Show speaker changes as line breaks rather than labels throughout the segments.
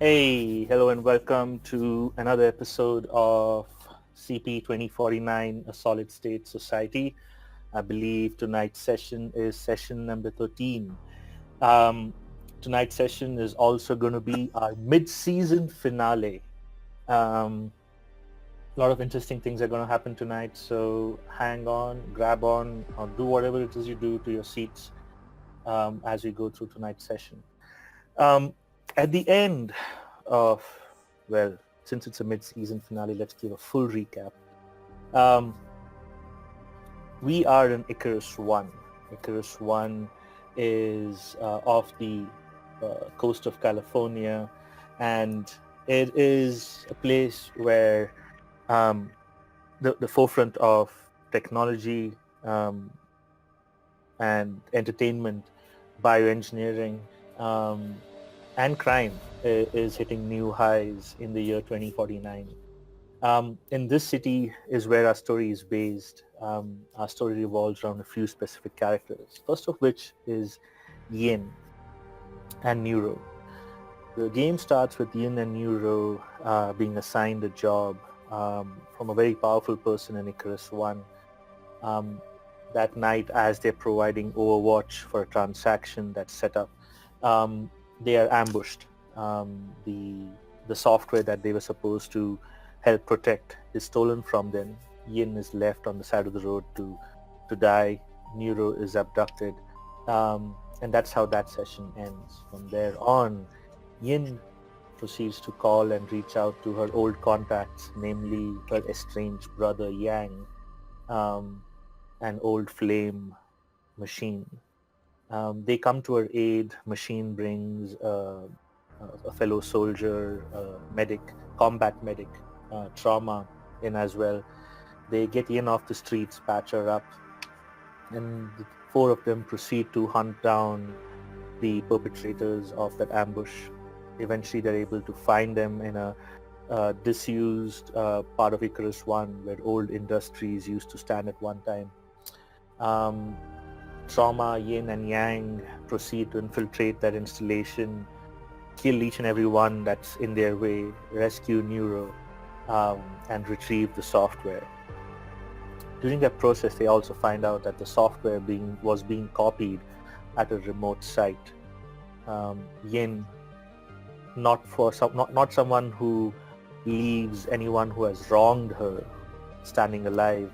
Hey, hello and welcome to another episode of CP 2049, a solid state society. I believe tonight's session is session number 13. Um, tonight's session is also going to be our mid-season finale. A lot of interesting things are going to happen tonight, so hang on, grab on, or do whatever it is you do to your seats as we go through tonight's session. Um, at the end of, well, since it's a mid-season finale, let's give a full recap. Um, we are in Icarus 1. Icarus 1 is off the coast of California, and it is a place where um, the forefront of technology and entertainment, bioengineering, and crime is hitting new highs in the year 2049. In this city is where our story is based. Our story revolves around a few specific characters, first of which is Yin and Neuro. The game starts with Yin and Neuro being assigned a job from a very powerful person in Icarus 1. Um, that night, as they're providing Overwatch for a transaction that's set up, they are ambushed. The software that they were supposed to help protect is stolen from them. Yin is left on the side of the road to die. Neuro is abducted, and that's how that session ends. From there on, Yin proceeds to call and reach out to her old contacts, namely her estranged brother Yang, an old flame machine. They come to her aid. Machine brings a fellow soldier, medic, combat medic, trauma in as well. They get in off the streets, patch her up, and the four of them proceed to hunt down the perpetrators of that ambush. Eventually, they're able to find them in a disused part of Icarus 1 where old industries used to stand at one time. Trauma, Yin and Yang proceed to infiltrate that installation, kill each and every one that's in their way, rescue Neuro, and retrieve the software. During that process, they also find out that the software was being copied at a remote site. Yin, not someone who leaves anyone who has wronged her standing alive,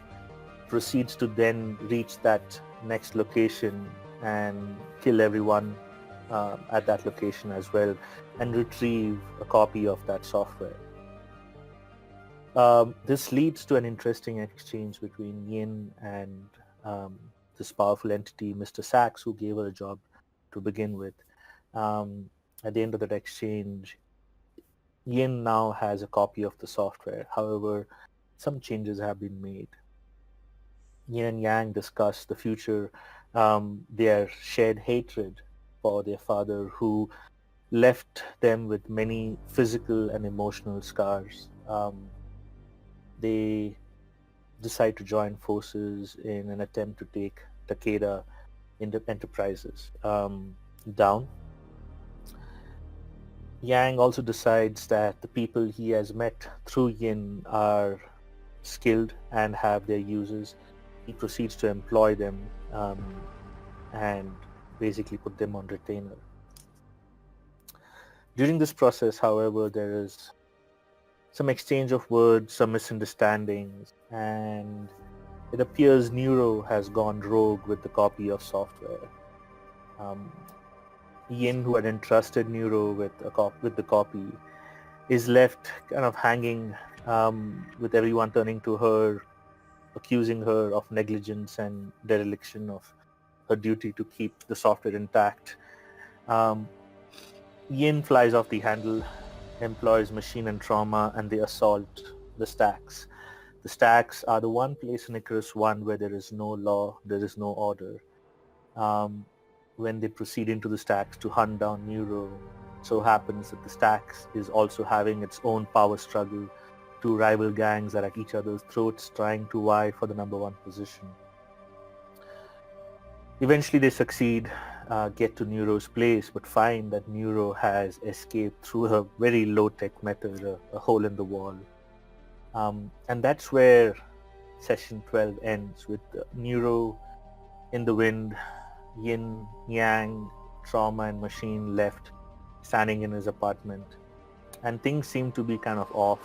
proceeds to then reach that next location and kill everyone at that location as well, and retrieve a copy of that software. This leads to an interesting exchange between Yin and this powerful entity, Mr. Sachs, who gave her a job to begin with. At the end of that exchange, Yin now has a copy of the software. However, some changes have been made. Yin and Yang discuss the future, their shared hatred for their father, who left them with many physical and emotional scars. They decide to join forces in an attempt to take Takeda Enterprises down. Yang also decides that the people he has met through Yin are skilled and have their uses. He proceeds to employ them and basically put them on retainer. During this process, however, there is some exchange of words, some misunderstandings, and it appears Neuro has gone rogue with the copy of software. Yin, who had entrusted Neuro with the copy, is left kind of hanging, with everyone turning to her, accusing her of negligence and dereliction of her duty to keep the software intact. Yin flies off the handle, employs Machine and Trauma, and they assault the stacks. The stacks are the one place in Icarus 1 where there is no law, there is no order. When they proceed into the stacks to hunt down Neuro, so happens that the stacks is also having its own power struggle. Two rival gangs are at each other's throats trying to vie for the number one position. Eventually they succeed. get to Neuro's place, but find that Neuro has escaped through a very low-tech method, a hole in the wall. And that's where session 12 ends, with Neuro in the wind, yin, yang, trauma and machine left, standing in his apartment. And things seem to be kind of off.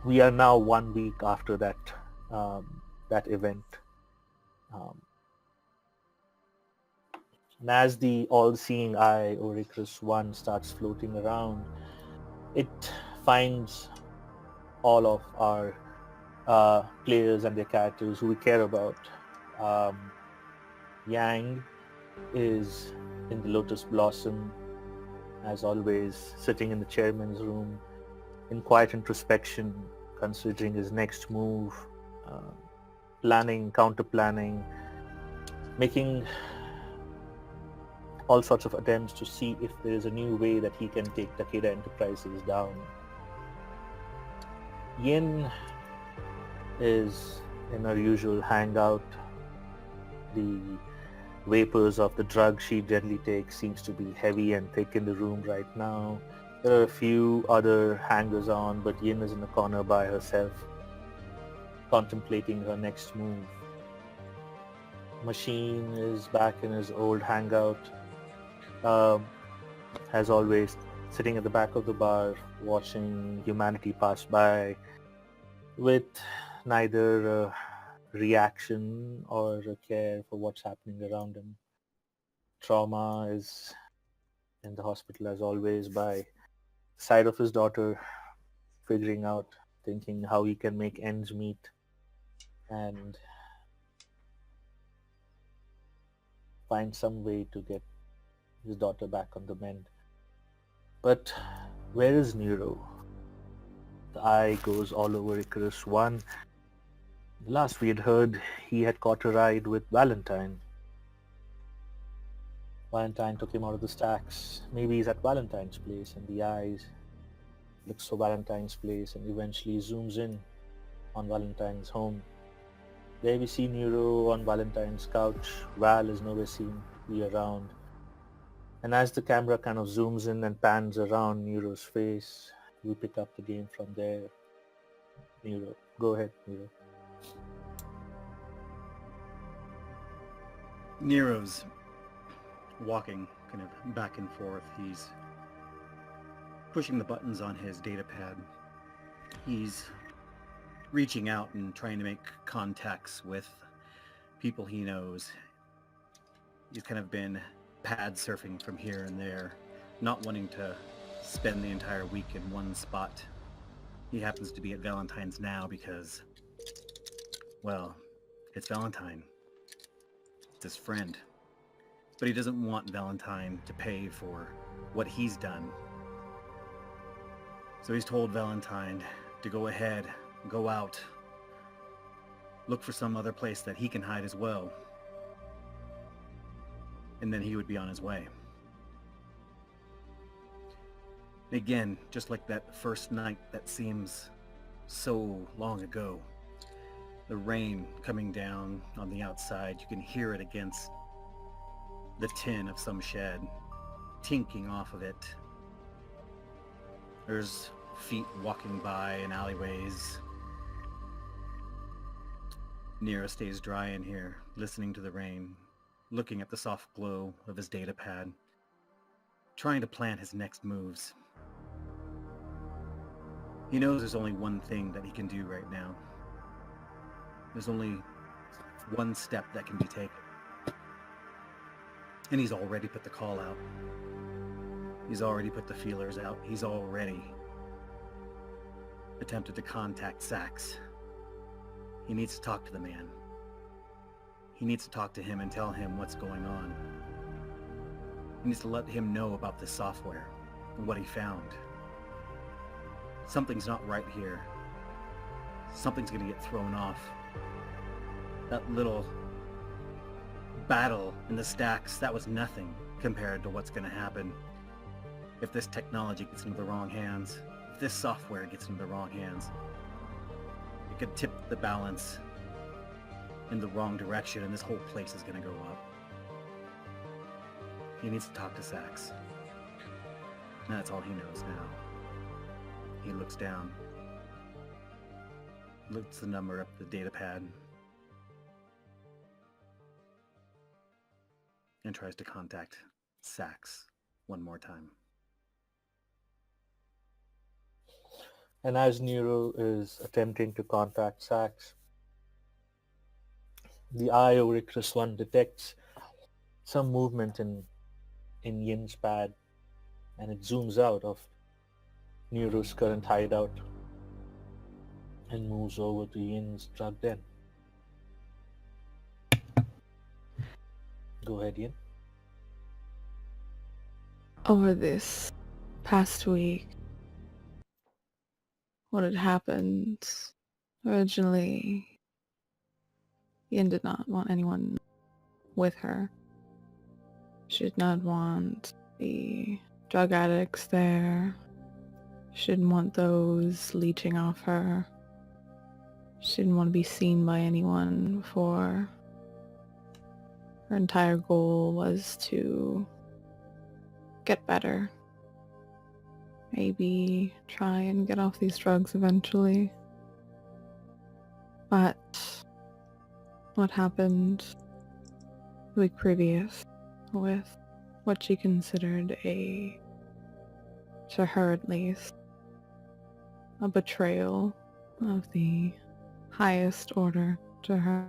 We are now 1 week after that event. And as the all-seeing eye, Oricrus 1, starts floating around, it finds all of our players and their characters who we care about. Yang is in the Lotus Blossom, as always, sitting in the chairman's room in quiet introspection, considering his next move, planning, counter-planning, making all sorts of attempts to see if there is a new way that he can take Takeda Enterprises down. Yin is in her usual hangout. The vapors of the drug she generally takes seems to be heavy and thick in the room right now. There are a few other hangers-on, but Yin is in a corner by herself, contemplating her next move. Machine is back in his old hangout, as always, sitting at the back of the bar, watching humanity pass by with neither a reaction or a care for what's happening around him. Trauma is in the hospital, as always, by the side of his daughter, figuring out, thinking how he can make ends meet and find some way to get his daughter back on the mend. But where is Nero? The eye goes all over Icarus 1. Last we had heard, he had caught a ride with Valentine. Valentine took him out of the stacks. Maybe he's at Valentine's place, and the eye looks for Valentine's place and eventually zooms in on Valentine's home. There we see Nero on Valentine's couch. Val is nowhere seen to be around. And as the camera kind of zooms in and pans around Nero's face, we pick up the game from there. Nero, go ahead, Nero.
Nero's walking kind of back and forth. He's pushing the buttons on his data pad. He's reaching out and trying to make contacts with people he knows. He's kind of been pad surfing from here and there, not wanting to spend the entire week in one spot. He happens to be at Valentine's now because, well, it's Valentine. It's his friend. But he doesn't want Valentine to pay for what he's done. So he's told Valentine to go ahead, go out, look for some other place that he can hide as well. And then he would be on his way. Again, just like that first night that seems so long ago, the rain coming down on the outside, you can hear it against the tin of some shed, tinking off of it. There's feet walking by in alleyways. Nero stays dry in here, listening to the rain, looking at the soft glow of his data pad, trying to plan his next moves. He knows there's only one thing that he can do right now. There's only one step that can be taken. And he's already put the call out. He's already put the feelers out. He's already attempted to contact Sachs. He needs to talk to the man. He needs to talk to him and tell him what's going on. He needs to let him know about this software and what he found. Something's not right here. Something's gonna get thrown off. That little battle in the stacks, that was nothing compared to what's gonna happen if this technology gets into the wrong hands, if this software gets into the wrong hands. It could tip the balance in the wrong direction and this whole place is gonna go up. He needs to talk to Sax. That's all he knows now. He looks down, looks the number up the data pad, and tries to contact Sax one more time.
And as Nero is attempting to contact Sax, the eye over Icarus One detects some movement in Yin's pad, and it zooms out of Nero's current hideout and moves over to Yin's drug den. Go ahead, Yin.
Over this past week, what had happened originally, Yin did not want anyone with her. She did not want the drug addicts there. She didn't want those leeching off her. She didn't want to be seen by anyone before. Her entire goal was to get better. Maybe try and get off these drugs eventually. But what happened the week previous with what she considered to her at least, a betrayal of the highest order to her.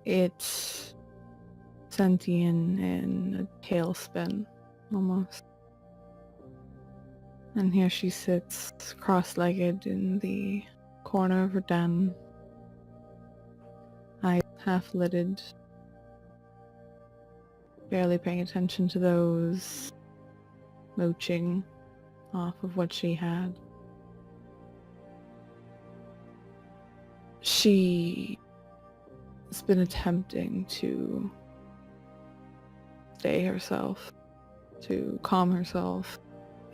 It sent Ian in a tailspin, almost. And here she sits, cross-legged in the corner of her den, eyes half-lidded, barely paying attention to those mooching off of what she had. She has been attempting to stay herself, to calm herself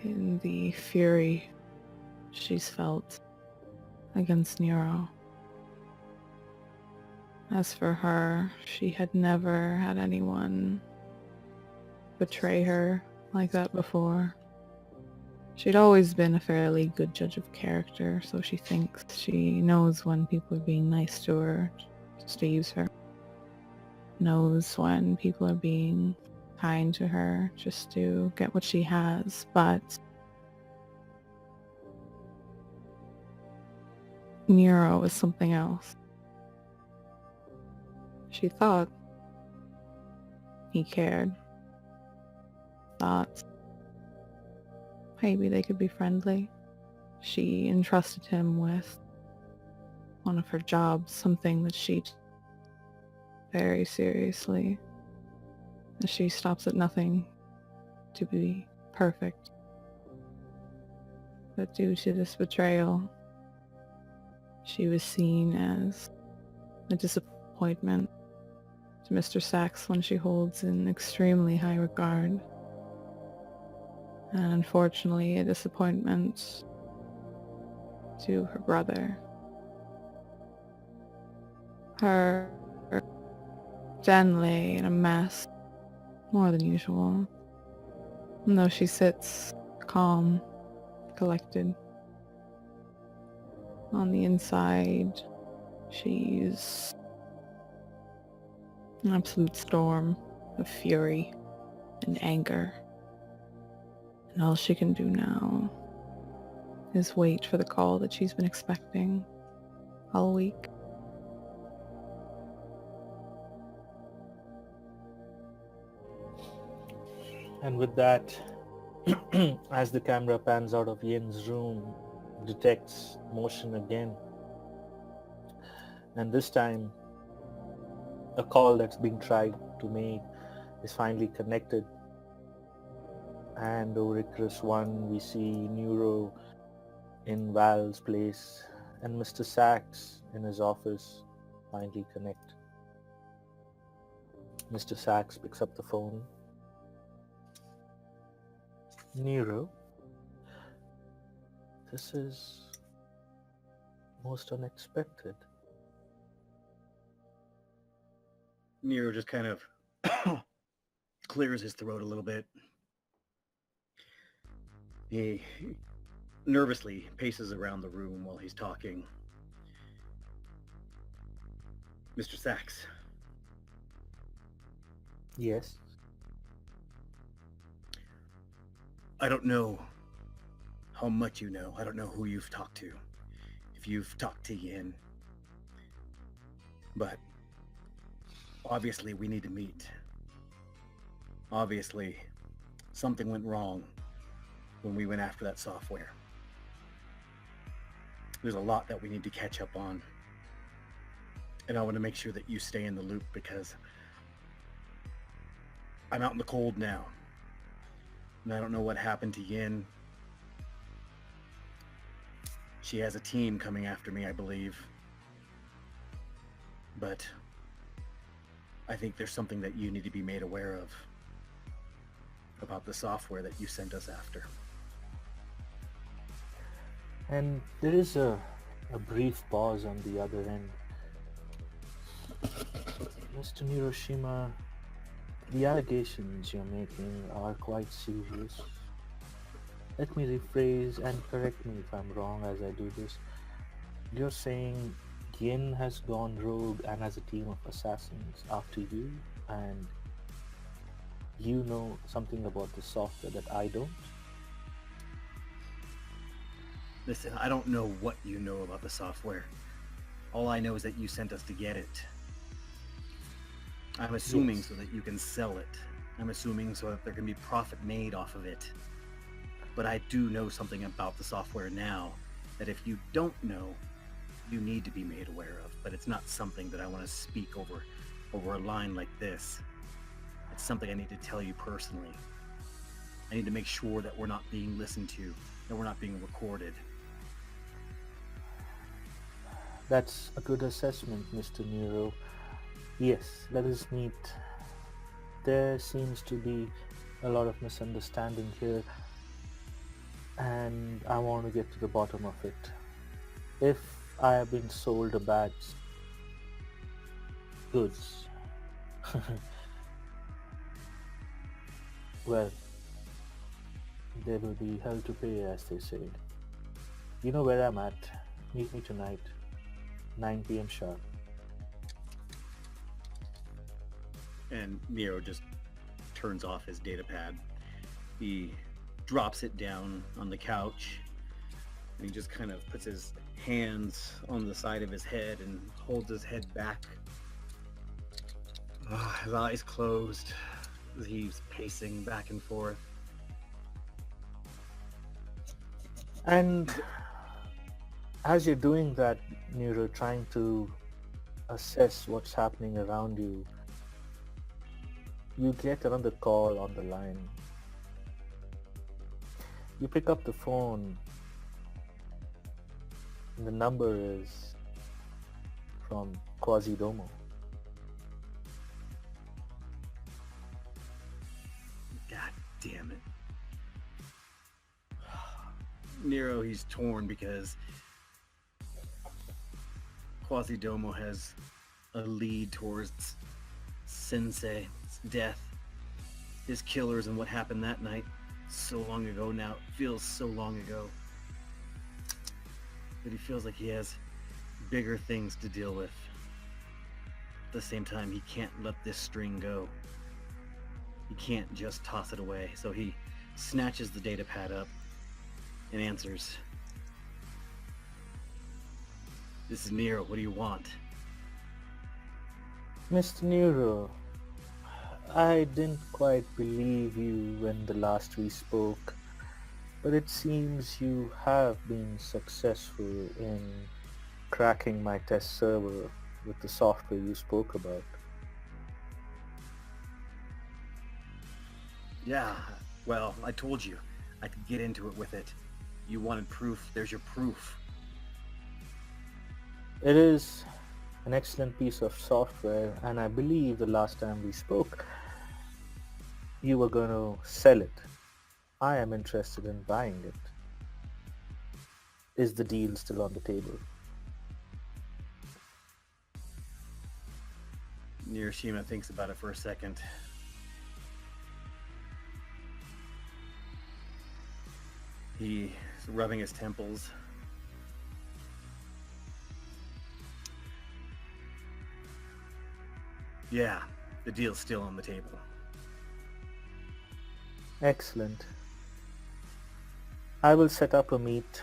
in the fury she's felt against Nero. As for her, she had never had anyone betray her like that before. She'd always been a fairly good judge of character, so she thinks she knows when people are being nice to her just to use her. Knows when people are being kind to her just to get what she has, but Nero is something else. She thought he cared. Thought maybe they could be friendly. She entrusted him with one of her jobs, something that she took very seriously. And she stops at nothing to be perfect. But due to this betrayal, she was seen as a disappointment to Mr. Sachs, one she holds in extremely high regard. And unfortunately, a disappointment to her brother. Her den lay in a mess, more than usual. And though she sits calm, collected, on the inside, she's an absolute storm of fury and anger. And all she can do now is wait for the call that she's been expecting all week.
And with that, as the camera pans out of Yin's room, detects motion again. And this time, a call that's being tried to make is finally connected. And over Icarus One, we see Neuro in Val's place and Mr. Sachs in his office finally connect. Mr. Sachs picks up the phone. Nero, this is most unexpected.
Nero just kind of clears his throat a little bit. He nervously paces around the room while he's talking. Mr. Sachs,
Yes.
I don't know how much you know. I don't know who you've talked to. If you've talked to Yin. But obviously we need to meet. Obviously something went wrong when we went after that software. There's a lot that we need to catch up on. And I want to make sure that you stay in the loop because I'm out in the cold now. And I don't know what happened to Yin. She has a team coming after me, I believe. But I think there's something that you need to be made aware of about the software that you sent us after.
And there is a brief pause on the other end. Mr. Niroshima, the allegations you're making are quite serious. Let me rephrase and correct me if I'm wrong as I do this. You're saying Yin has gone rogue and has a team of assassins after you, and you know something about the software that I don't?
Listen, I don't know what you know about the software. All I know is that you sent us to get it. I'm assuming
Yes.
so that you can sell it. I'm assuming so that there can be profit made off of it. But I do know something about the software now that if you don't know, you need to be made aware of. But it's not something that I want to speak over a line like this. It's something I need to tell you personally. I need to make sure that we're not being listened to, that we're not being recorded.
That's a good assessment, Mr. Nero. Yes, let us meet. There seems to be a lot of misunderstanding here, and I want to get to the bottom of it. If I have been sold a bad goods, well, there will be hell to pay, as they say. You know where I'm at. Meet me tonight, 9 p.m. sharp.
And Nero just turns off his data pad. He drops it down on the couch, and he just kind of puts his hands on the side of his head and holds his head back. His eyes closed as he's pacing back and forth.
And as you're doing that, Nero, trying to assess what's happening around you, you get another call on the line. You pick up the phone, and the number is from Quasi-Domo.
God damn it. Nero, he's torn because Quasi-Domo has a lead towards Sensei's death, his killers, and what happened that night so long ago now. It feels so long ago. But he feels like he has bigger things to deal with. At the same time, he can't let this string go. He can't just toss it away. So he snatches the data pad up and answers. This is Nero. What do you want?
Mr. Nero, I didn't quite believe you when the last we spoke, but it seems you have been successful in cracking my test server with the software you spoke about.
Yeah, well, I told you I could get into it with it. You wanted proof. There's your proof.
It is an excellent piece of software, and I believe the last time we spoke, you were going to sell it. I am interested in buying it. Is the deal still on the table?
Niroshima thinks about it for a second. He's rubbing his temples. Yeah, the deal's still on the table.
Excellent. I will set up a meet.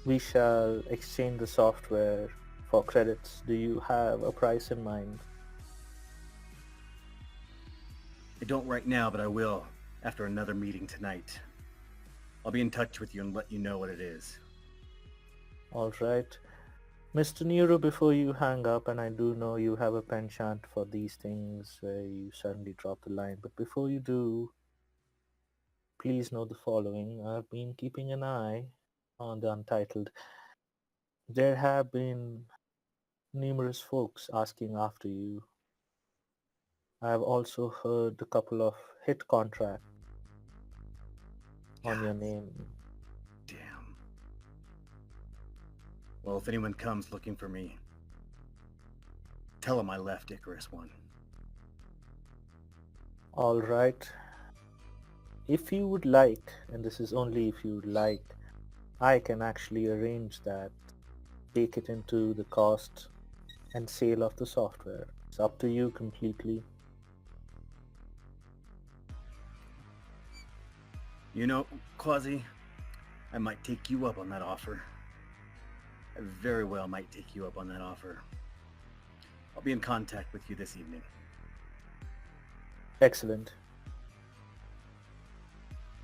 We shall exchange the software for credits. Do you have a price in mind?
I don't right now, but I will after another meeting tonight. I'll be in touch with you and let you know what it is.
All right. Mr. Nero, before you hang up, and I do know you have a penchant for these things where you suddenly drop the line, but before you do, please know the following. I've been keeping an eye on the Untitled. There have been numerous folks asking after you. I've also heard a couple of hit contracts on your
God
name.
damn. Well, if anyone comes looking for me, tell them I left Icarus One.
All right. If you would like, and this is only if you would like, I can actually arrange that, take it into the cost and sale of the software. It's up to you completely.
You know, Quasi, I might take you up on that offer. I very well might take you up on that offer. I'll be in contact with you this evening.
Excellent.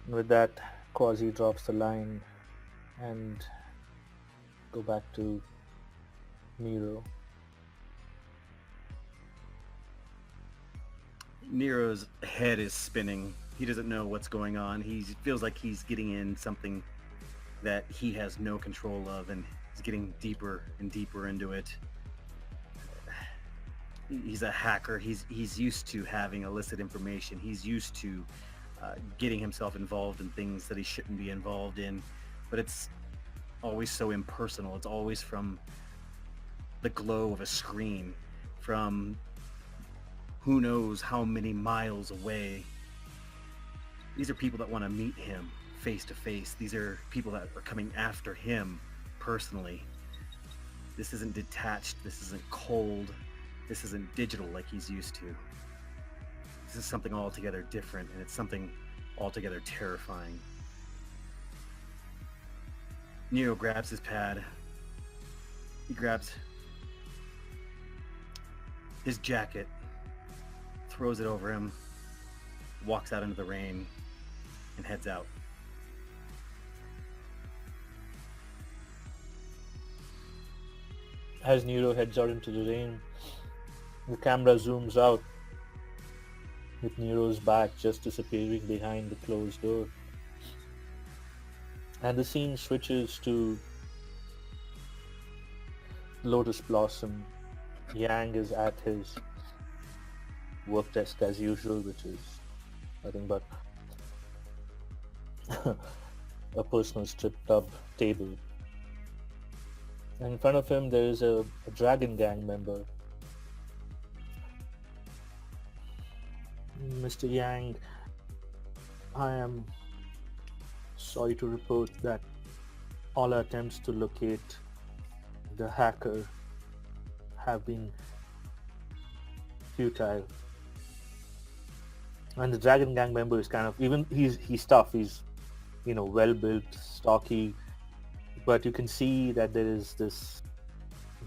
With that, Quasi drops the line and go back to Nero.
Nero's head is spinning. He doesn't know what's going on. He feels like he's getting in something that he has no control of, and he's getting deeper and deeper into it. He's a hacker. He's used to having illicit information. He's used to getting himself involved in things that he shouldn't be involved in, but it's always so impersonal. It's always from the glow of a screen, from who knows how many miles away. These are people that want to meet him face to face. These are people that are coming after him personally. This isn't detached. This isn't cold. This isn't digital like he's used to. This is something altogether different, and it's something altogether terrifying. Neo grabs his pad. He grabs his jacket, throws it over him, walks out into the rain, and heads out.
As Nero heads out into the rain, the camera zooms out with Nero's back just disappearing behind the closed door. And the scene switches to Lotus Blossom. Yang is at his work desk as usual, which is nothing but a personal strip club table. And in front of him there is a Dragon Gang member. Mr. Yang, I am sorry to report that all attempts to locate the hacker have been futile. And the Dragon Gang member is kind of, even he's tough, he's well built, stocky, but you can see that there is this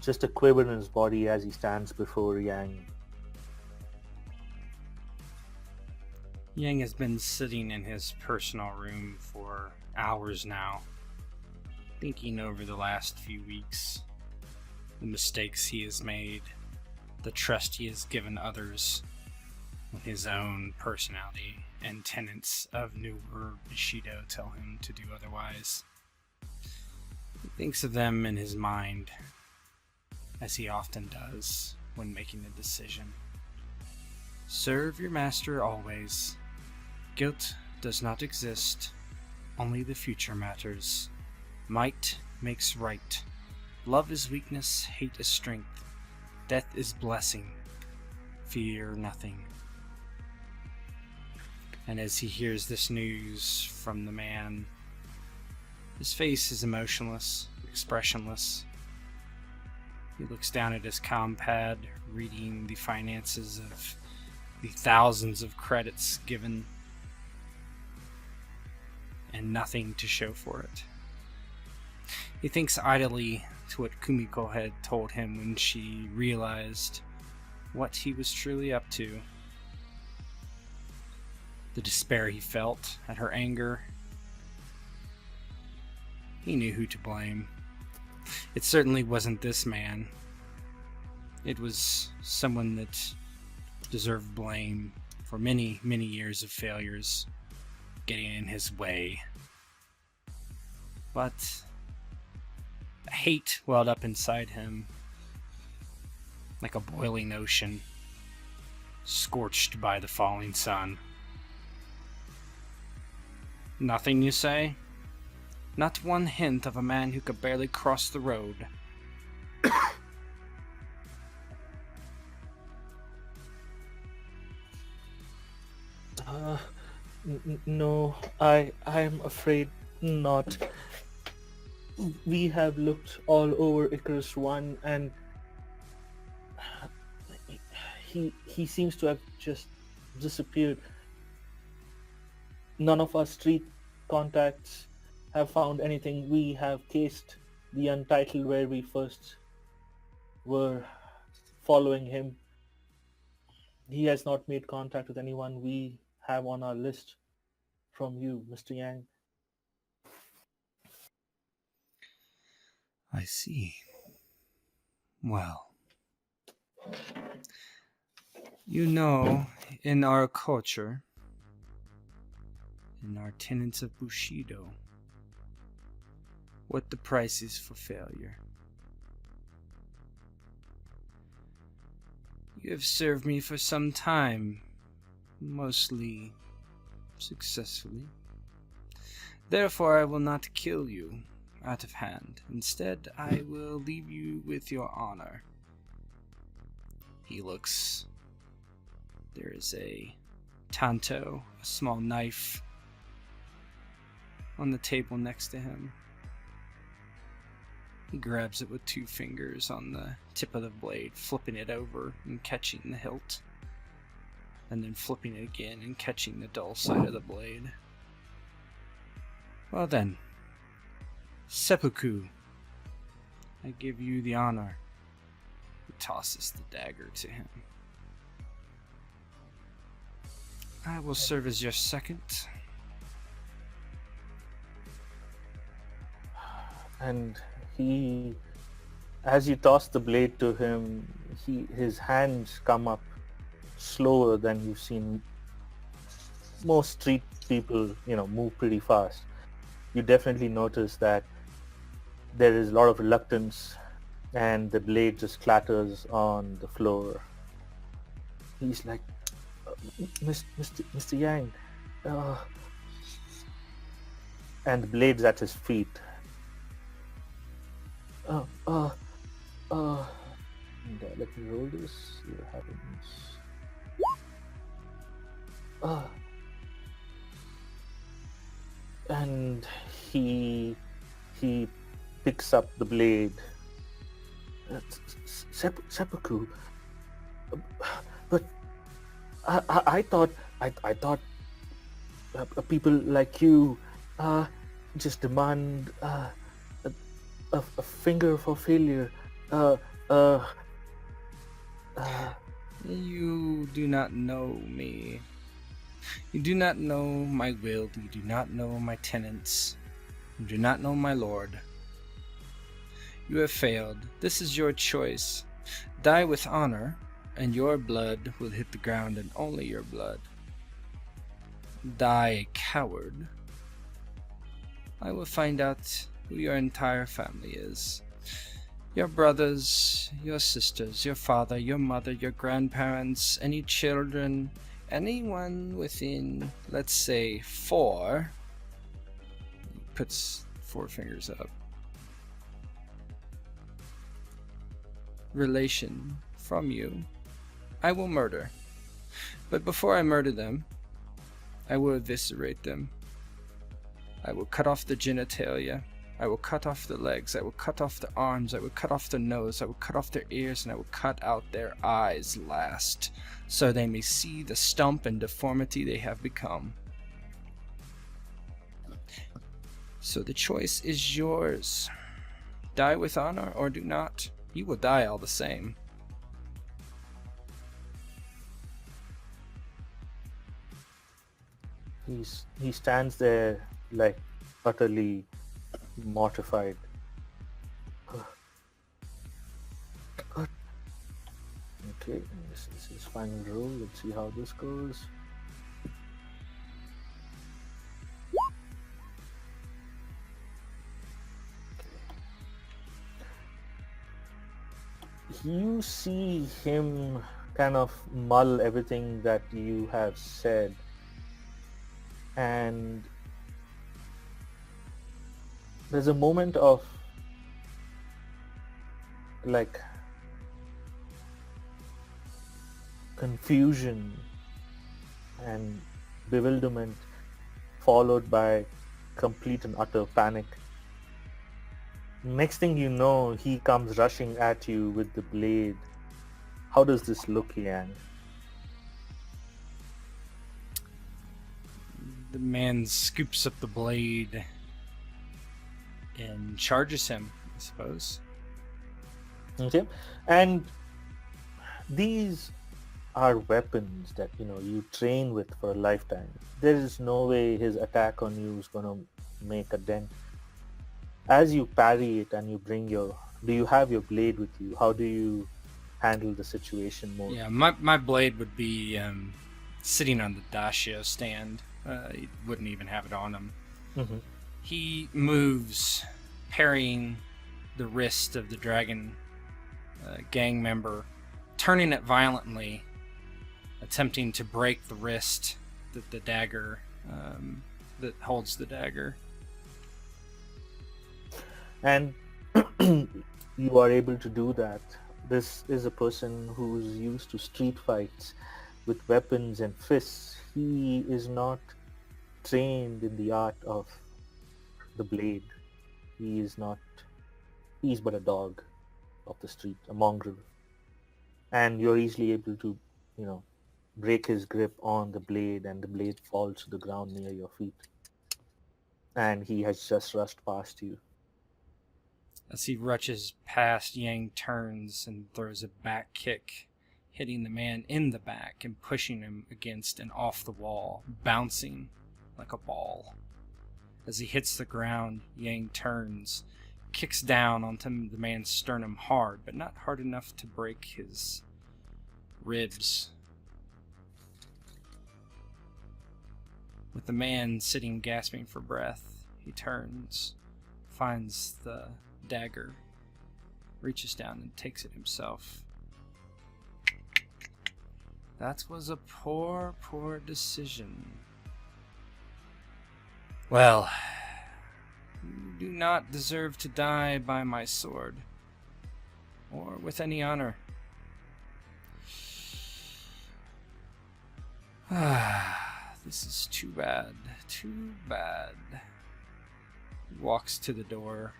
just a quiver in his body as he stands before Yang.
Yang has been sitting in his personal room for hours now, thinking over the last few weeks, the mistakes he has made, the trust he has given others, and his own personality and tenets of New World Bushido tell him to do otherwise. He thinks of them in his mind, as he often does when making a decision. Serve your master always. Guilt does not exist. Only the future matters. Might makes right. Love is weakness, hate is strength. Death is blessing. Fear nothing. And as he hears this news from the man, his face is emotionless, expressionless. He looks down at his compad, reading the finances of the thousands of credits given, and nothing to show for it. He thinks idly to what Kumiko had told him when she realized what he was truly up to. The despair he felt at her anger. He knew who to blame. It certainly wasn't this man. It was someone that deserved blame for many, many years of failures getting in his way. But hate welled up inside him like a boiling ocean, scorched by the falling sun. Nothing, you say? Not one hint of a man who could barely cross the road.
No, I'm afraid not. We have looked all over Icarus One, and he seems to have just disappeared. None of our street contacts have found anything. We have cased the Untitled where we first were following him. He has not made contact with anyone we have on our list from you, Mr. Yang.
I see. Well, you know, in our culture, in our tenets of Bushido, what the price is for failure. You have served me for some time, mostly successfully. Therefore, I will not kill you out of hand. Instead, I will leave you with your honor. He looks. There is a tanto, a small knife, on the table next to him. He grabs it with 2 fingers on the tip of the blade, flipping it over and catching the hilt, and then flipping it again and catching the dull side of the blade. Well then, seppuku, I give you the honor. He tosses the dagger to him. I will serve as your second.
And he, as you toss the blade to him, his hands come up slower than you've seen most street people, move pretty fast. You definitely notice that there is a lot of reluctance and the blade just clatters on the floor. He's like, Mr. Yang, and the blade's at his feet. Let me roll this. See what happens. And he picks up the blade. Seppuku. But I thought people like you just demand a finger for failure.
You do not know me. You do not know my will. You do not know my tenets. You do not know my lord. You have failed. This is your choice. Die with honor, and your blood will hit the ground, and only your blood. Die a coward. I will find out who your entire family is. Your brothers, your sisters, your father, your mother, your grandparents, any children, anyone within, let's say, 4. He puts 4 fingers up. Relation from you, I will murder. But before I murder them, I will eviscerate them. I will cut off the genitalia. I will cut off the legs. I will cut off the arms. I will cut off their nose. I will cut off their ears, and I will cut out their eyes last, so they may see the stump and deformity they have become. So the choice is yours. Die with honor or do not. You will die all the same.
He stands there like utterly mortified. Okay, this is his final roll. Let's see how this goes. You see him kind of mull everything that you have said, and there's a moment of like confusion and bewilderment, followed by complete and utter panic. Next thing you know, he comes rushing at you with the blade. How does this look, Yang?
The man scoops up the blade and charges him, I suppose.
Okay, and these are weapons that you train with for a lifetime. There is no way his attack on you is going to make a dent. As you parry it and you bring do you have your blade with you? How do you handle the situation more?
Yeah, my blade would be sitting on the dacia stand. He wouldn't even have it on him.
Mm-hmm.
He moves, parrying the wrist of the dragon gang member, turning it violently, attempting to break the wrist that the dagger that holds the dagger.
And you are able to do that. This is a person who's used to street fights with weapons and fists. He is not trained in the art of the blade. He's but a dog of the street, a mongrel. And you're easily able to, break his grip on the blade, and the blade falls to the ground near your feet. And he has just rushed past you.
As he rushes past, Yang turns and throws a back kick, hitting the man in the back and pushing him against and off the wall, bouncing like a ball. As he hits the ground, Yang turns, kicks down onto the man's sternum hard, but not hard enough to break his ribs. With the man sitting gasping for breath, he turns, finds the dagger, reaches down and takes it himself. That was a poor decision. Well, you do not deserve to die by my sword, or with any honor. This is too bad. He walks to the door,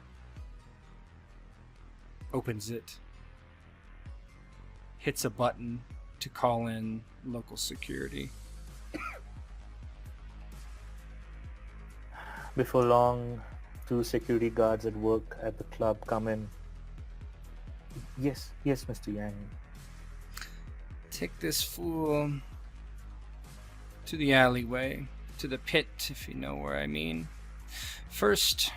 opens it, hits a button to call in local security.
Before long, 2 security guards at work at the club come in. Yes, Mr. Yang.
Take this fool to the alleyway, to the pit, if you know where I mean. First,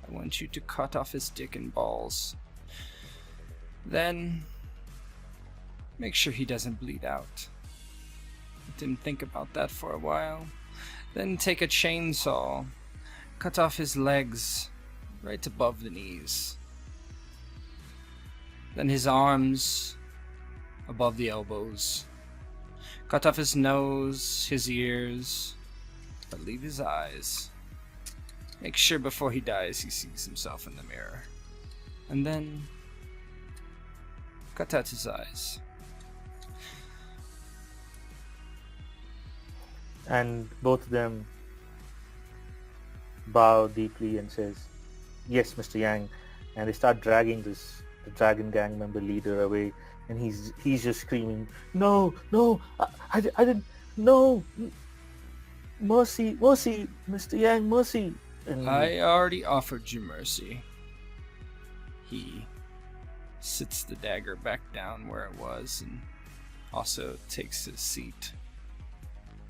I want you to cut off his dick and balls. Then, make sure he doesn't bleed out. I didn't think about that for a while. Then take a chainsaw, cut off his legs right above the knees. Then his arms above the elbows. Cut off his nose, his ears, but leave his eyes. Make sure before he dies he sees himself in the mirror. And then cut out his eyes.
And both of them bow deeply and says, "Yes, Mr. Yang." And they start dragging the Dragon Gang member leader away, and he's just screaming, "No, no, I didn't, no, mercy, mercy, Mr. Yang, mercy!" And
I already offered you mercy. He sits the dagger back down where it was and also takes his seat,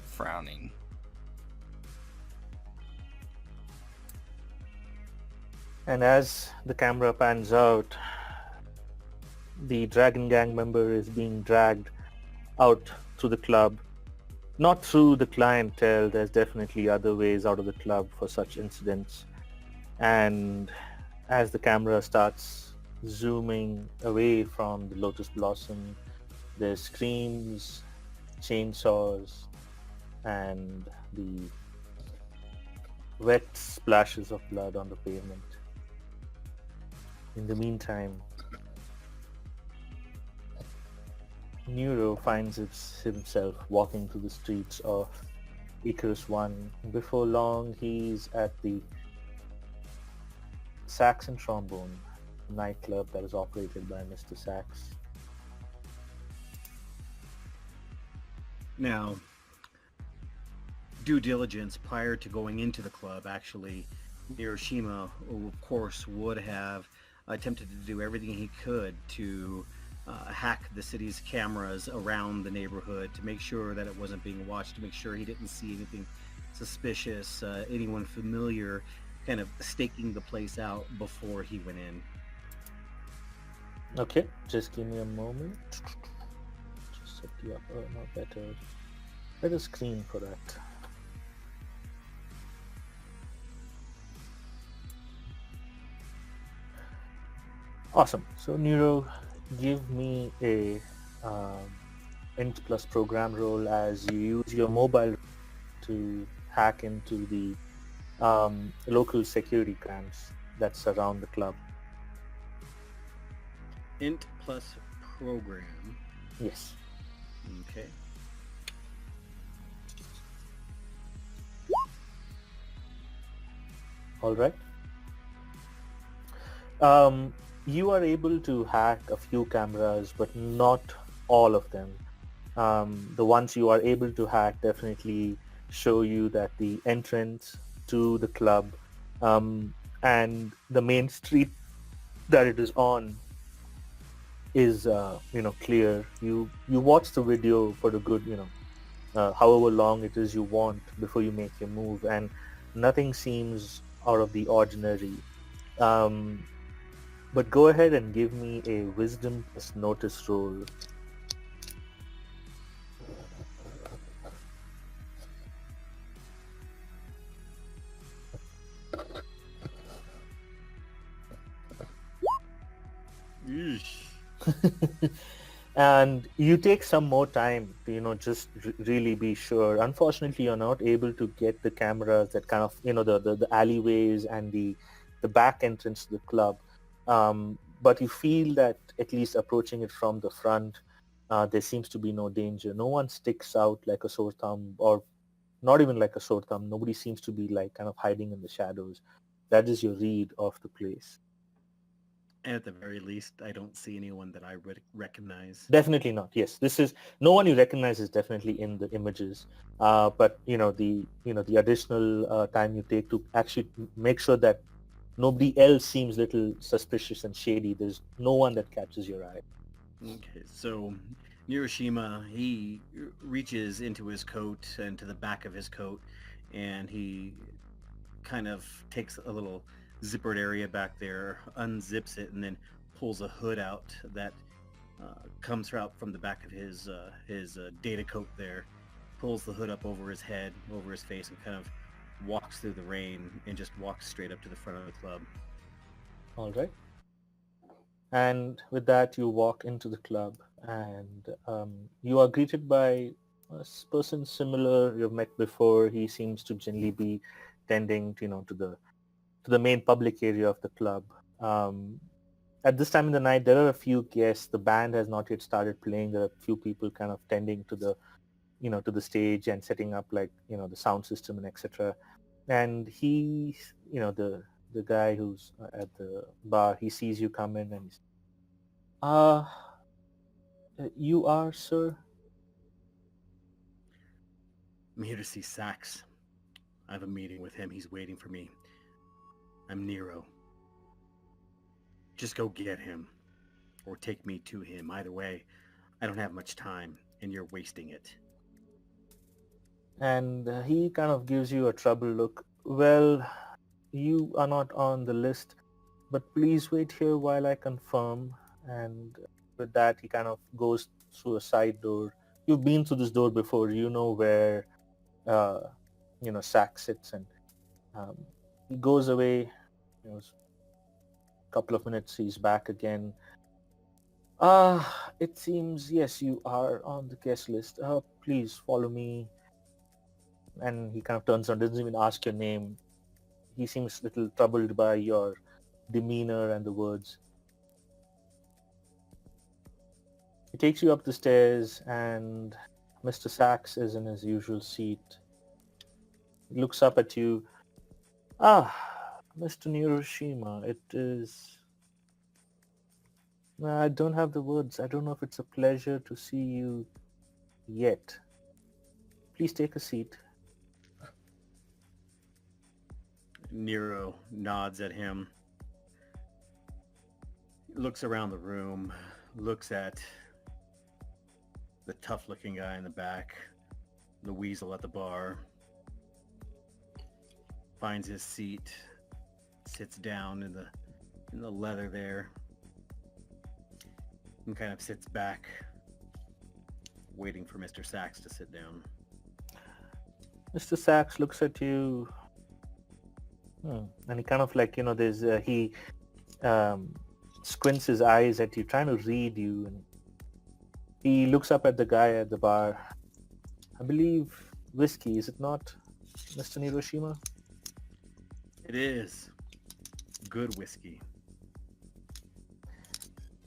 frowning.
And as the camera pans out, the Dragon Gang member is being dragged out through the club. Not through the clientele, there's definitely other ways out of the club for such incidents. And as the camera starts zooming away from the Lotus Blossom, there's screams, chainsaws, and the wet splashes of blood on the pavement. In the meantime, Nero finds himself walking through the streets of Icarus One. Before long, he's at the Sax and Trombone nightclub that is operated by Mr. Sax.
Now, due diligence prior to going into the club, actually, Hiroshima, of course, would have attempted to do everything he could to hack the city's cameras around the neighborhood to make sure that it wasn't being watched, to make sure he didn't see anything suspicious, anyone familiar, kind of staking the place out before he went in.
Okay, just give me a moment. Just set you up. Oh, no, better screen for that. Awesome. So Nero, give me a int plus program roll as you use your mobile to hack into the local security cams that surround the club.
Int plus program.
Yes.
Okay.
All right. You are able to hack a few cameras, but not all of them. The ones you are able to hack definitely show you that the entrance to the club and the main street that it is on is clear. You watch the video for the good however long it is you want before you make your move, and nothing seems out of the ordinary. But go ahead and give me a wisdom plus notice roll. And you take some more time to just really be sure. Unfortunately, you're not able to get the cameras that kind of the alleyways and the back entrance to the club, but you feel that at least approaching it from the front, there seems to be no danger. No one sticks out like a sore thumb, or not even like a sore thumb. Nobody seems to be like kind of hiding in the shadows. That is your read of the place.
And at the very least, I don't see anyone that I would recognize.
Definitely not. Yes, this is no one you recognize is definitely in the images. But the additional time you take to actually make sure that nobody else seems little suspicious and shady. There's no one that catches your eye.
Okay, so Hiroshima, he reaches into his coat and to the back of his coat, and he kind of takes a little zippered area back there, unzips it, and then pulls a hood out that comes out from the back of his data coat there, pulls the hood up over his head, over his face, and kind of walks through the rain and just walks straight up to the front of the club.
All right. And with that, you walk into the club, and you are greeted by a person similar you've met before. He seems to generally be tending to the main public area of the club. At this time in the night, there are a few guests. The band has not yet started playing. There are a few people kind of tending to to the stage and setting up like, the sound system and etc. And he, the guy who's at the bar, he sees you come in and he's, uh, you are, sir?
I'm here to see Sax. I have a meeting with him. He's waiting for me. I'm Nero. Just go get him. Or take me to him. Either way, I don't have much time, and you're wasting it.
And he kind of gives you a troubled look. Well, you are not on the list, but please wait here while I confirm. And with that, he kind of goes through a side door. You've been through this door before. You know where, uh, Sax sits, and um, he goes away. A couple of minutes, he's back again. It seems, yes, you are on the guest list. Please follow me. And he kind of turns on, doesn't even ask your name. He seems a little troubled by your demeanor and the words. He takes you up the stairs, and Mr. Sachs is in his usual seat. He looks up at you. Mr. Niroshima, it is... I don't have the words. I don't know if it's a pleasure to see you yet. Please take a seat.
Nero nods at him, looks around the room, looks at the tough-looking guy in the back, the weasel at the bar, finds his seat, sits down in the leather there, and kind of sits back, waiting for Mr. Sachs to sit down.
Mr. Sachs looks at you. And he kind of like, there's he squints his eyes at you, trying to read you, and he looks up at the guy at the bar. I believe whiskey, is it not, Mr. Niroshima?
It is. Good whiskey.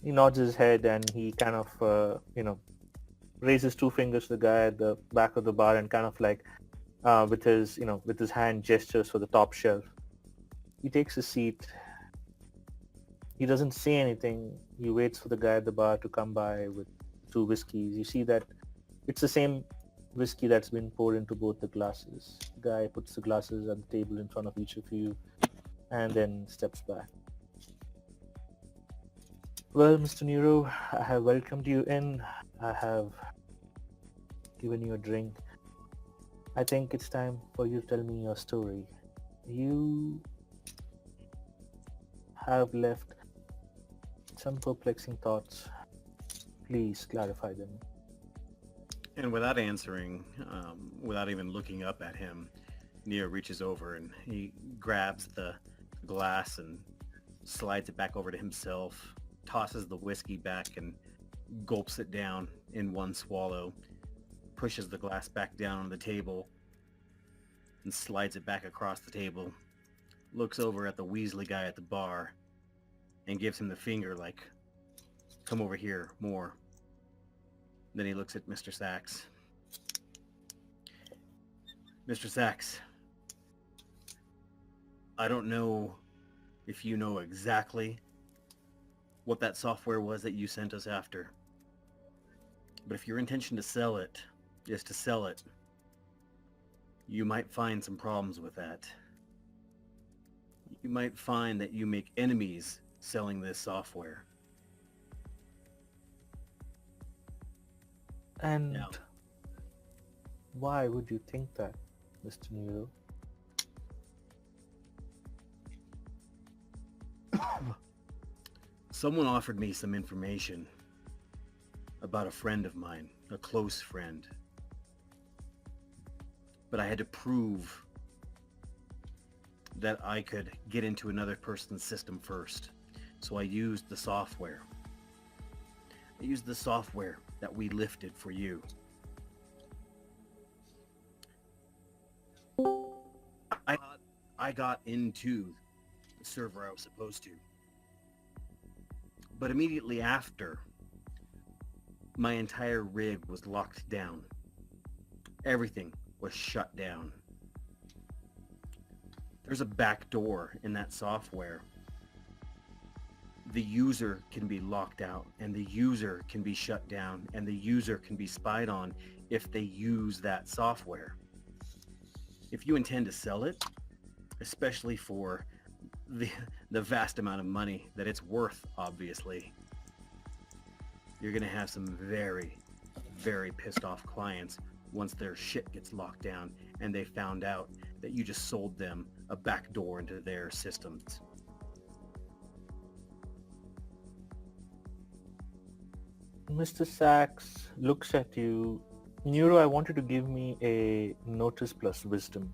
He nods his head and he kind of, raises two fingers to the guy at the back of the bar and kind of like, with his hand gestures for the top shelf. He takes a seat. He doesn't say anything. He waits for the guy at the bar to come by with two whiskeys. You see that it's the same whiskey that's been poured into both the glasses. The guy puts the glasses at the table in front of each of you and then steps back. Well, Mr. Nero, I have welcomed you in. I have given you a drink. I think it's time for you to tell me your story. You have left some perplexing thoughts. Please clarify them.
And without answering, without even looking up at him, Neo reaches over and he grabs the glass and slides it back over to himself, tosses the whiskey back and gulps it down in one swallow, pushes the glass back down on the table and slides it back across the table, looks over at the Weasley guy at the bar and gives him the finger like, come over here, more. Then he looks at Mr. Sachs. Mr. Sachs, I don't know if you know exactly what that software was that you sent us after, but if your intention to sell it is to sell it, you might find some problems with that. You might find that you make enemies selling this software.
And
Now,
why would you think that, Mr. Nero?
someone offered me some information about a friend of mine, a close friend. But I had to prove that I could get into another person's system first. So I used the software. I used the software that we lifted for you. I got into the server I was supposed to. But immediately after, my entire rig was locked down. Everything was shut down. There's a back door in that software. The user can be locked out, and the user can be shut down, and the user can be spied on if they use that software. If you intend to sell it, especially for the vast amount of money that it's worth, obviously, you're going to have some very, very pissed off clients once their shit gets locked down and they found out that you just sold them a back door into their systems.
Mr. Sachs looks at you. Neuro, I want you to give me a notice plus wisdom.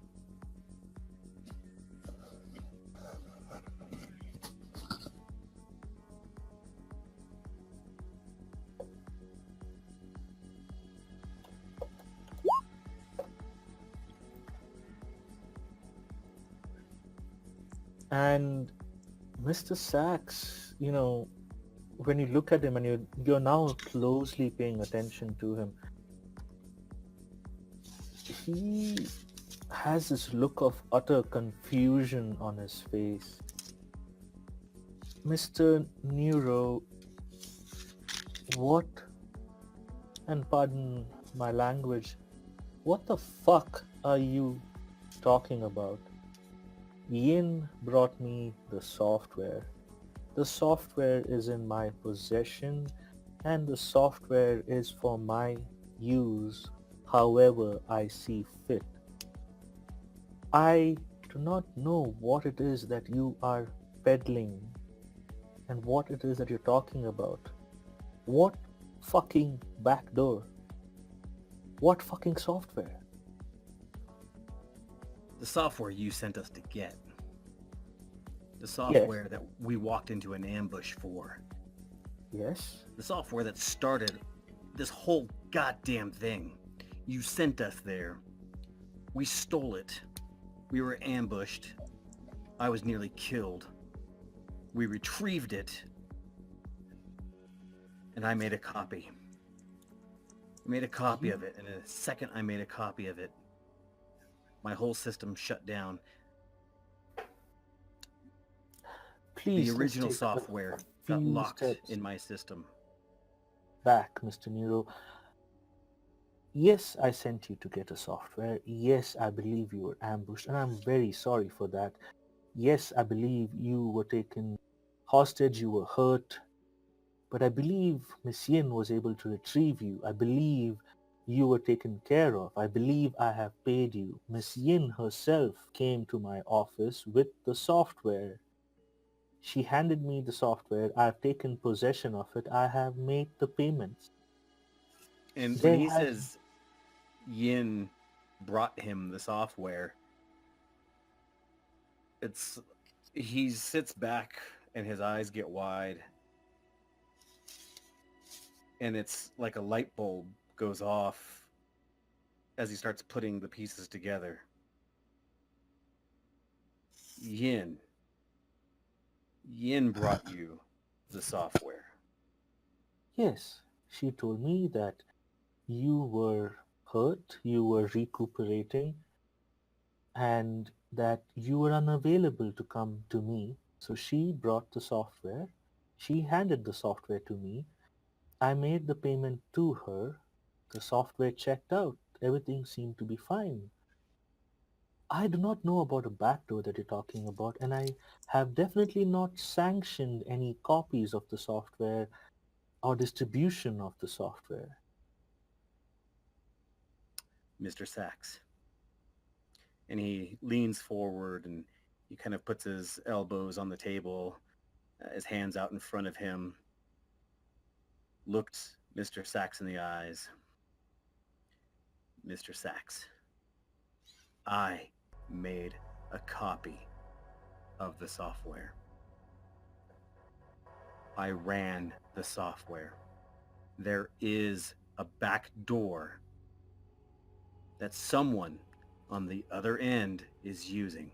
And Mr. Sachs, when you look at him and you're now closely paying attention to him, he has this look of utter confusion on his face. Mr. Neuro, what, and pardon my language, what the fuck are you talking about? Yin brought me the software. The software is in my possession, and the software is for my use however I see fit. I do not know what it is that you are peddling and what it is that you're talking about. What fucking backdoor? What fucking software?
The software you sent us to get. The software that we walked into an ambush for.
Yes?
The software that started this whole goddamn thing. You sent us there. We stole it. We were ambushed. I was nearly killed. We retrieved it. And I made a copy. I made a copy of it, and in a second I made a copy of it, my whole system shut down.
Please,
the original software got locked in my system.
Back, Mr. Nero. Yes, I sent you to get a software. Yes, I believe you were ambushed, and I'm very sorry for that. Yes, I believe you were taken hostage, you were hurt, but I believe Miss Yin was able to retrieve you. I believe you were taken care of. I believe I have paid you. Miss Yin herself came to my office with the software. She handed me the software. I've taken possession of it. I have made the payments.
And when he says Yin brought him the software, he sits back and his eyes get wide. And it's like a light bulb goes off as he starts putting the pieces together. Yin brought you the software.
Yes, she told me that you were hurt, you were recuperating, and that you were unavailable to come to me. So she brought the software. She handed the software to me. I made the payment to her. The software checked out. Everything seemed to be fine. I do not know about a backdoor that you're talking about, and I have definitely not sanctioned any copies of the software or distribution of the software.
Mr. Sachs. And he leans forward and he kind of puts his elbows on the table, his hands out in front of him, looked Mr. Sachs in the eyes. Mr. Sachs, I made a copy of the software. I ran the software. There is a back door that someone on the other end is using.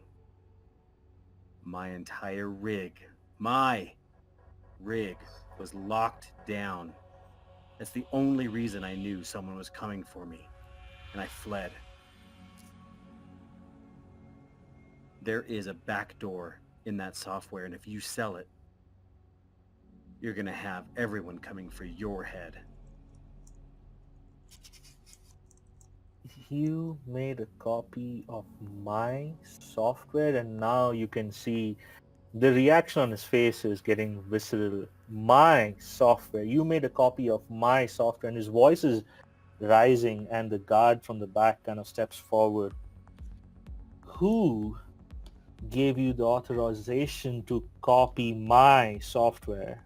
My entire rig, was locked down. That's the only reason I knew someone was coming for me. and I fled. There is a back door in that software, and if you sell it, you're going to have everyone coming for your head.
You made a copy of my software, and now you can see the reaction on his face is getting visceral. My software. You made a copy of my software, and his voice is rising, and the guard from the back kind of steps forward. Who gave you the authorization to copy my software?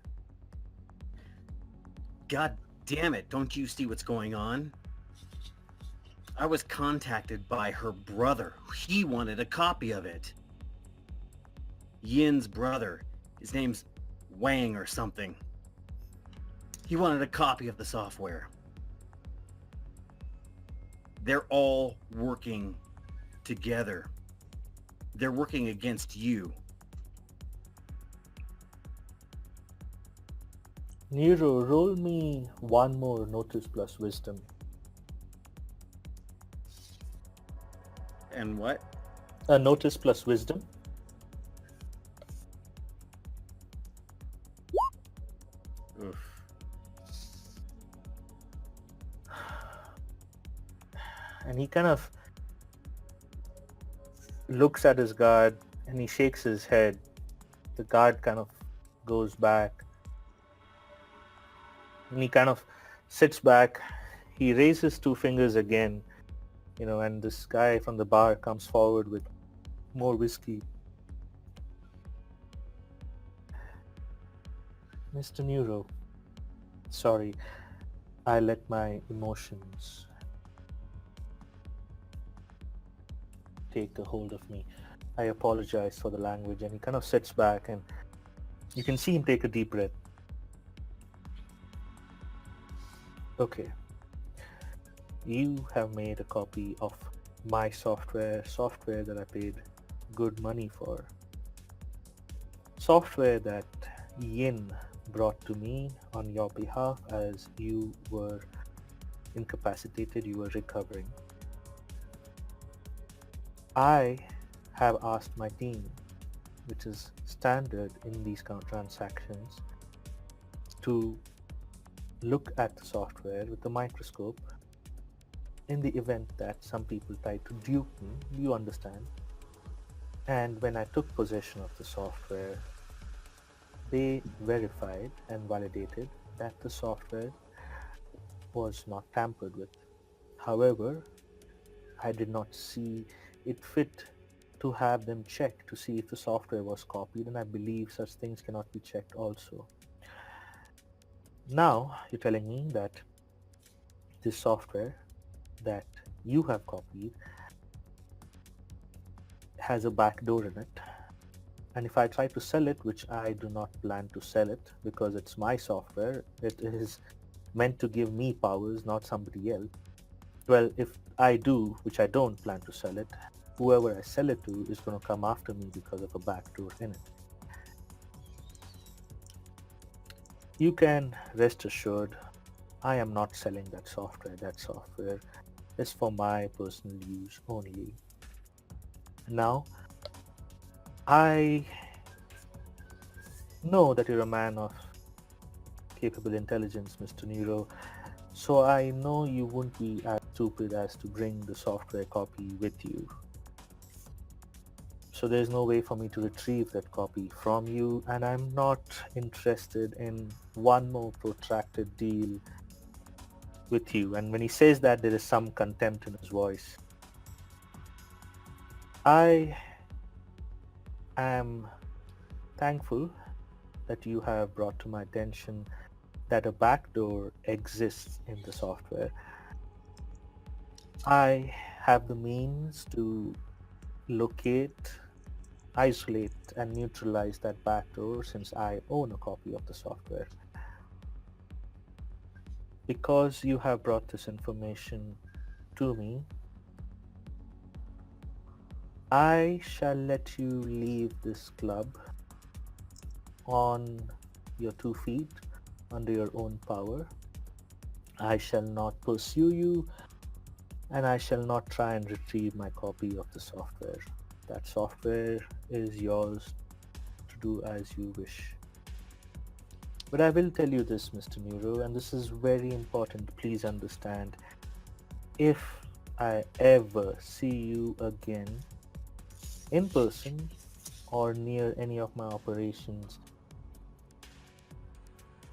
God damn it, don't you see what's going on? I was contacted by her brother. He wanted a copy of it. Yin's brother. His name's Wang or something. He wanted a copy of the software. They're all working together. They're working against you.
Nero, roll me one more notice plus wisdom.
And what?
A notice plus wisdom.
Oof.
And he kind of looks at his guard and he shakes his head. The guard kind of goes back. And he kind of sits back. He raises two fingers again, and this guy from the bar comes forward with more whiskey. Mr. Nero, sorry, I let my emotions take a hold of me. I apologize for the language. And he kind of sits back and you can see him take a deep breath. Okay. You have made a copy of my software that I paid good money for. Software that Yin brought to me on your behalf as you were incapacitated, you were recovering. I have asked my team, which is standard in these kind of transactions, to look at the software with a microscope in the event that some people try to dupe me, you understand. And when I took possession of the software, they verified and validated that the software was not tampered with. However, I did not see it fit to have them check to see if the software was copied, and I believe such things cannot be checked also. Now, you're telling me that this software that you have copied has a back door in it, and if I try to sell it, which I do not plan to sell it because it's my software, it is meant to give me powers, not somebody else. Well, if I do, which I don't plan to sell it, whoever I sell it to is going to come after me because of a back door in it. You can rest assured I am not selling that software. That software is for my personal use only. Now, I know that you're a man of capable intelligence, Mr. Nero, so I know you won't be as stupid as to bring the software copy with you. So there's no way for me to retrieve that copy from you, and I'm not interested in one more protracted deal with you. And when he says that, there is some contempt in his voice. I am thankful that you have brought to my attention that a backdoor exists in the software. I have the means to locate, isolate, and neutralize that backdoor since I own a copy of the software. Because you have brought this information to me, I shall let you leave this club on your 2 feet under your own power. I shall not pursue you and I shall not try and retrieve my copy of the software. That software is yours to do as you wish. But I will tell you this, Mr. Nero, and this is very important. Please understand. If I ever see you again in person or near any of my operations,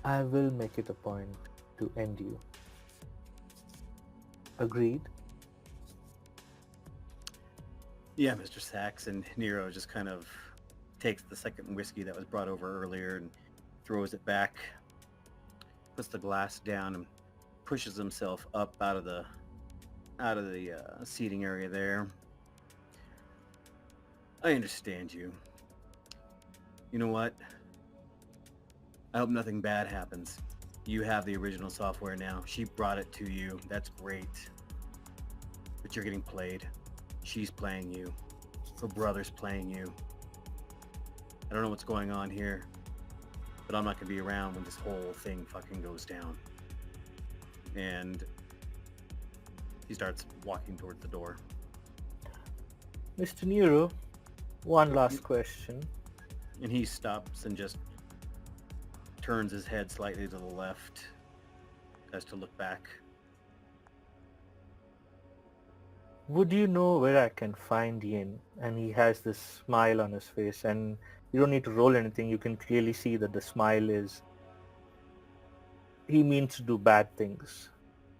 I will make it a point to end you. Agreed?
Yeah, Mr. Sachs. And Nero just kind of takes the second whiskey that was brought over earlier and throws it back, puts the glass down, and pushes himself up out of the seating area there. I understand you. You know what? I hope nothing bad happens. You have the original software now. She brought it to you. That's great. But you're getting played. She's playing you. Her brother's playing you. I don't know what's going on here, but I'm not going to be around when this whole thing fucking goes down. And he starts walking towards the door.
Mr. Nero, one last question.
And he stops and just turns his head slightly to the left as to look back.
Would you know where I can find Yin? And he has this smile on his face, and you don't need to roll anything. You can clearly see that the smile is... he means to do bad things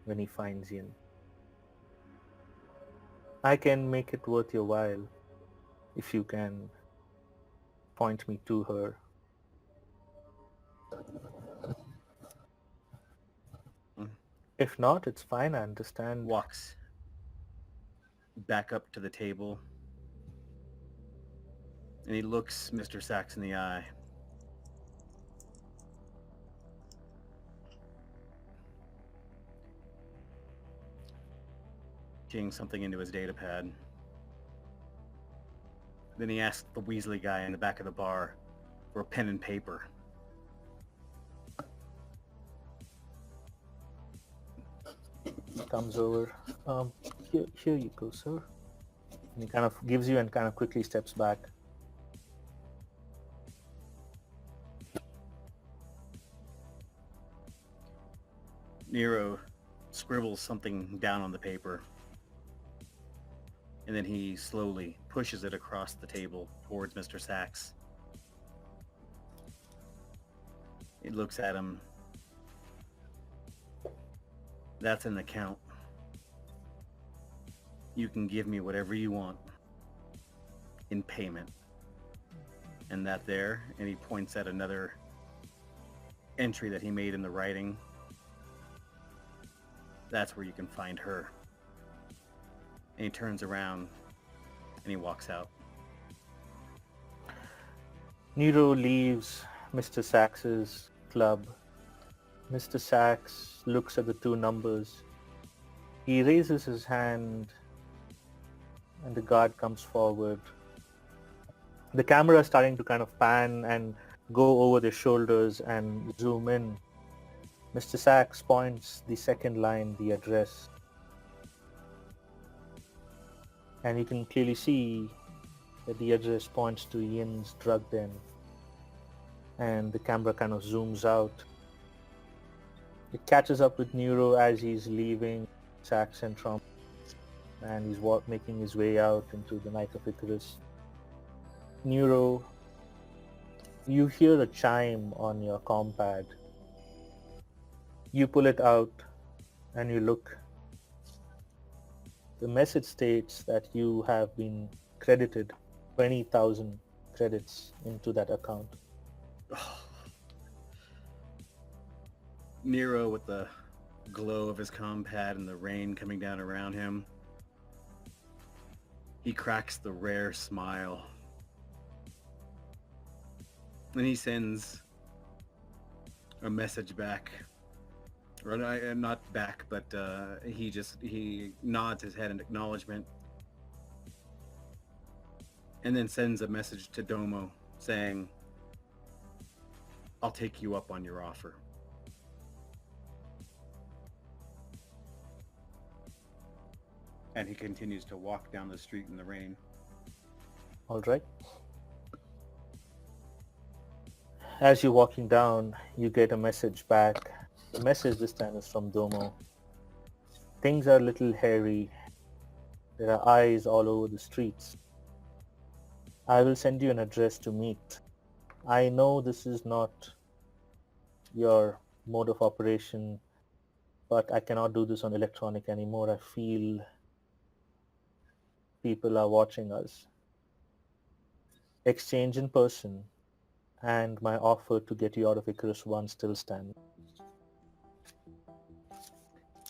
when he finds Yin. I can make it worth your while if you can point me to her. If not, it's fine, I understand.
Walks back up to the table, and he looks Mr. Sachs in the eye. Keying something into his data pad. Then he asks the Weasley guy in the back of the bar for a pen and paper.
Comes over. Here you go, sir. And he kind of gives you and kind of quickly steps back.
Nero scribbles something down on the paper, and then he slowly pushes it across the table towards Mr. Sachs. He looks at him. That's an account. You can give me whatever you want in payment. And that there, and he points at another entry that he made in the writing. That's where you can find her. And he turns around and he walks out.
Nero leaves Mr. Sachs's club. Mr. Sachs looks at the two numbers. He raises his hand and the guard comes forward. The camera is starting to kind of pan and go over their shoulders and zoom in. Mr. Sachs points the second line, the address. And you can clearly see that the address points to Yin's drug den. And the camera kind of zooms out. It catches up with Nero as he's leaving Sachs and Trump. And he's making his way out into the Night of Icarus. Nero, you hear a chime on your compad. You pull it out and you look. The message states that you have been credited 20,000 credits into that account.
Nero, with the glow of his compad and the rain coming down around him, he cracks the rare smile. And he sends a message back. Or not back, but he nods his head in acknowledgement. And then sends a message to Domo saying, "I'll take you up on your offer." And he continues to walk down the street in the rain.
All right. As you're walking down, you get a message back. The message this time is from Domo. Things are a little hairy. There are eyes all over the streets. I will send you an address to meet. I know this is not your mode of operation, but I cannot do this on electronic anymore. I feel people are watching us. Exchange in person, and my offer to get you out of Icarus 1 still stands.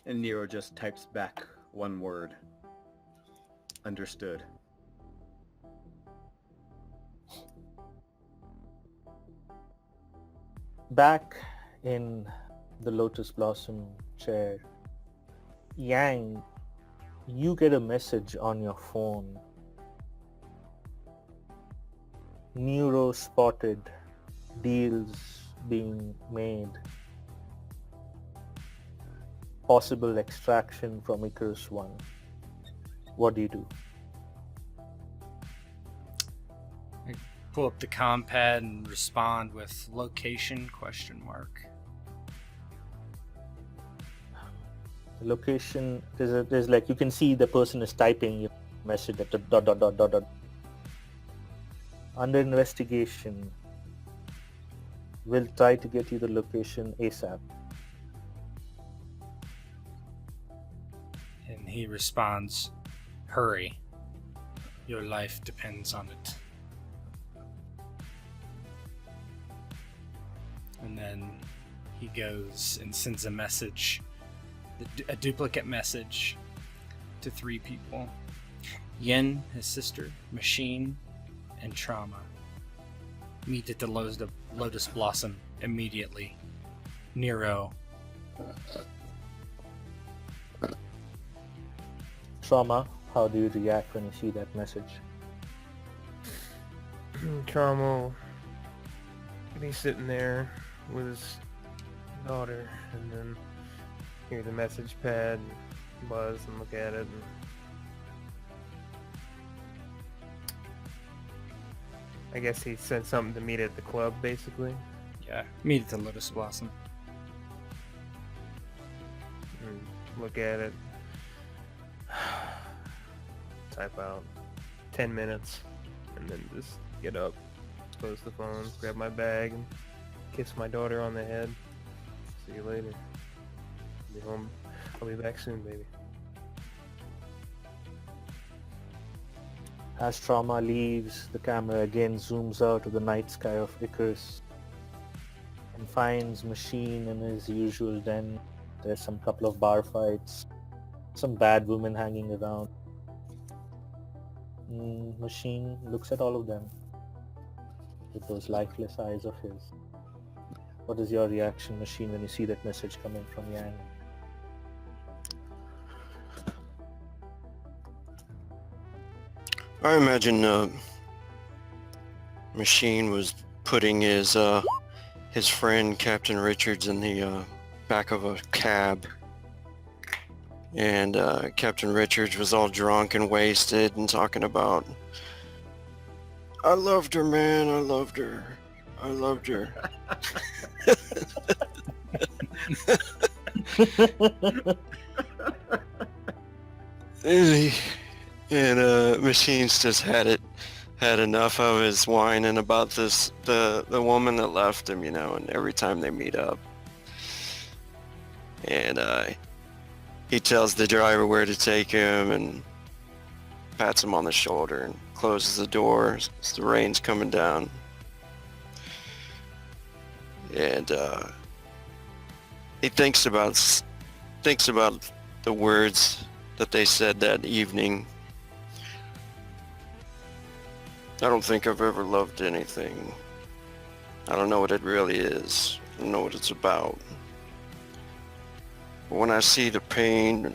And Nero just types back one word. Understood.
Back in the Lotus Blossom chair, Yang, you get a message on your phone. Neuro spotted, deals being made, possible extraction from Icarus 1. What do you do?
I pull up the compad and respond with location ?
Location, there's like, you can see the person is typing your message at the dot dot dot dot dot. Under investigation. We'll try to get you the location ASAP.
And he responds, hurry. Your life depends on it. And then he goes and sends a message, a duplicate message to 3 people. Yin, his sister, Machine, and Trauma. Meet at the Lotus Blossom immediately. Nero.
Trauma, how do you react when you see that message?
Trauma, he's sitting there with his daughter, and then hear the message pad, and buzz and look at it, and I guess he said something to meet at the club, basically.
Yeah, meet at the Lotus Blossom.
And look at it. Type out 10 minutes, and then just get up, close the phone, grab my bag, and kiss my daughter on the head. See you later. Be home. I'll be back soon, baby.
As Trauma leaves, the camera again zooms out to the night sky of Icarus and finds Machine in his usual den. There's some couple of bar fights, some bad women hanging around. Machine looks at all of them with those lifeless eyes of his. What is your reaction, Machine, when you see that message coming from Yang?
I imagine Machine was putting his friend Captain Richards in the back of a cab, and Captain Richards was all drunk and wasted and talking about, I loved her, man, I loved her, I loved her. And Machine's just had enough of his whining about the woman that left him, and every time they meet up. And he tells the driver where to take him and pats him on the shoulder and closes the door as the rain's coming down. And he thinks about the words that they said that evening. I don't think I've ever loved anything. I don't know what it really is. I don't know what it's about. But when I see the pain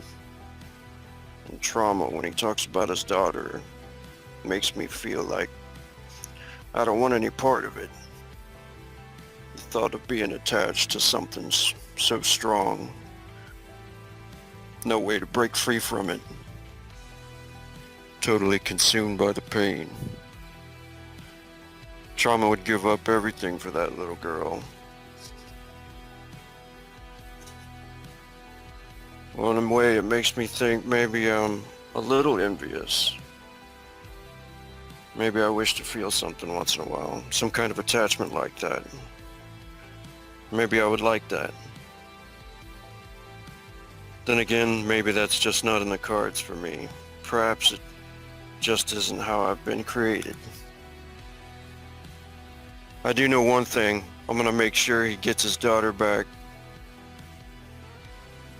and trauma when he talks about his daughter, it makes me feel like I don't want any part of it. The thought of being attached to something so strong. No way to break free from it. totally consumed by the pain. Trauma would give up everything for that little girl. Well, in a way, it makes me think maybe I'm a little envious. Maybe I wish to feel something once in a while, some kind of attachment like that. Maybe I would like that. Then again, maybe that's just not in the cards for me. Perhaps it just isn't how I've been created. I do know one thing. I'm gonna make sure he gets his daughter back.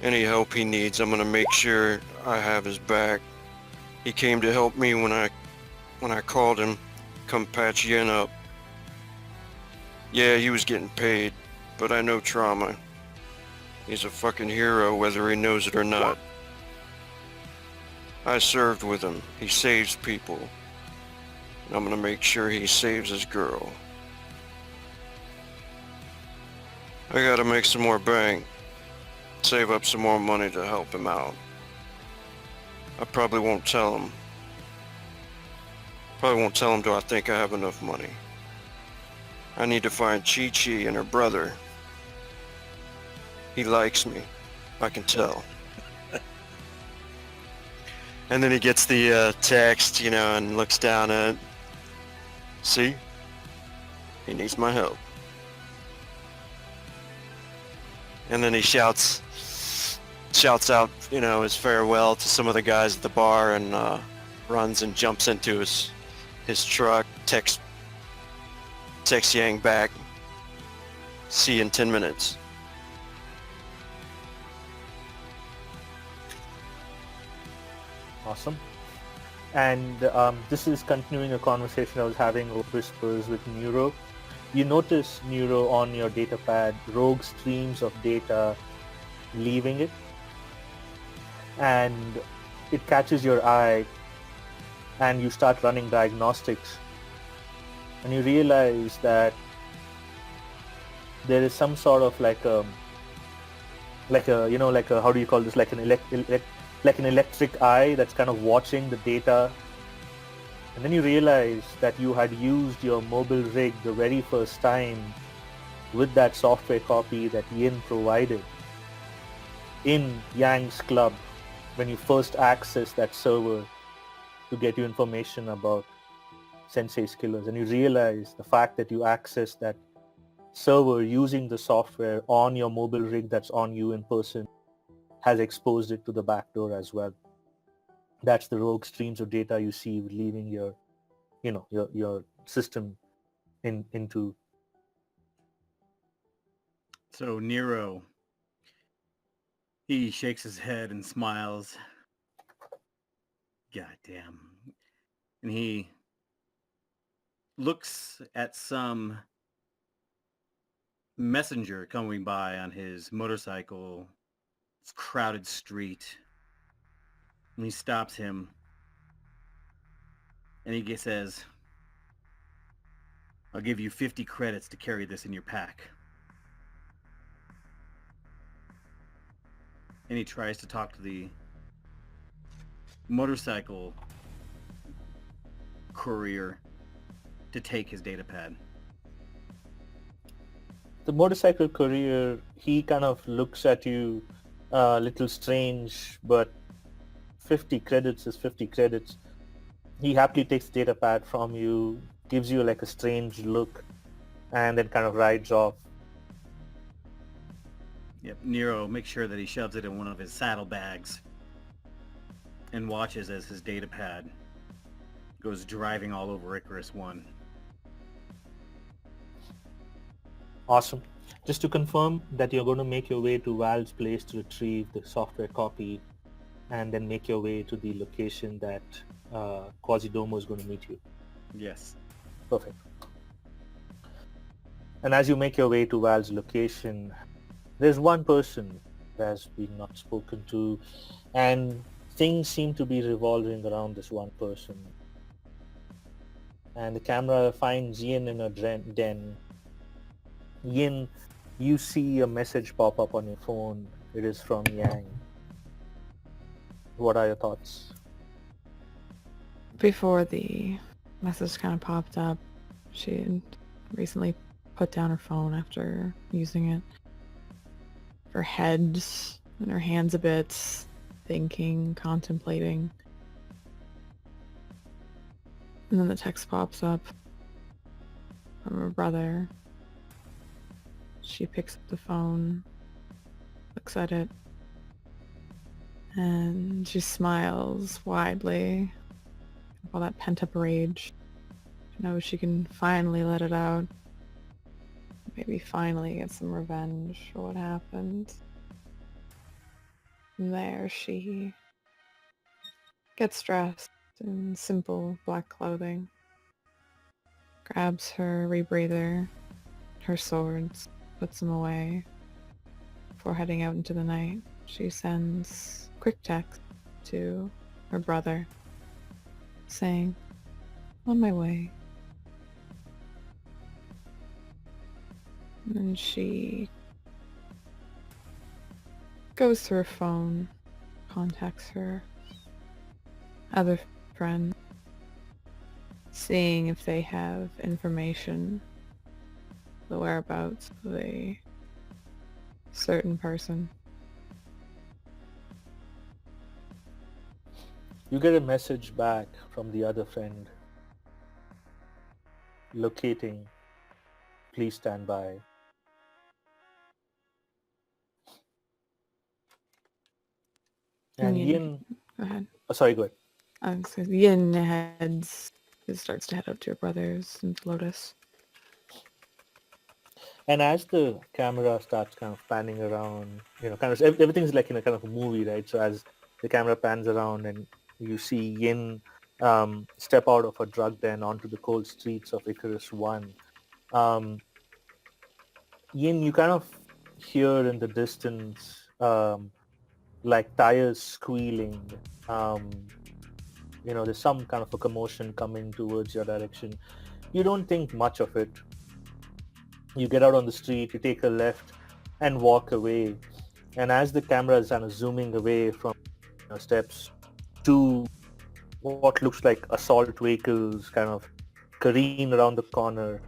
Any help he needs, I'm gonna make sure I have his back. He came to help me when I called him, come patch Yen up. Yeah, he was getting paid, but I know Trauma. He's a fucking hero whether he knows it or not. I served with him. He saves people. And I'm gonna make sure he saves his girl. I gotta make some more bank. Save up some more money to help him out. I probably won't tell him. Probably won't tell him till I think I have enough money. I need to find Chi-Chi and her brother. He likes me. I can tell. And then he gets the text, you know, and looks down at it. See? He needs my help. And then he shouts out, you know, his farewell to some of the guys at the bar and runs and jumps into his truck, texts Yang back. See you in 10 minutes.
Awesome. And this is continuing a conversation I was having over Whispers with Neuro. You notice, Neuro, on your data pad, rogue streams of data leaving it. And it catches your eye and you start running diagnostics. And you realize that there is some sort of like a how do you call this, like an electric eye that's kind of watching the data. And then you realize that you had used your mobile rig the very first time with that software copy that Yin provided in Yang's club when you first accessed that server to get you information about Sensei's killers. And you realize the fact that you accessed that server using the software on your mobile rig that's on you in person has exposed it to the back door as well. That's the rogue streams of data you see leaving your, your system into.
So Nero, he shakes his head and smiles. God damn. And he looks at some messenger coming by on his motorcycle. It's a crowded street. And he stops him. And he says, I'll give you 50 credits to carry this in your pack. And he tries to talk to the motorcycle courier to take his data pad.
The motorcycle courier, he kind of looks at you a little strange, but 50 credits is 50 credits. He happily takes the data pad from you, gives you like a strange look, and then kind of rides off.
Yep, Nero makes sure that he shoves it in one of his saddlebags and watches as his data pad goes driving all over Icarus 1.
Awesome. Just to confirm that you're going to make your way to Val's place to retrieve the software copy and then make your way to the location that Quasidomo is going to meet you.
Yes.
Perfect. And as you make your way to Val's location, there's one person that has been not spoken to, and things seem to be revolving around this one person. And the camera finds Yin in a den. Yin, you see a message pop up on your phone. It is from Yang. What are your thoughts?
before the message kind of popped up, she had recently put down her phone after using it. Her head and her hands a bit, thinking, contemplating. And then the text pops up from her brother. She picks up the phone, looks at it, and she smiles widely. All that pent-up rage. She knows she can finally let it out. Maybe finally get some revenge for what happened. And there she gets dressed in simple black clothing, grabs her rebreather, her swords, puts them away. Before heading out into the night, she sends quick text to her brother saying, "On my way." And then she goes through her phone, contacts her other friend, seeing if they have information, the whereabouts of a certain person.
You get a message back from the other friend. Locating. Please stand by. And Yin...
Go ahead.
Oh, sorry, go ahead.
Yin starts to head out to her brothers and to Lotus.
And as the camera starts kind of panning around, kind of everything's like in a kind of a movie, right? So as the camera pans around and you see Yin step out of a drug den onto the cold streets of Icarus 1. Yin, you kind of hear in the distance like tires squealing. There's some kind of a commotion coming towards your direction. You don't think much of it. You get out on the street, you take a left and walk away. And as the camera is kind of zooming away from steps to what looks like assault vehicles kind of careen around the corner,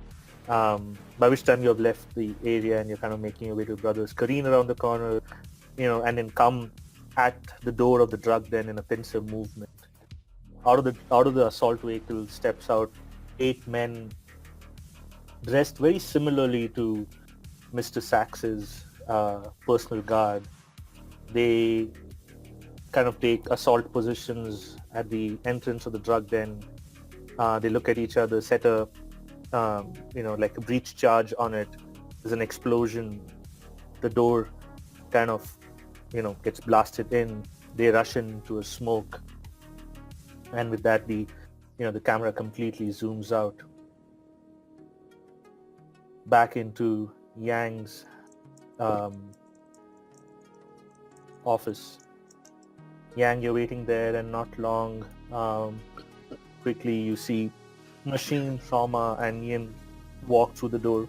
by which time you have left the area and you're kind of making your way to your brothers, careen around the corner, and then come at the door of the drug den in a pincer movement. Out of the assault vehicle steps out 8 men dressed very similarly to Mr. Sachs's personal guard. They kind of take assault positions at the entrance of the drug den. They look at each other, set a, like a breach charge on it. There's an explosion. The door kind of, gets blasted in. They rush into a smoke. And with that, the camera completely zooms out back into Yang's office. Yang, you're waiting there, and not long, quickly you see Machine, Trauma, and Yin walk through the door.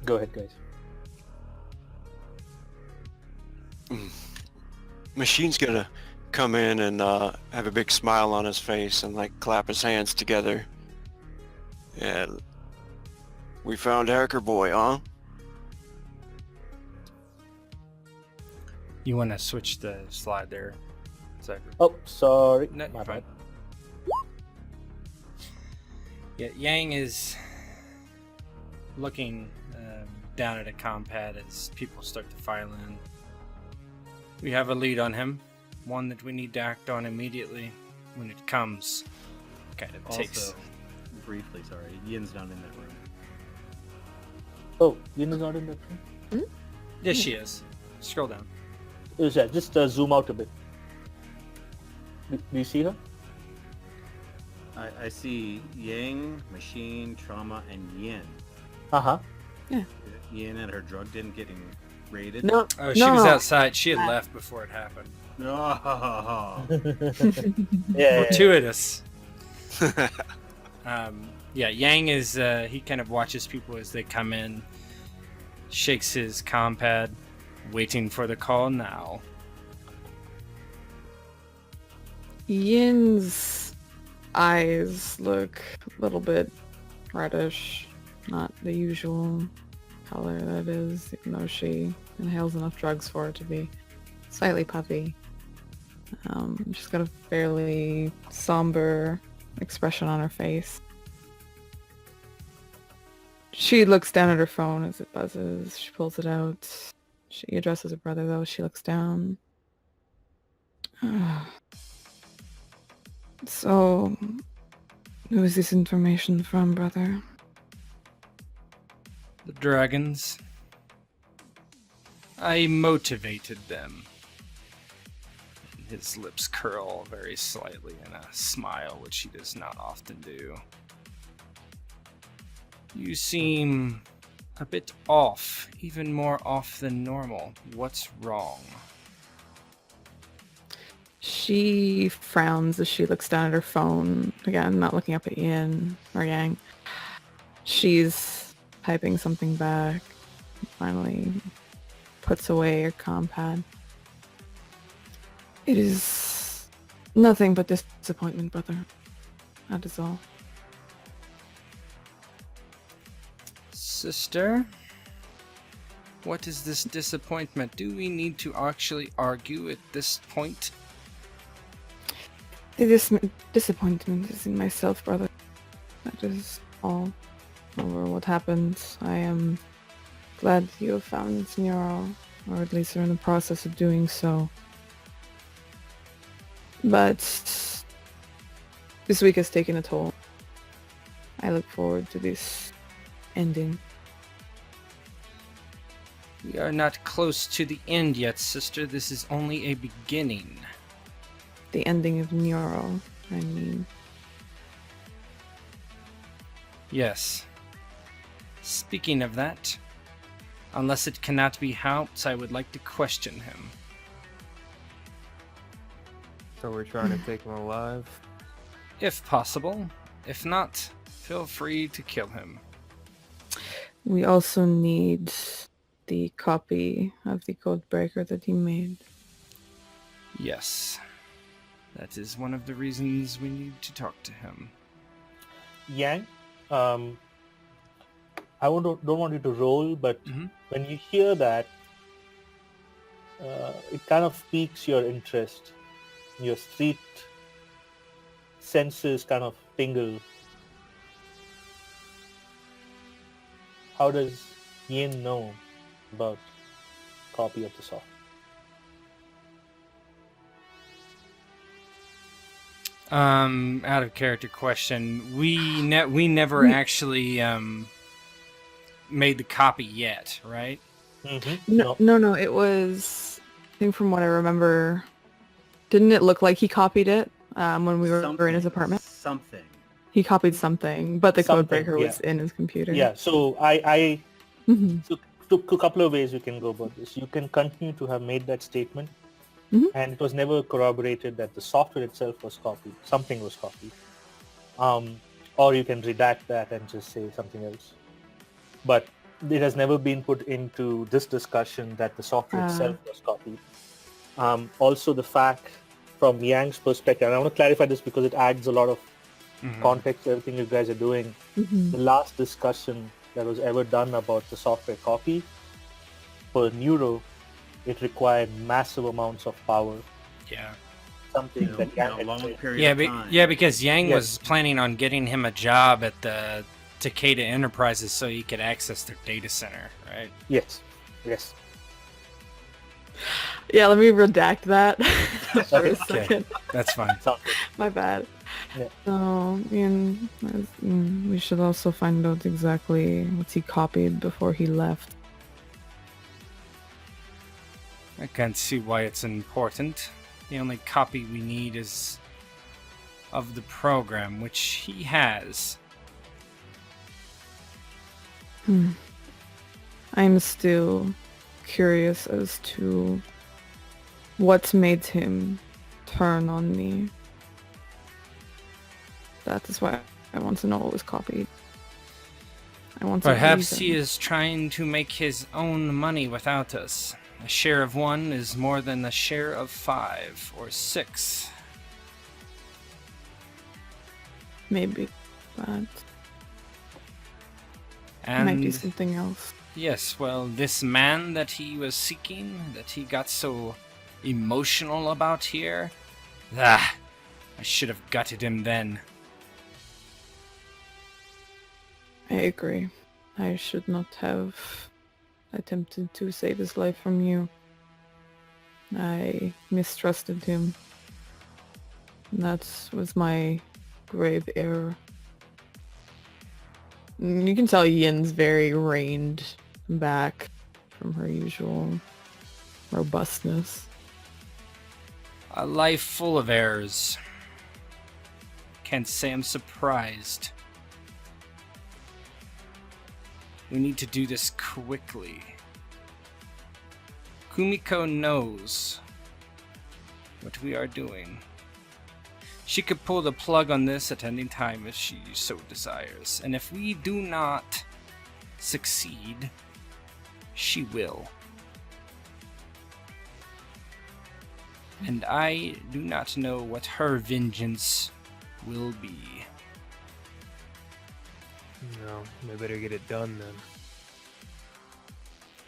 Go ahead, guys.
Machine's gonna come in and have a big smile on his face and like clap his hands together. Yeah, we found Hacker Boy, huh?
You want to switch the slide there, Zachary?
Oh, sorry.
No,
My
you're fine.
bad.
Yeah, Yang is looking down at a compad as people start to file in. We have a lead on him, one that we need to act on immediately when it comes. Kind of takes.
Also, briefly, sorry, Yin's not in that room.
Oh, Yin is not in that room?
Yes, she is. Scroll down.
Yeah, just zoom out a bit. Do you see her?
I see Yang, Machine, Trauma, and Yin.
Uh-huh.
Yin and her drug den getting raided.
No.
Oh, she was outside. She had left before it happened.
No.
Yeah.
Fortuitous. Yang is, he kind of watches people as they come in, shakes his compad, waiting for the call now.
Yin's eyes look a little bit reddish, not the usual color that is, even though she inhales enough drugs for it to be slightly puffy. She's got a fairly somber expression on her face. She looks down at her phone as it buzzes. She pulls it out. She addresses her brother, though. She looks down. So, who is this information from, brother?
The dragons. I motivated them. His lips curl very slightly in a smile, which he does not often do. You seem a bit off, even more off than normal. What's wrong?
She frowns as she looks down at her phone. Again, not looking up at Yin or Yang. She's typing something back. Finally puts away her comm pad. It is nothing but disappointment, brother. That is all.
Sister? What is this disappointment? Do we need to actually argue at this point?
The disappointment is in myself, brother. That is all. Over what happened, I am glad you have found Nero, or at least are in the process of doing so. But this week has taken a toll. I look forward to this ending.
We are not close to the end yet, sister. This is only a beginning.
The ending of Nero, I mean.
Yes. Speaking of that, unless it cannot be helped, I would like to question him.
So we're trying to take him alive?
If possible. If not, feel free to kill him.
We also need the copy of the code breaker that he made.
Yes. That is one of the reasons we need to talk to him.
Yang, don't want you to roll, but when you hear that, it kind of piques your interest. Your street senses kind of tingle. How does Yin know about copy of the software?
Out of character question. We never actually made the copy yet, right?
Mm-hmm. No. It was, I think from what I remember, didn't it look like he copied it when we were in his apartment?
Something.
He copied something, but the code breaker was in his computer.
Yeah. So so a couple of ways we can go about this. You can continue to have made that statement. And it was never corroborated that the software itself was copied. Something was copied. Or you can redact that and just say something else. But it has never been put into this discussion that the software itself was copied. Also, the fact from Yang's perspective, and I want to clarify this because it adds a lot of context to everything you guys are doing. The last discussion that was ever done about the software copy for Neuro, it required massive amounts of power.
Yeah.
Something that Yang
a long
had
period of time.
Yeah, because Yang was planning on getting him a job at the Takeda Enterprises so he could access their data center, right?
Yes.
Yeah, let me redact that for a second.
Okay, that's fine.
My bad.
Yeah.
So, we should also find out exactly what he copied before he left.
I can't see why it's important. The only copy we need is of the program, which he has.
I'm still curious as to what made him turn on me. That is why I want to know what was copied. I want to
Perhaps he is trying to make his own money without us. A share of one is more than a share of 5 or 6.
Maybe, but
And
might be something else.
yes, well, this man that he was seeking, that he got so emotional about here, I should have gutted him then.
I agree. I should not have attempted to save his life from you. I mistrusted him. That was my grave error. You can tell Yin's very reined back from her usual robustness.
A life full of errors. Can't say I'm surprised. We need to do this quickly. Kumiko knows what we are doing. She could pull the plug on this at any time if she so desires. And if we do not succeed, she will. And I do not know what her vengeance will be.
No, we better get it done then.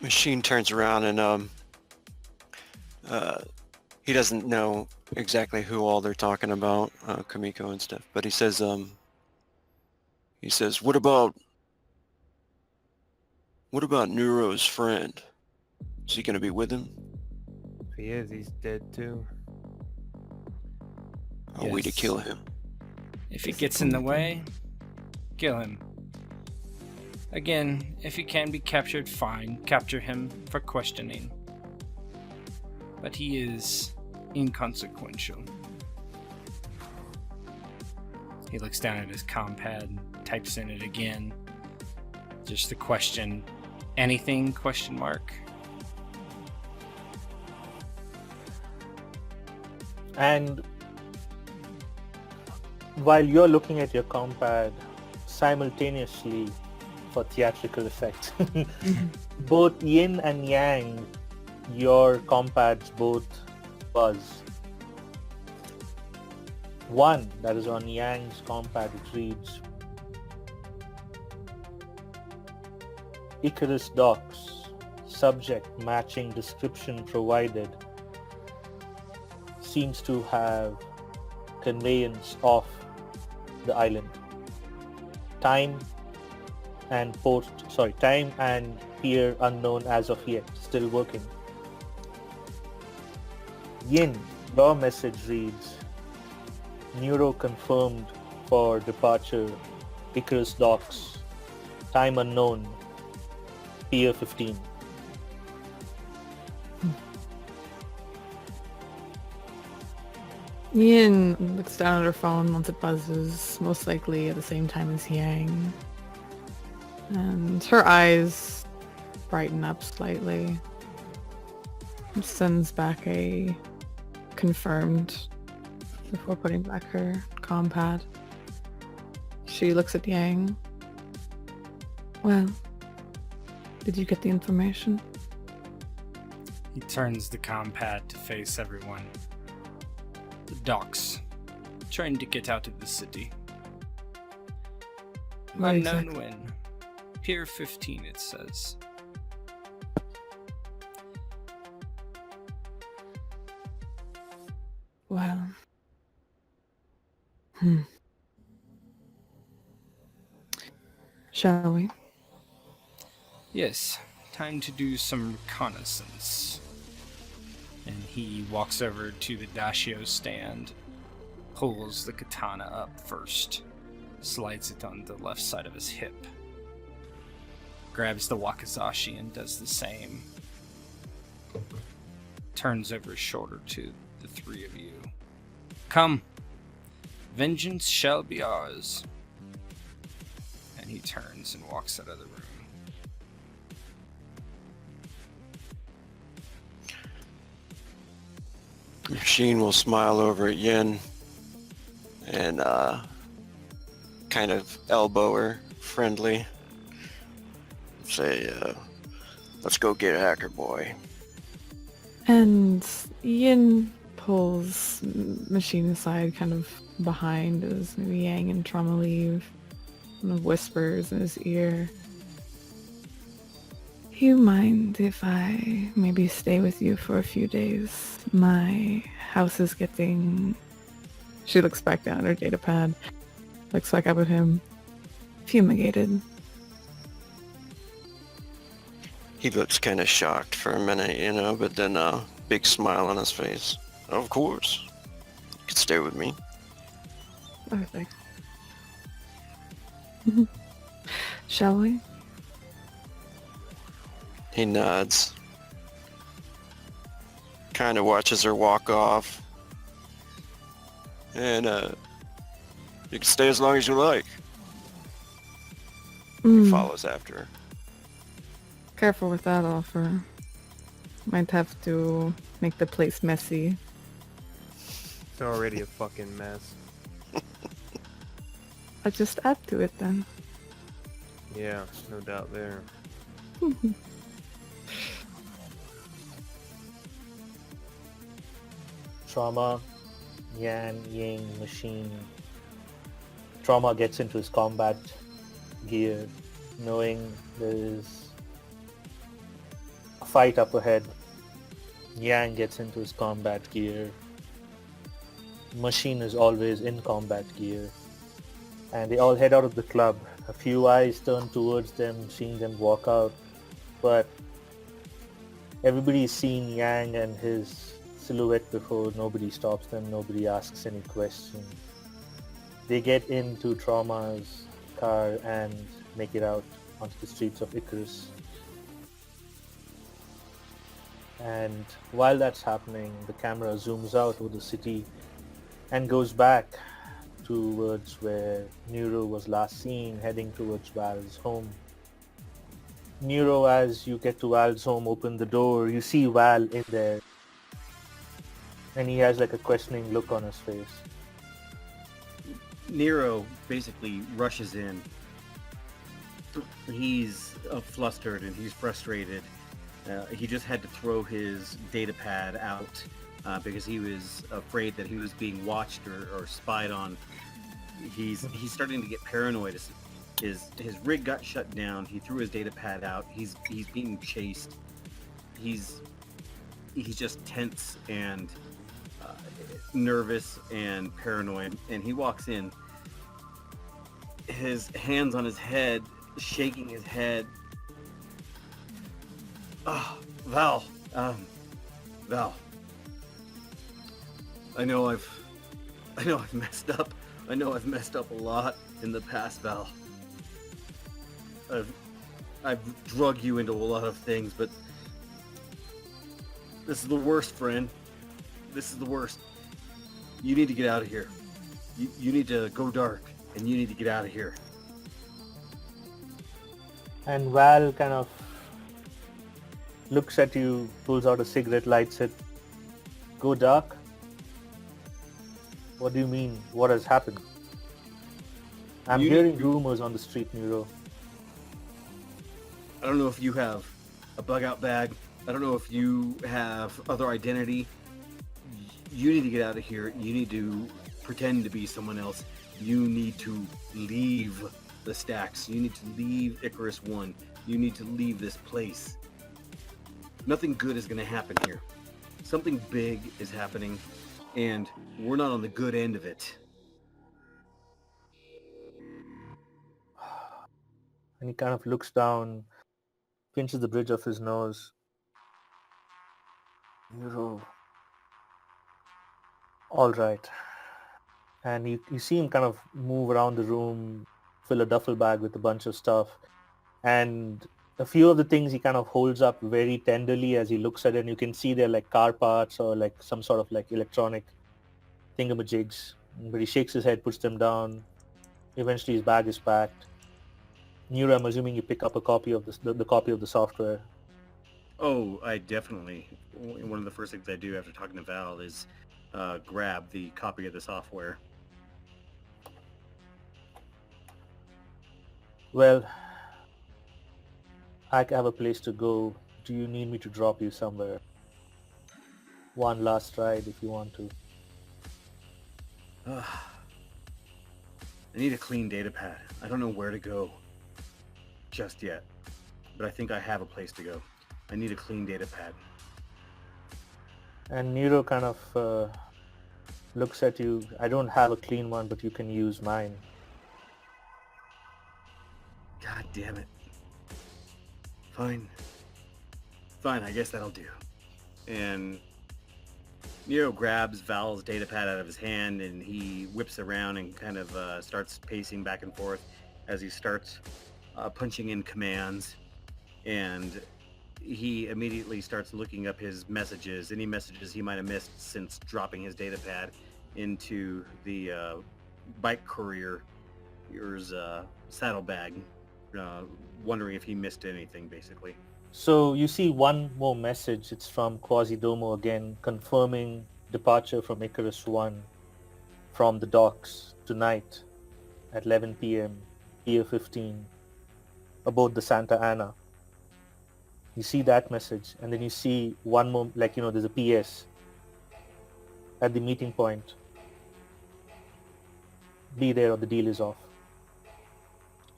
Machine turns around and he doesn't know exactly who all they're talking about, Kamiko and stuff, but he says, what about Neuro's friend? Is he gonna be with him?
If he is, he's dead too.
Are we to
Yes.
kill him?
If he gets in the way, kill him. Again, if he can be captured, fine. Capture him for questioning. But he is inconsequential. He looks down at his compad, types in it again. Just the question, anything, question mark?
And while you're looking at your compad, simultaneously, for theatrical effect, both yin and yang, your compads both buzz. One that is on Yang's compad, it reads, Icarus docks, subject matching description provided, seems to have conveyance off the island. Time and pier unknown as of yet, still working. Yin, your message reads, Neuro confirmed for departure, Icarus docks, time unknown, pier 15.
Yin looks down at her phone once it buzzes, most likely at the same time as Yang. And her eyes brighten up slightly. And sends back a confirmed before putting back her compad. She looks at Yang. Well, did you get the information?
He turns the compad to face everyone. The docks, trying to get out of the city.
What
Unknown
exactly?
when. Pier 15, it says.
Well. Shall we?
Yes, time to do some reconnaissance. And he walks over to the Dashio stand, pulls the katana up first, slides it on the left side of his hip, grabs the wakizashi and does the same, turns over his shoulder to the three of you. Come, vengeance shall be ours. And he turns and walks out of the room.
Machine will smile over at Yin and kind of elbow her friendly. Say, let's go get Hacker Boy.
And Yin pulls Machine aside, kind of behind as Yang and Trauma leave. And whispers in his ear. You mind if I maybe stay with you for a few days? My house is getting... She looks back down at her data pad. Looks back up at him. Fumigated.
He looks kind of shocked for a minute, you know, but then a big smile on his face. Of course. You could stay with me.
Perfect. Shall we?
He nods. Kind of watches her walk off. And, you can stay as long as you like. He follows after her.
Careful with that offer. Might have to make the place messy.
It's already a fucking mess.
I'll just add to it then.
Yeah, no doubt there.
Trauma, Yan, Ying, machine. Trauma gets into his combat gear, knowing there is a fight up ahead. Yang gets into his combat gear. Machine is always in combat gear. And they all head out of the club. A few eyes turn towards them, seeing them walk out. But everybody's seen Yang and his silhouette before. Nobody stops them. Nobody asks any questions. They get into Trauma's car and make it out onto the streets of Icarus. And while that's happening, the camera zooms out over the city and goes back towards where Nero was last seen, heading towards Val's home. Nero, as you get to Val's home, open the door, you see Val in there. And he has like a questioning look on his face.
Nero basically rushes in. He's flustered and he's frustrated. He just had to throw his data pad out because he was afraid that he was being watched or spied on. He's starting to get paranoid. His rig got shut down. He threw his data pad out. He's being chased. He's just tense and nervous and paranoid. And he walks in, his hands on his head, shaking his head. Oh, Val. Val. I know I've messed up. I know I've messed up a lot in the past, Val. I've drug you into a lot of things, but this is the worst, friend. This is the worst. You need to get out of here. You need to go dark, and you need to get out of here.
And Val kind of looks at you, pulls out a cigarette, lights it. Go dark? What do you mean? What has happened? I'm hearing rumors on the street, Nero.
I don't know if you have a bug out bag. I don't know if you have other identity. You need to get out of here. You need to pretend to be someone else. You need to leave the stacks. You need to leave Icarus 1. You need to leave this place. Nothing good is going to happen here. Something big is happening, and we're not on the good end of it.
And he kind of looks down, pinches the bridge of his nose. Nero. All right. And you see him kind of move around the room, fill a duffel bag with a bunch of stuff. And a few of the things he kind of holds up very tenderly as he looks at it. And you can see they're like car parts or like some sort of like electronic thingamajigs. But he shakes his head, puts them down. Eventually his bag is packed. Nero, I'm assuming you pick up a copy of the copy of the software.
Oh, I definitely. One of the first things I do after talking to Val is grab the copy of the software.
Well, I have a place to go. Do you need me to drop you somewhere? One last ride if you want to.
I need a clean data pad. I don't know where to go just yet, but I think I have a place to go. I need a clean data pad.
And Nero kind of looks at you. I don't have a clean one, but you can use mine.
God damn it. Fine. Fine, I guess that'll do. And Nero grabs Val's data pad out of his hand and he whips around and kind of starts pacing back and forth as he starts punching in commands. And he immediately starts looking up his messages, any messages he might have missed since dropping his data pad into the bike courier's saddlebag, wondering if he missed anything, basically.
So you see one more message. It's from Quasidomo again, confirming departure from Icarus 1 from the docks tonight at 11 p.m. Pier 15 aboard the Santa Ana. You see that message, and then you see one more, like, there's a PS at the meeting point. Be there or the deal is off.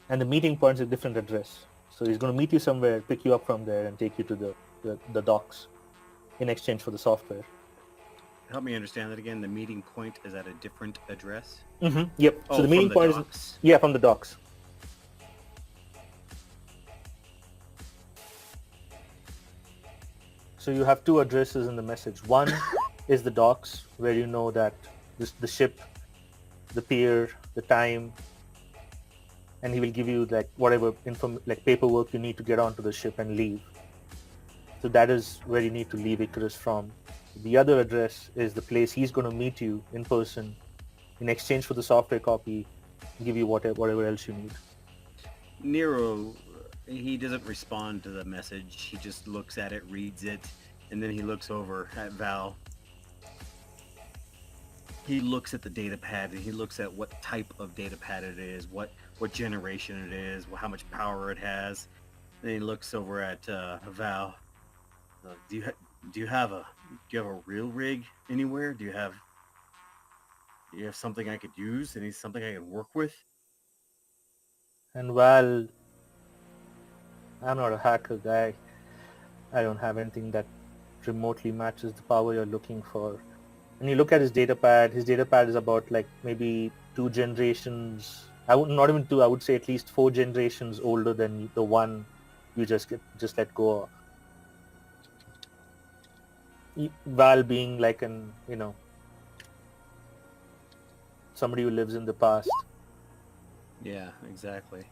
And the meeting point's a different address. So he's going to meet you somewhere, pick you up from there, and take you to the docks in exchange for the software.
Help me understand that again. The meeting point is at a different address?
Mm-hmm. Yep.
Oh,
so the meeting
from
point
docks?
is... Yeah, from the docks. So you have two addresses in the message. One is the docks, where you know that the ship, the pier, the time, and he will give you like whatever paperwork you need to get onto the ship and leave. So that is where you need to leave Icarus from. The other address is the place he's going to meet you in person in exchange for the software copy, give you whatever else you need.
Nero, he doesn't respond to the message. He just looks at it, reads it, and then he looks over at Val. He looks at the data pad and he looks at what type of data pad it is, what generation it is, how much power it has. Then he looks over at Val. Do you have a real rig anywhere? Do you have something I could use? Something I can work with?
And while I'm not a hacker guy, I don't have anything that remotely matches the power you're looking for. And you look at his data pad is about like maybe 2 generations, not even 2, I would say at least 4 generations older than the one you just let go of. Val being like somebody who lives in the past.
Yeah, exactly.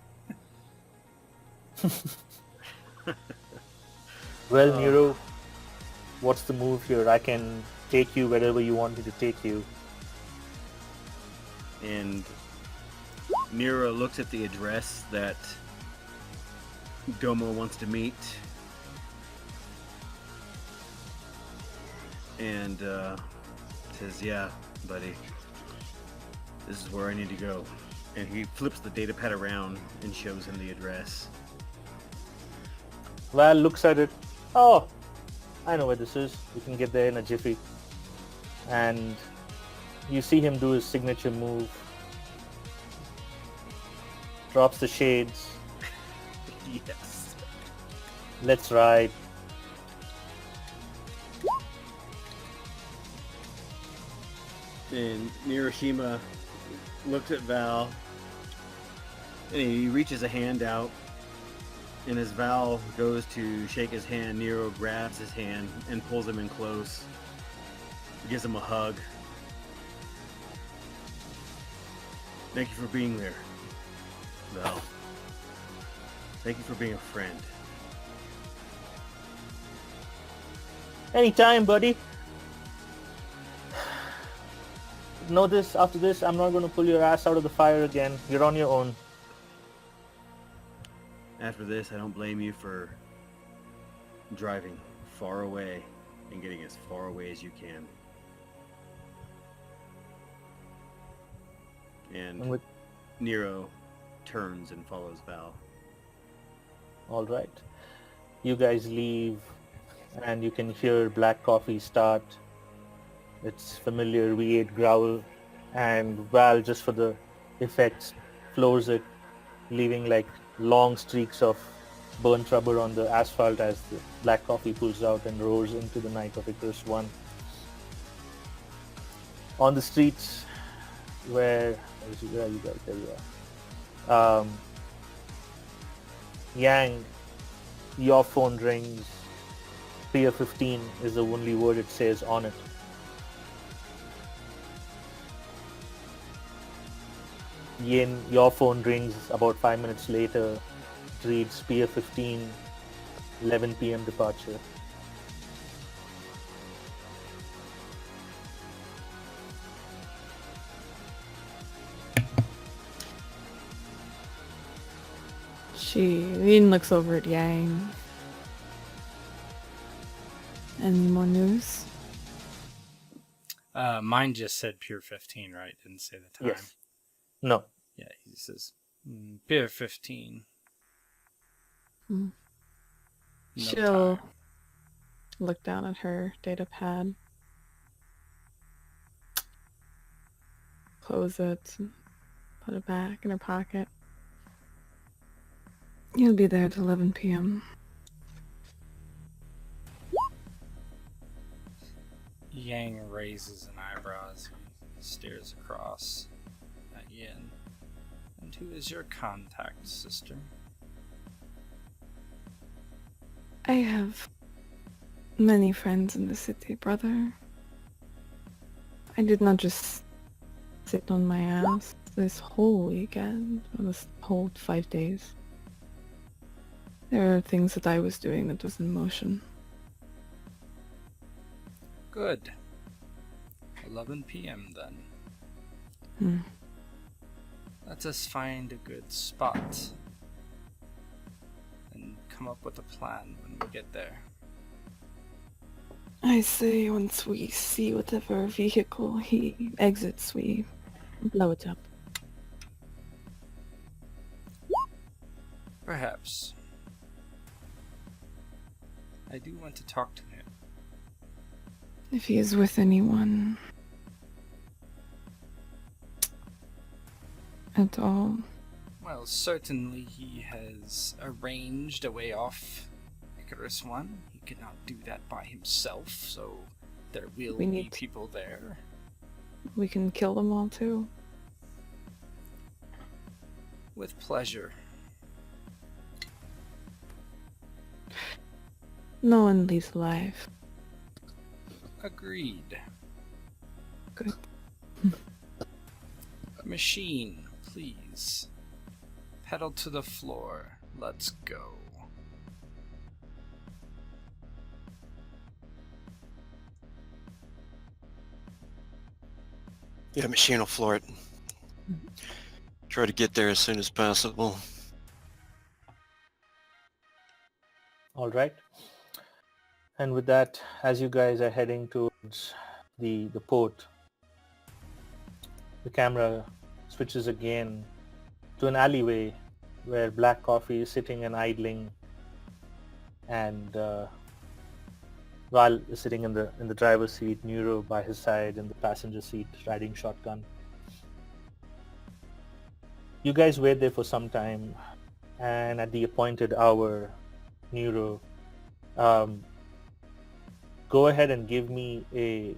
Well, Nero, what's the move here? I can take you wherever you want me to take you.
And Nero looks at the address that Domo wants to meet and says, "Yeah, buddy, this is where I need to go." And he flips the data pad around and shows him the address.
Val looks at it. Oh, I know where this is. We can get there in a jiffy. And you see him do his signature move. Drops the shades.
Yes.
Let's ride.
And Hiroshima looks at Val and he reaches a hand out, and as Val goes to shake his hand, Nero grabs his hand and pulls him in close, gives him a hug. Thank you for being there, Val. Thank you for being a friend.
Anytime, buddy. Know this, after this, I'm not going to pull your ass out of the fire again. You're on your own.
After this, I don't blame you for driving far away and getting as far away as you can. And
with...
Nero turns and follows Val.
All right. You guys leave and you can hear Black Coffee start its familiar V8 growl, and Val, just for the effects, floors it, leaving like long streaks of burnt rubber on the asphalt as the black coffee pulls out and roars into the night of Icarus 1. On the streets where are you guys? There you are. Yang, your phone rings. Pier 15 is the only word it says on it. Yin, your phone rings about 5 minutes later. It reads Pier 15, 11 p.m. departure.
Yin looks over at Yang. Any more news?
Mine just said Pier 15, right? Didn't say the time.
Yes. No.
Yeah, he says Pier 15.
Hmm.
No
She'll
time.
look down at her data pad. Close it. And put it back in her pocket. You'll be there at 11 p.m.
Yang raises an eyebrow as he stares across at Yin. And who is your contact, sister?
I have many friends in the city, brother. I did not just sit on my ass this whole weekend, or this whole 5 days. There are things that I was doing that was in motion.
Good. 11 p.m. then.
Hmm.
Let us find a good spot and come up with a plan when we get there.
I say once we see whatever vehicle he exits, we blow it up.
Perhaps. I do want to talk to him.
If he is with anyone at all.
Well, certainly he has arranged a way off Icarus 1. He could not do that by himself, so there will
We
be
need-
people there.
We can kill them all too.
With pleasure.
No one leaves alive.
Agreed.
Good.
Machine, please. Pedal to the floor. Let's go.
Yeah, machine will floor it. Try to get there as soon as possible.
All right. And with that, as you guys are heading towards the port, the camera switches again to an alleyway where Black Coffee is sitting and idling, and Val is sitting in the driver's seat, Neuro by his side in the passenger seat riding shotgun. You guys wait there for some time, and at the appointed hour, Neuro, go ahead and give me a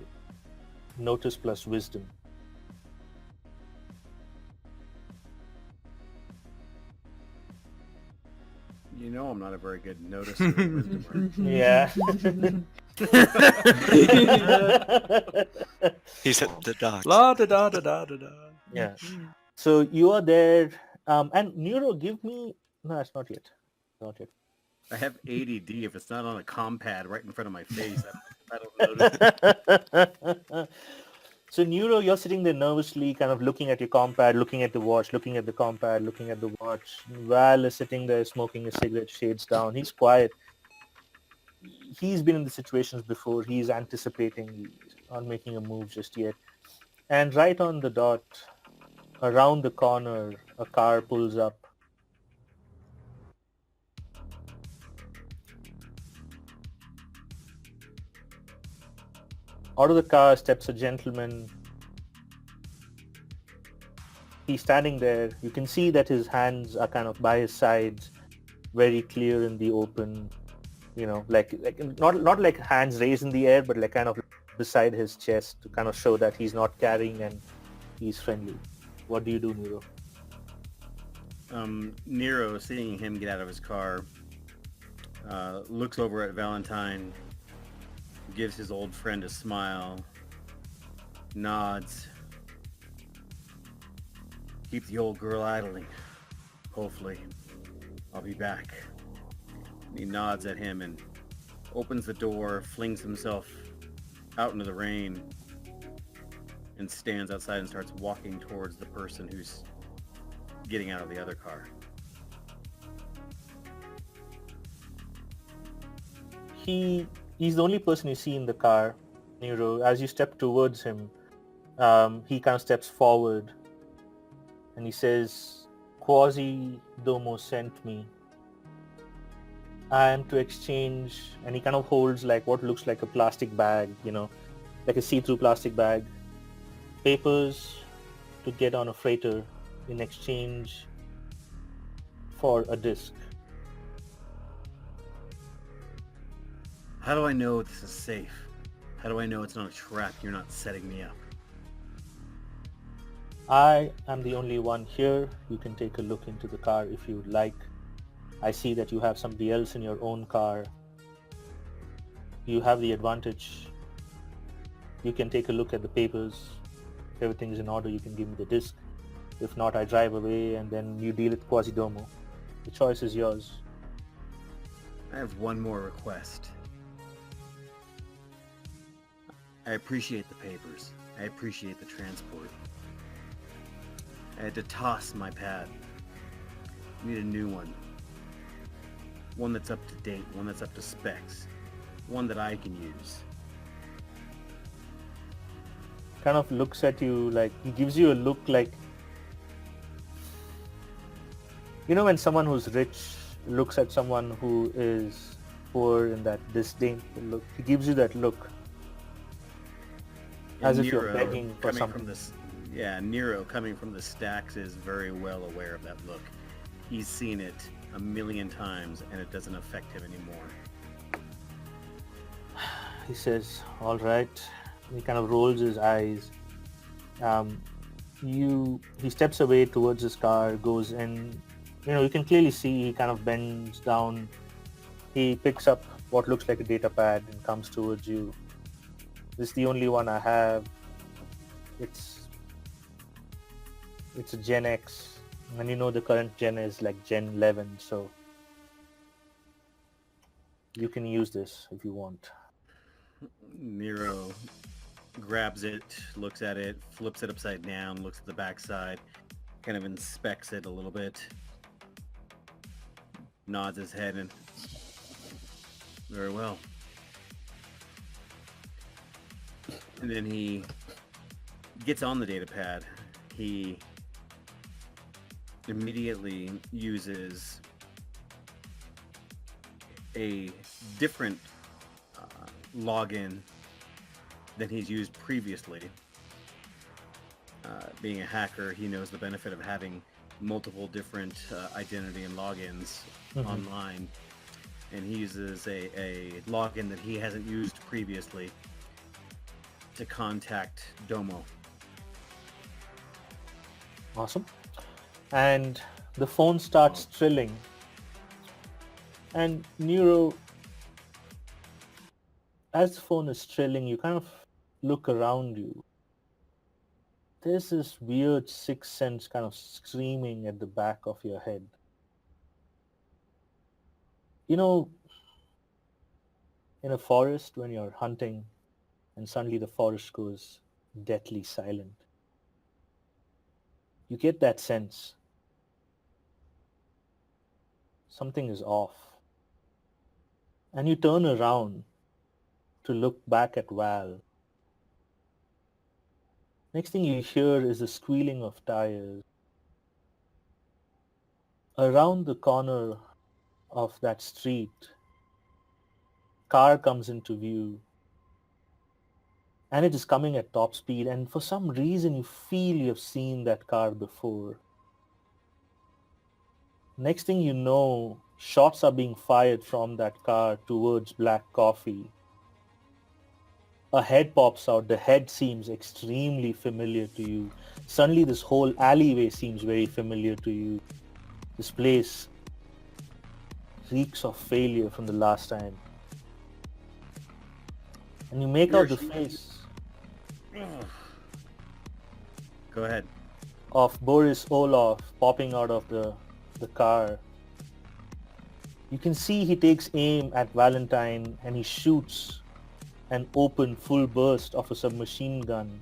notice plus wisdom.
You know I'm not a very good noticer of wisdom.
Yeah.
He's at the dock.
La da da da da da da.
Yeah. So you are there, and Neuro, give me. No, it's not yet. Not yet.
I have ADD. If it's not on a compad right in front of my face, I don't notice.
So Neuro, you're sitting there nervously, kind of looking at your compad, looking at the watch, looking at the compad, looking at the watch. Val is sitting there smoking a cigarette, shades down. He's quiet. He's been in the situations before. He's anticipating. He's not making a move just yet. And right on the dot, around the corner, a car pulls up. Out of the car steps a gentleman. he's standing there. You can see that his hands are kind of by his sides, very clear in the open. Like not like hands raised in the air, but like kind of beside his chest to kind of show that he's not carrying and he's friendly. What do you do, Nero?
Nero, seeing him get out of his car, looks over at Valentine, gives his old friend a smile, nods. Keep the old girl idling. Hopefully, I'll be back. And he nods at him and opens the door, flings himself out into the rain, and stands outside and starts walking towards the person who's getting out of the other car.
He's the only person you see in the car, Nero. As you step towards him, he kind of steps forward and he says, Quasi-Domo sent me. I am to exchange, and he kind of holds like what looks like a plastic bag, like a see-through plastic bag, papers to get on a freighter in exchange for a disc.
How do I know this is safe? How do I know it's not a trap? You're not setting me up.
I am the only one here. You can take a look into the car if you would like. I see that you have somebody else in your own car. You have the advantage. You can take a look at the papers. If everything is in order, you can give me the disc. If not, I drive away and then you deal with Quasi-Domo. The choice is yours.
I have one more request. I appreciate the papers. I appreciate the transport. I had to toss my pad. I need a new one. One that's up to date, one that's up to specs. One that I can use.
Kind of looks at you like, he gives you a look like, when someone who's rich looks at someone who is poor in that disdainful look. He gives you that look. As if you're begging for something.
Nero coming from the stacks is very well aware of that look. He's seen it a million times and it doesn't affect him anymore.
He says, all right. He kind of rolls his eyes. He steps away towards his car, goes in. You can clearly see he kind of bends down. He picks up what looks like a data pad and comes towards you. This is the only one I have. It's a Gen X, and the current Gen is like Gen 11, so you can use this if you want.
Nero grabs it, looks at it, flips it upside down, looks at the backside, kind of inspects it a little bit, nods his head, and very well. And then he gets on the data pad. He immediately uses a different login than he's used previously. Being a hacker, he knows the benefit of having multiple different identity and logins online. And he uses a login that he hasn't used previously to contact Domo.
Awesome. And the phone starts trilling. And Nero, as the phone is trilling, you kind of look around you. There's this weird sixth sense kind of screaming at the back of your head. In a forest when you're hunting and suddenly the forest goes deathly silent, you get that sense something is off. And you turn around to look back at Val. Next thing you hear is the squealing of tires. Around the corner of that street, car comes into view. and it is coming at top speed, and for some reason you feel you've seen that car before. Next thing you know, shots are being fired from that car towards Black Coffee. A head pops out. The head seems extremely familiar to you. Suddenly this whole alleyway seems very familiar to you. This place reeks of failure from the last time. And you make out the face
Go ahead.
of Boris Olaf popping out of the car. You can see he takes aim at Valentine and he shoots an open full burst of a submachine gun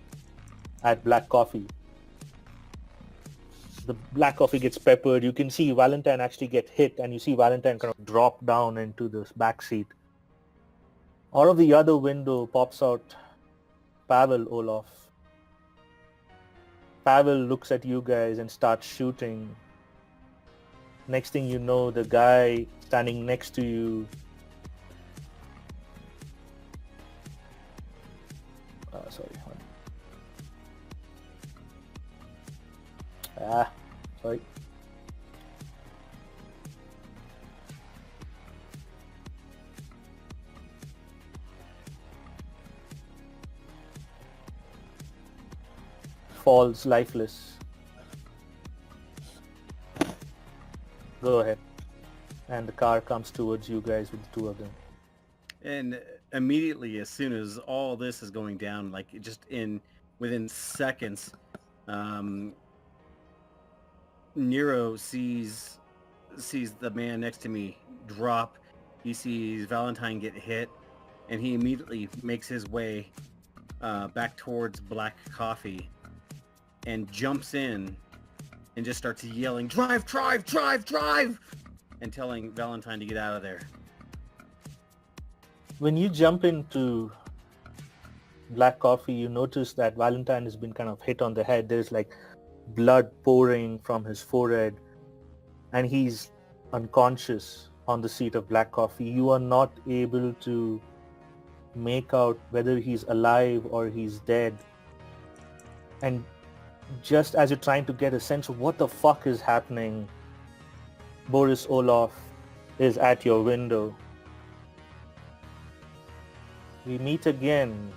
at Black Coffee. The Black Coffee gets peppered. You can see Valentine actually get hit, and you see Valentine kind of drop down into the back seat. Out of the other window pops out Pavel Olaf. Pavel looks at you guys and starts shooting. Next thing you know, the guy standing next to you sorry. Sorry. Falls lifeless. Go ahead. And the car comes towards you guys with the two of them.
And immediately, as soon as all this is going down, like just within seconds, Nero sees the man next to me drop. He sees Valentine get hit, and he immediately makes his way back towards Black Coffee and jumps in and just starts yelling, "Drive, drive, drive, drive!" and telling Valentine to get out of there.
When you jump into Black Coffee, you notice that Valentine has been kind of hit on the head. There's like blood pouring from his forehead, and he's unconscious on the seat of Black Coffee. You are not able to make out whether he's alive or he's dead. And just as you're trying to get a sense of what the fuck is happening, Boris Olaf is at your window. We meet again.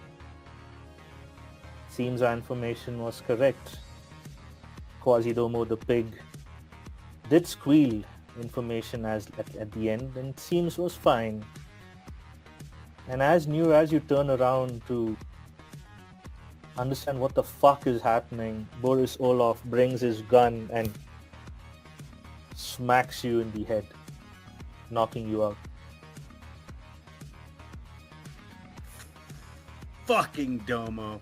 Seems our information was correct. Quasidomo the pig did squeal information at the end, and seems was fine. And as you turn around to understand what the fuck is happening, Boris Olaf brings his gun and smacks you in the head, knocking you out.
Fucking Domo.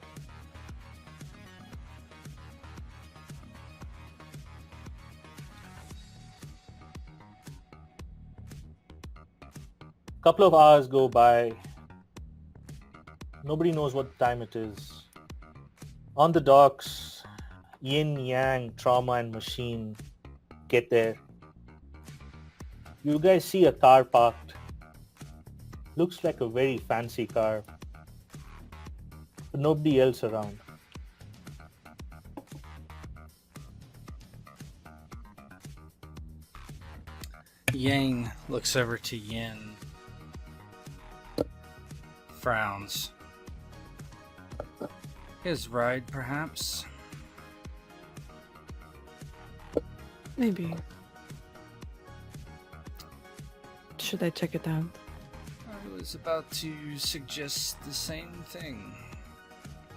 Couple of hours go by. Nobody knows what time it is. On the docks, Yin Yang, Trauma and Machine get there. You guys see a car parked. Looks like a very fancy car. But nobody else around.
Yang looks over to Yin, frowns. His ride, perhaps?
Maybe. Should I check it out?
I was about to suggest the same thing.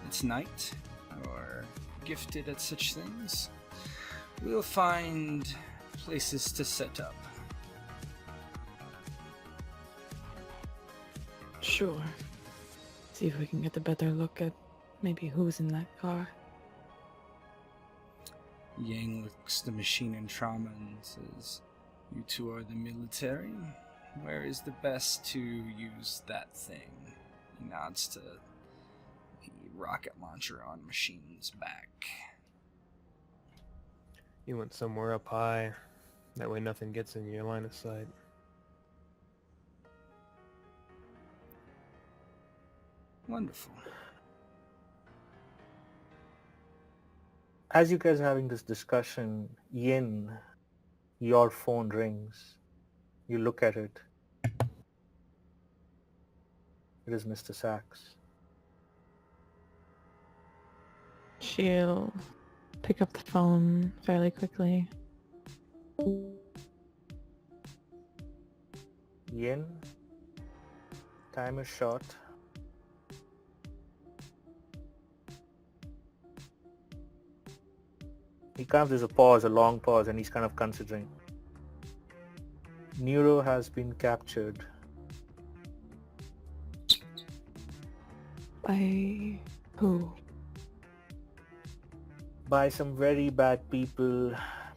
It's night, or gifted at such things. We'll find places to set up.
Sure. See if we can get a better look at maybe who's in that car.
Yang looks the machine in Trauma and says, "You two are the military? Where is the best to use that thing?" He nods to the rocket launcher on Machine's back.
You went somewhere up high. That way nothing gets in your line of sight.
Wonderful.
As you guys are having this discussion, Yin, your phone rings. You look at it. It is Mr. Sachs.
She'll pick up the phone fairly quickly.
Yin, time is short. There's a pause, a long pause, and he's kind of considering. Nero has been captured.
By who?
By some very bad people.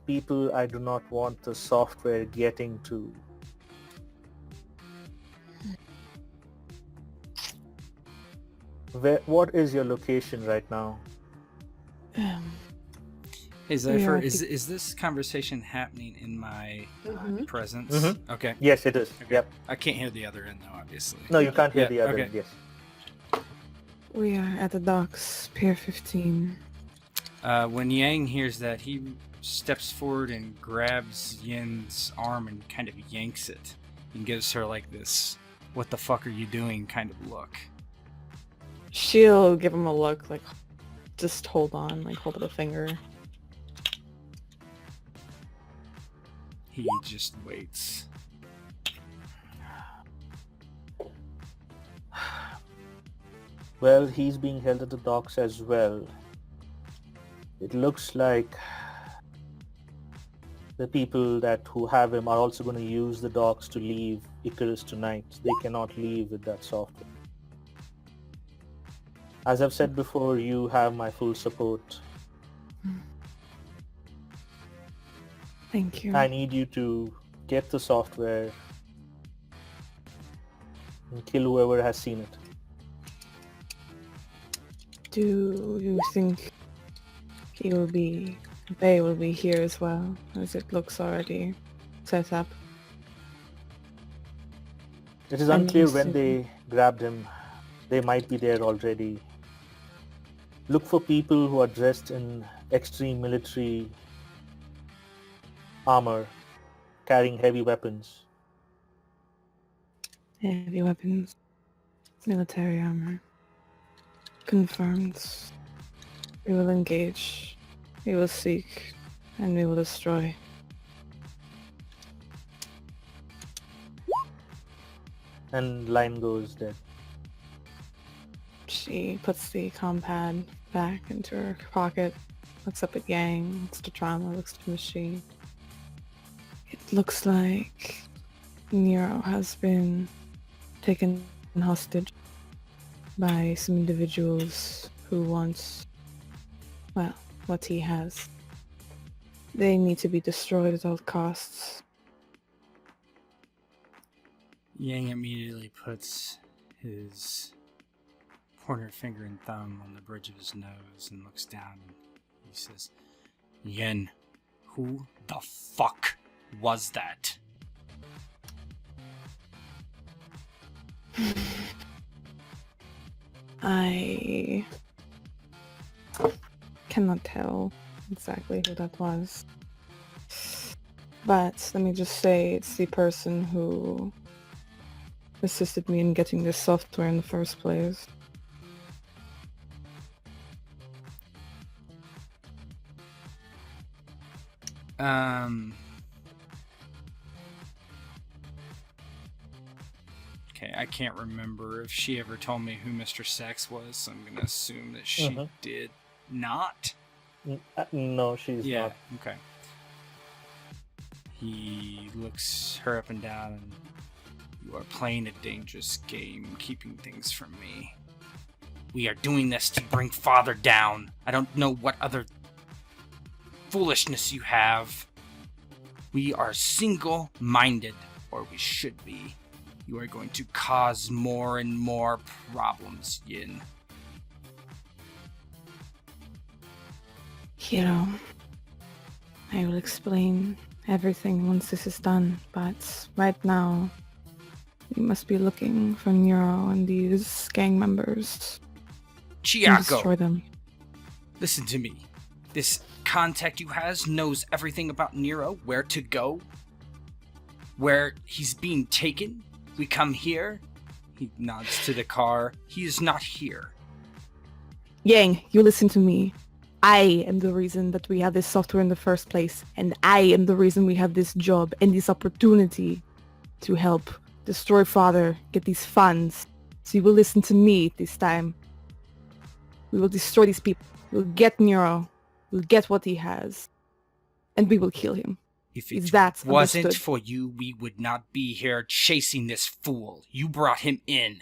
People I do not want the software getting to. What is your location right now?
Hey Zephyr,
Yeah, I
is this conversation happening in my presence?
Mhm.
Okay.
Yes, it is.
Okay.
Yep.
I can't hear the other end though, obviously.
No, you can't hear
Yeah,
the other
okay.
end, yes.
We are at the docks, Pier 15.
When Yang hears that, he steps forward and grabs Yin's arm and kind of yanks it and gives her like this, "What the fuck are you doing?" kind of look.
She'll give him a look, like, just hold on, like, hold up a finger.
He just waits.
Well, he's being held at the docks as well. It looks like the people who have him are also going to use the docks to leave Icarus tonight. They cannot leave with that software. As I've said before, you have my full support.
Thank you.
I need you to get the software and kill whoever has seen it.
Do you think they will be here as well, as it looks already set up?
It is
I'm
unclear when
assuming-
they grabbed him. They might be there already. Look for people who are dressed in extreme military armor, carrying heavy weapons.
Heavy weapons, military armor. Confirmed. We will engage. We will seek, and we will destroy.
And line goes dead.
She puts the compad back into her pocket, looks up at Yang, looks to Trauma, looks to the machine. It looks like Nero has been taken hostage by some individuals who want, well, what he has. They need to be destroyed at all costs.
Yang immediately puts his pointer finger and thumb on the bridge of his nose and looks down and he says, "Yen, who the fuck was that?"
I cannot tell exactly who that was. But let me just say it's the person who assisted me in getting this software in the first place.
Okay, I can't remember if she ever told me who Mr. Sex was, so I'm gonna assume that she
Mhm.
did not.
No, she's
Yeah,
not.
okay. He looks her up and down and, "You are playing a dangerous game, keeping things from me. We are doing this to bring Father down. I don't know what other foolishness you have. We are single-minded, or we should be. You are going to cause more and more problems, Yin."
Hiro, I will explain everything once this is done, but right now, we must be looking for Nero and these gang members and destroy
Chiako,
them.
listen to me. This contact you has knows everything about Nero, where to go, where he's being taken. We come here. He nods to the car. He is not here.
Yang, you listen to me. I am the reason that we have this software in the first place, and I am the reason we have this job and this opportunity to help destroy Father, get these funds. So you will listen to me this time. We will destroy these people. We'll get Nero. We'll get what he has. And we will kill him.
If
Is
it
that
wasn't
understood?
for you, we would not be here chasing this fool. You brought him in.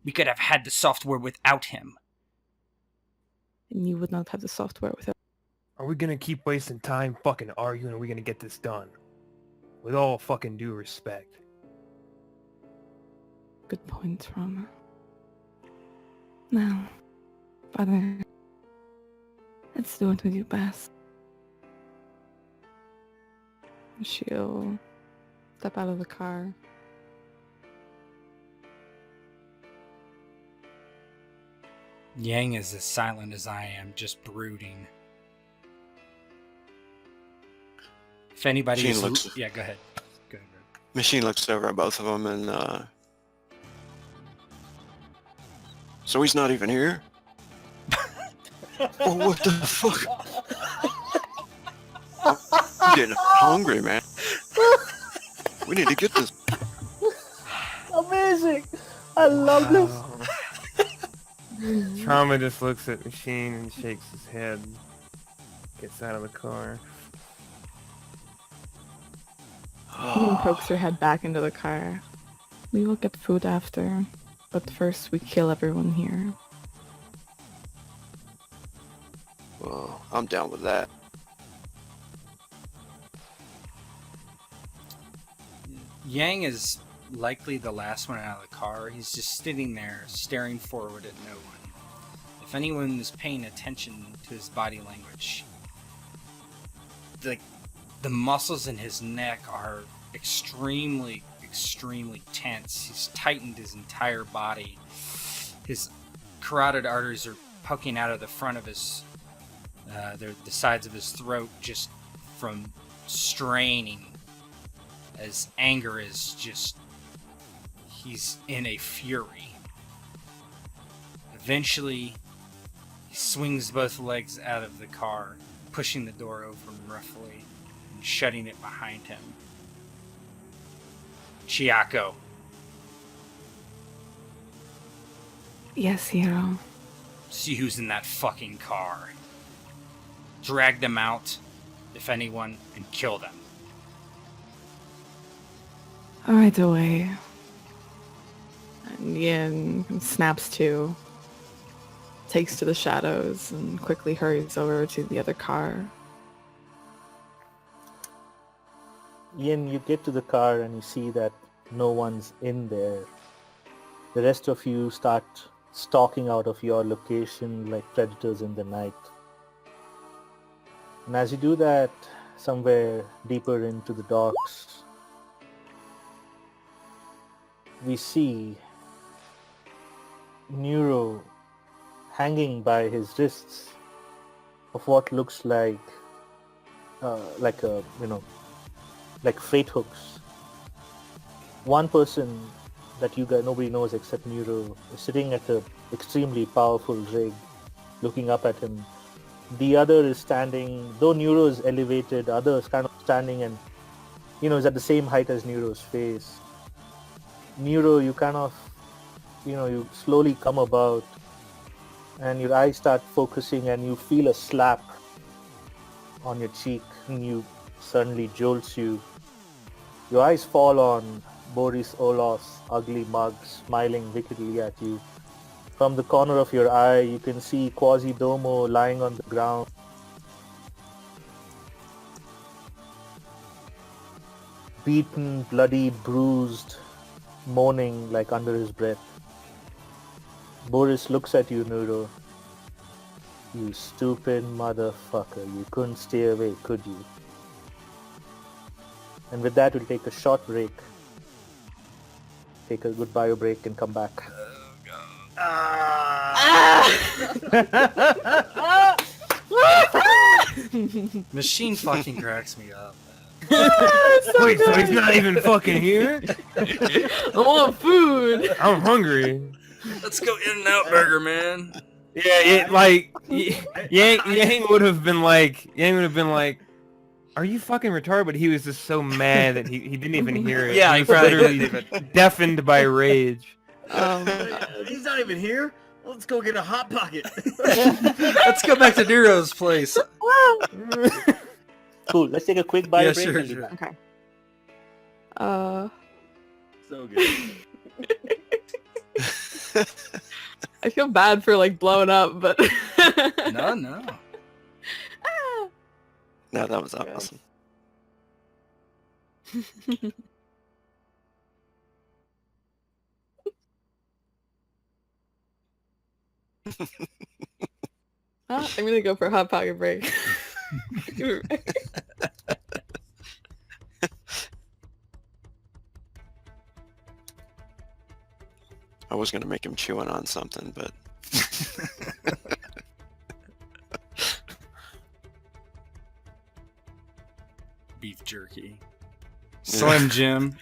We could have had the software without him.
And you would not have the software without.
Are we gonna keep wasting time fucking arguing, or are we gonna get this done? With all fucking due respect.
Good point, Rama. Now, Father, let's do what we do best. She'll step out of the car.
Yang is as silent as I am, just brooding. If anybody
Machine
is...
looks-
Yeah, go ahead. Go ahead.
Machine looks over at both of them and, So he's not even here? Oh, what the fuck? I'm getting hungry, man. We need to get this.
Amazing! I love this.
Trauma just looks at Machine and shakes his head. Gets out of the car.
Ian pokes her head back into the car. We will get food after, but first we kill everyone here.
Well, I'm down with that.
Yang is likely the last one out of the car. He's just sitting there, staring forward at no one. If anyone is paying attention to his body language, the muscles in his neck are extremely tense. He's tightened his entire body. His carotid arteries are poking out of the front of his, the sides of his throat just from straining. As anger is just, he's in a fury. Eventually, he swings both legs out of the car, pushing the door open roughly and shutting it behind him. Chiako,
Yes, hero.
see who's in that fucking car. Drag them out, if anyone, and kill them.
Right away. And Ian snaps to, takes to the shadows, and quickly hurries over to the other car.
Ian, you get to the car and you see that no one's in there. The rest of you start stalking out of your location like predators in the night. And as you do that, somewhere deeper into the docks, we see Nero hanging by his wrists of what looks like freight hooks. One person that you guys, nobody knows except Nero, is sitting at an extremely powerful rig, looking up at him. The other is standing, though Nero is elevated, the other is kind of standing and, is at the same height as Nero's face. Nero, you kind of, you slowly come about and your eyes start focusing and you feel a slap on your cheek and you suddenly jolts you. Your eyes fall on Boris Olof's ugly mug smiling wickedly at you. From the corner of your eye, you can see Quasidomo lying on the ground. Beaten, bloody, bruised, moaning like under his breath. Boris looks at you, Nero. You stupid motherfucker. You couldn't stay away, could you? And with that, we'll take a short break. Take a good bio break and come back.
Machine fucking cracks me up.
Wait, so he's not even fucking here?
I want food.
I'm hungry.
Let's go In-N-Out Burger, man.
Yeah, Yang would have been like, are you fucking retarded? But he was just so mad that he didn't even hear it.
Yeah,
he
he
was
probably
literally
didn't even.
deafened by rage.
He's not even here. Let's go get a hot pocket.
Let's go back to Nero's place.
Cool. Let's take a quick bio
Yeah,
break.
sure,
and be
sure.
back.
Okay.
So good.
I feel bad for like blowing up, but
No.
No, that was awesome.
I'm gonna go for a hot pocket break.
I was gonna make him chewing on something, but
Beef jerky. Slim Jim.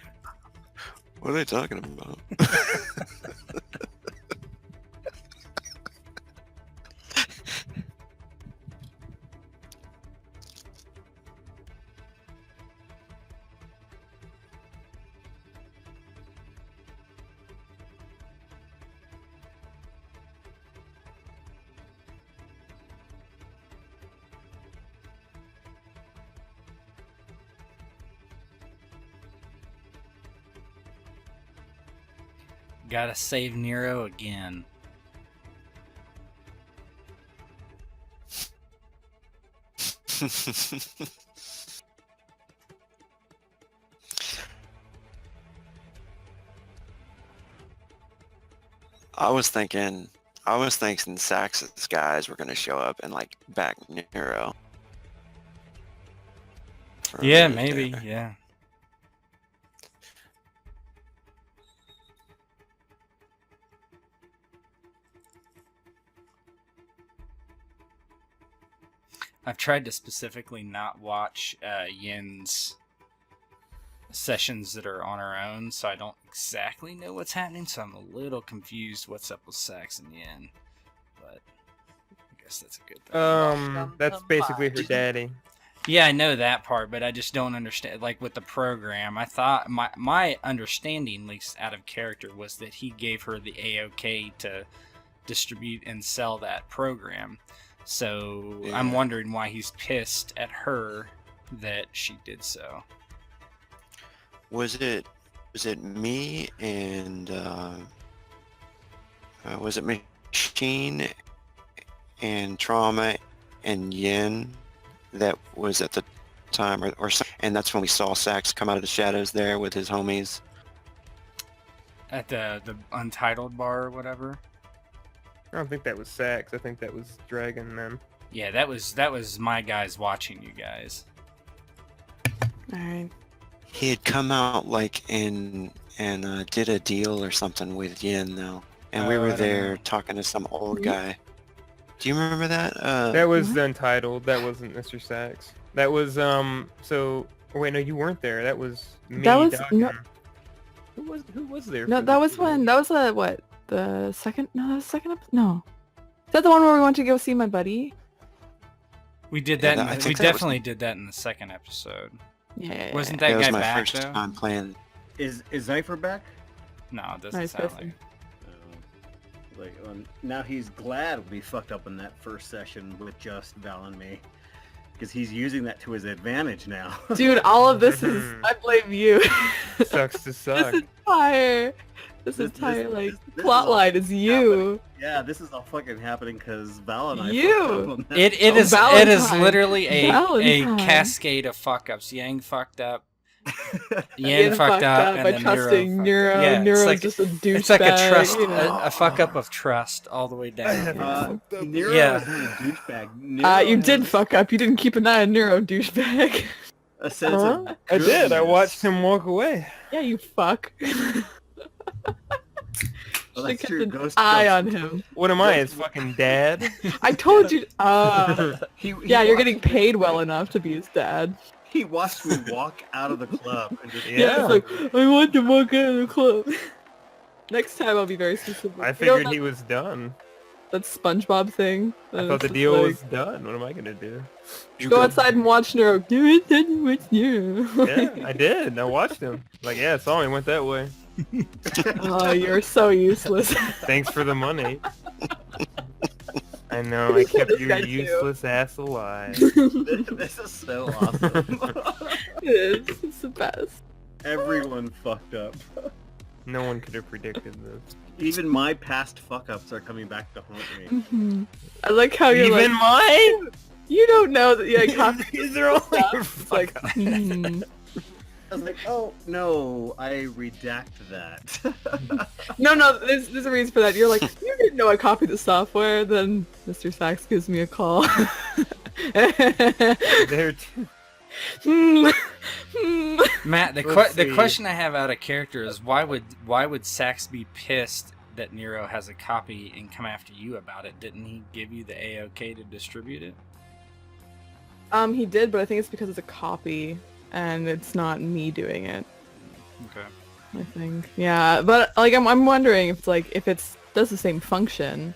what are they talking about?
Gotta save Nero again.
I was thinking Sax's guys were gonna show up and like back Nero. For a
Yeah,
minute
maybe.
there.
Yeah. I've tried to specifically not watch Yin's sessions that are on her own, so I don't exactly know what's happening, so I'm a little confused what's up with Sax and Yin. But I guess that's a good thing.
That's basically her daddy.
Yeah, I know that part, but I just don't understand. Like with the program, I thought my understanding, at least out of character, was that he gave her the AOK to distribute and sell that program. So I'm
Yeah.
wondering why he's pissed at her that she did so.
Was it me and was it Machine and Trauma and Yin that was at the time or something? And that's when we saw Sax come out of the shadows there with his homies.
At the Untitled bar or whatever.
I don't think that was Sax. I think that was Dragon then.
Yeah, that was my guys watching you guys.
Alright.
He had come out like and did a deal or something with Yin though, and we
Oh, I
were
don't
there
know.
talking to some old guy. Do you remember that?
That was
What?
the Untitled. That wasn't Mr. Sax. That was so. Oh, wait, no, you weren't there. That was me.
That was-
Doc,
no-
and- Who was there?
No,
for
that
this?
was when what? The second? No, the second episode. No, is that the one where we went to go see my buddy?
We did
Yeah,
that.
I
We
think that was-
definitely did that in the second episode.
Yeah.
Wasn't
That
that
was
guy
my
back
first
though?
time playing.
Is Zypher back?
No, it doesn't
Nice
sound
person.
like.
Now he's glad we fucked up in that first session with just Val and me, because he's using that to his advantage now.
Dude, all of this is I blame you.
Sucks to
This
suck.
entire
This-
entire
this-
like
this
plot
is all
line is you.
Yeah, this is all fucking happening because Val and I.
You!
fucked up on that.
It
Oh,
is
Valentine.
literally a
Valentine.
cascade of fuck ups. Yang fucked up.
Yin
Yin fucked up, and
by
then
trusting
Nero.
Neuro.
Yeah, it's
Neuro's
like
just a douchebag.
it's like a trust,
You know.
a fuck up of trust all the way down.
Nero
Yeah.
is being a douchebag. Nero
You did
has
fuck up. You didn't keep an eye on Neuro, douchebag.
a sense
Huh?
of
I did. I
goodness.
watched him walk away.
Yeah, you fuck.
Well,
Should've
that's
kept
your
an
ghost
eye
ghost.
on him.
What am I, his fucking dad?
I told you.
He
Yeah, you're
watched
getting
me-
paid well enough to be his dad.
He watched me walk out of the club and just
Yeah, it's like, I want to walk out of the club. Next time I'll be very specific.
I
You know
figured
that,
he was done.
that SpongeBob thing?
I
And
thought
it's
the
just
deal
like,
was done. What am I gonna do?
You
go
got-
outside and watch Nero. Do it, then what's Nero?
Yeah, I did. I watched him. Like, yeah, it's only went that way.
Oh, you're so useless.
Thanks for the money. I know, I kept
This
your
guy too.
useless ass alive.
This is so awesome.
It is. It's the best.
Everyone fucked up.
No one could have predicted this.
Even my past fuck-ups are coming back to haunt me.
Mhm. I like how you're
Even
like,
mine?
you don't know that you like,
These are all your
it's like,
fuck-ups.
I was like, oh, no, I redact that.
no, there's a reason for that. You're like, you didn't know I copied the software. Then Mr. Sachs gives me a call.
There too.
Matt,
Let's
the
see.
question I have out of character is why would Sax be pissed that Nero has a copy and come after you about it? Didn't he give you the A-OK to distribute it?
He did, but I think it's because it's a copy and it's not me doing it.
Okay.
I think, yeah, but like I'm wondering if it's like if it's does the same function,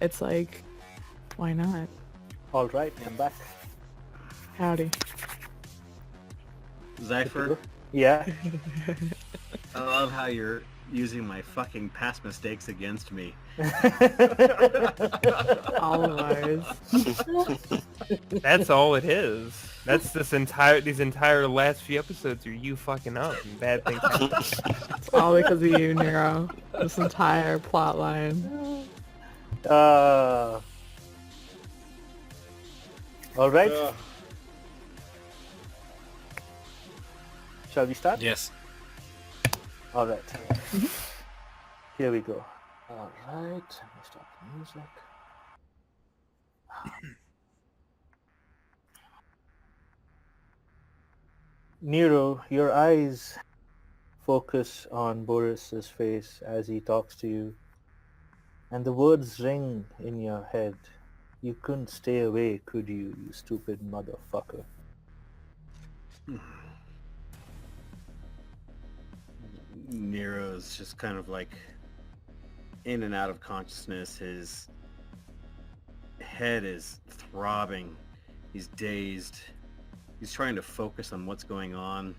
it's like, why not?
All right, I'm back.
Howdy.
Zypher,
Yeah.
I love how you're using my fucking past mistakes against me.
All of ours.
That's all it is. That's these entire last few episodes are you fucking up and bad things happen.
It's all because of you, Nero. This entire plot line.
All right. Shall we start?
Yes.
All right. Here we go. All right. Let me start the music. Nero, your eyes focus on Boris's face as he talks to you, and the words ring in your head. You couldn't stay away, could you, you stupid motherfucker?
Nero's just kind of like in and out of consciousness. His head is throbbing. He's dazed. He's trying to focus on what's going on.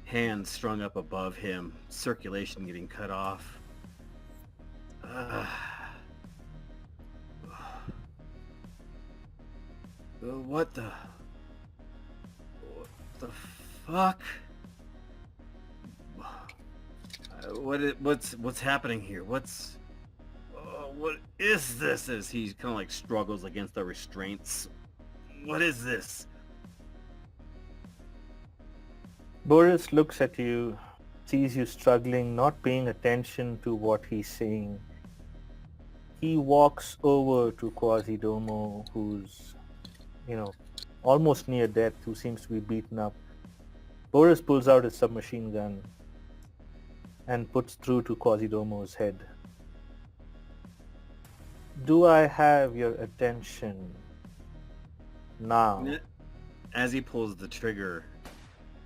Hands strung up above him. Circulation getting cut off. What the fuck? What's happening here? What is this? As he kind of like struggles against the restraints. What is this?
Boris looks at you, sees you struggling, not paying attention to what he's saying. He walks over to Quasidomo, who's, almost near death, who seems to be beaten up. Boris pulls out his submachine gun and puts through to Quasidomo's head. Do I have your attention now?
As he pulls the trigger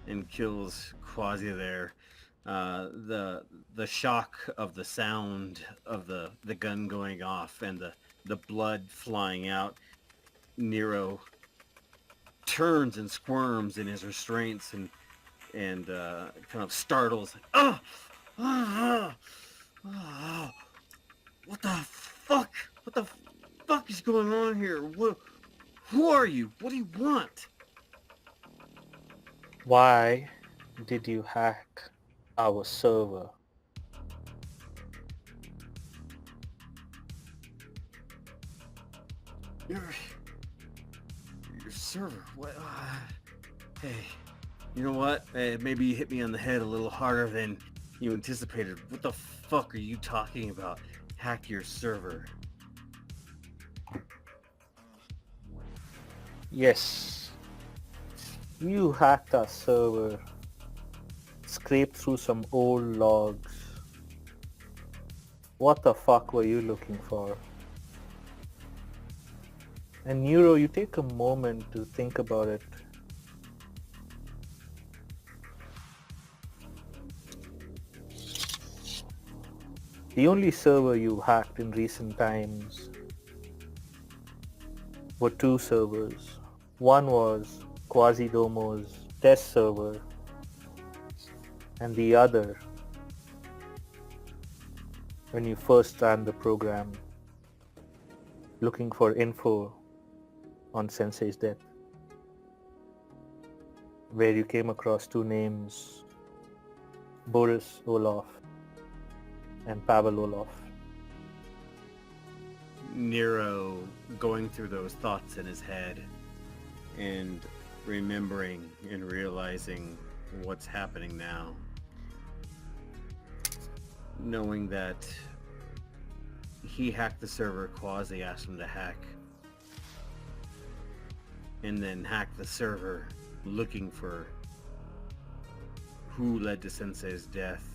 and kills Quasi there, the shock of the sound of the gun going off and the blood flying out, Nero turns and squirms in his restraints and kind of startles. Oh! What the fuck? What the fuck is going on here? Who are you? What do you want?
Why did you hack our server?
Your server. What? Hey, you know what? Maybe you hit me on the head a little harder than you anticipated. What the fuck are you talking about? Hack your server.
Yes. You hacked our server, scraped through some old logs, What the fuck were you looking for? And Neuro, you take a moment to think about it. The only server you hacked in recent times were two servers. One was Quasidomo's test server, and the other, when you first ran the program, looking for info on Sensei's death, where you came across two names, Boris Olaf and Pavel Olaf.
Nero going through those thoughts in his head and remembering and realizing what's happening now. Knowing that he hacked the server Quasi asked him to hack, and then hacked the server looking for who led to Sensei's death.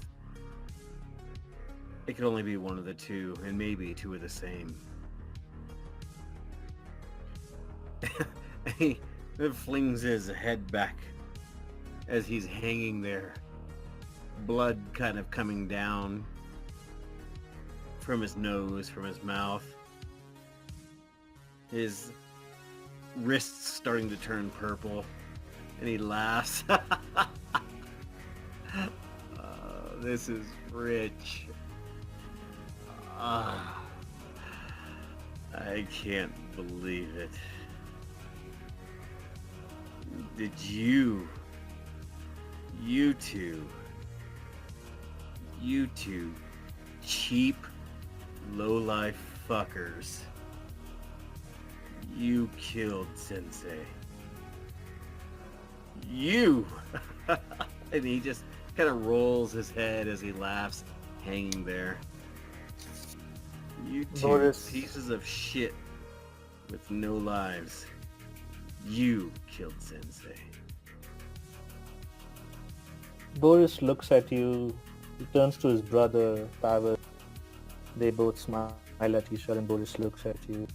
It could only be one of the two, and maybe two of the same. He flings his head back as he's hanging there, blood kind of coming down from his nose, from his mouth, his wrists starting to turn purple, and he laughs. This is rich. I can't believe it. Did you two cheap, low-life fuckers, you killed Sensei. You! And he just kind of rolls his head as he laughs, hanging there. You two
Boris.
pieces of shit with no lives. You killed Sensei.
Boris looks at you, he turns to his brother, Pavel. They both smile at each other and Boris looks at you.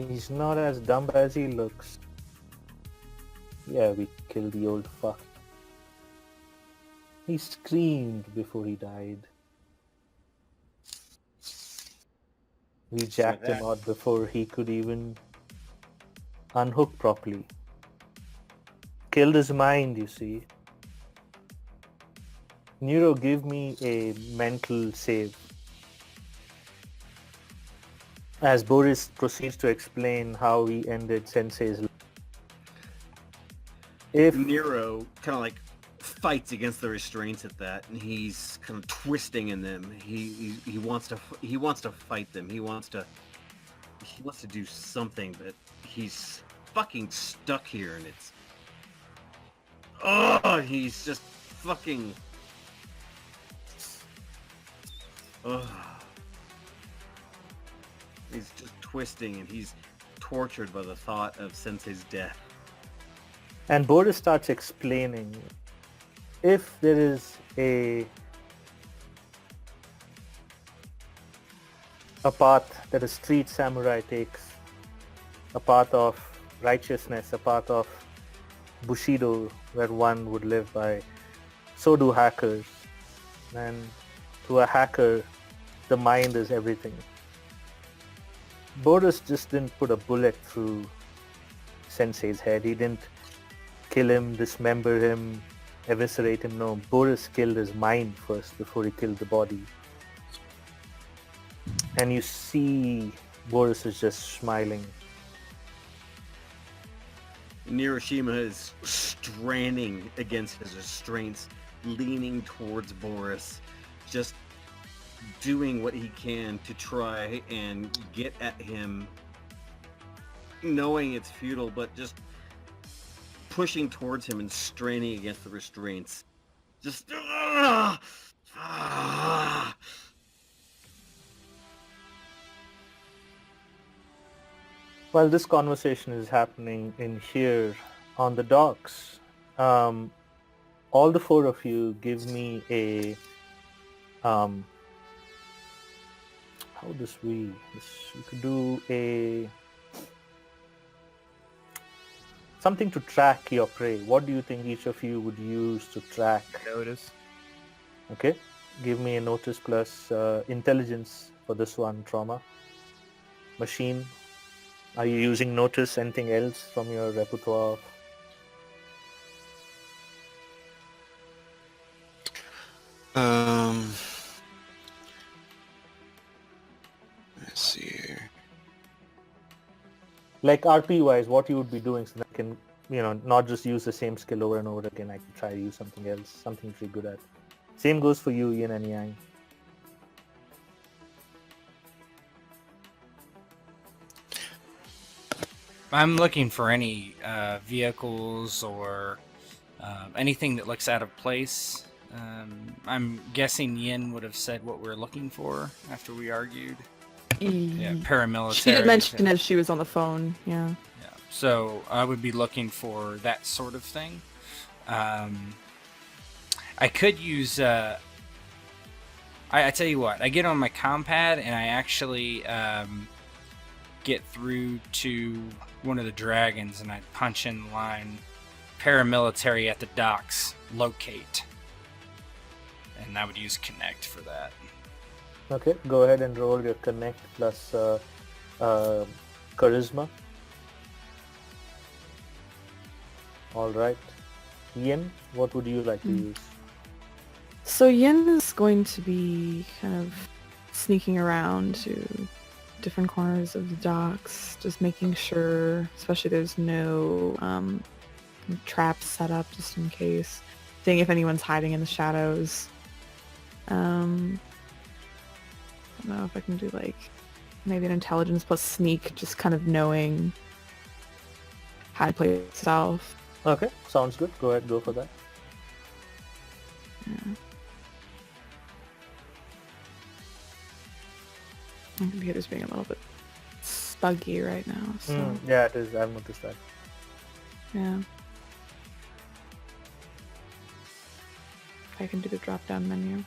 He's not as dumb as he looks. Yeah, we killed the old fuck. He screamed before he died. We jacked him out before he could even unhook properly. Killed his mind, you see. Nero, give me a mental save. As Boris proceeds to explain how he ended Sensei's life. If
Nero kind of like fights against the restraints at that, and he's kind of twisting in them. He wants to fight them. He wants to do something, but he's fucking stuck here, and it's he's just fucking he's just twisting, and he's tortured by the thought of Sensei's death.
And Boris starts explaining, if there is a path that a street samurai takes, a path of righteousness, a path of Bushido where one would live by, so do hackers. And to a hacker, the mind is everything. Boris just didn't put a bullet through Sensei's head. He didn't kill him, dismember him, eviscerate him. No, Boris killed his mind first before he killed the body. And you see Boris is just smiling.
Niroshima is straining against his restraints, leaning towards Boris, just doing what he can to try and get at him, knowing it's futile, but just pushing towards him and straining against the restraints. Just
While this conversation is happening in here on the docks, all the four of you give me a how we could do a something to track your prey. What do you think each of you would use to track?
Notice.
Okay, give me a notice plus intelligence for this one. Trauma. Machine. Are you using notice? Anything else from your repertoire?
Let's see here.
Like RP wise, what you would be doing so that I can, not just use the same skill over and over again. I can try to use something else, something you're good at. Same goes for you, Yin and Yang.
I'm looking for any vehicles or anything that looks out of place. I'm guessing Yin would have said what we're looking for after we argued. Yeah, paramilitary.
She did mention as she was on the phone, yeah.
Yeah, so I would be looking for that sort of thing. I could use... I tell you what, I get on my compad and I actually get through to one of the dragons and I punch in the line, paramilitary at the docks, locate. And I would use connect for that.
Okay, go ahead and roll your connect plus charisma. All right. Yin, what would you like to use?
So Yin is going to be kind of sneaking around to different corners of the docks, just making sure, especially there's no traps set up just in case, seeing if anyone's hiding in the shadows. I don't know if I can do like maybe an intelligence plus sneak, just kind of knowing how to play itself.
Okay, sounds good. Go ahead, go for that.
Yeah. My computer's being a little bit buggy right now, so
Yeah, it is. I've noticed that.
yeah. I can do the drop-down menu.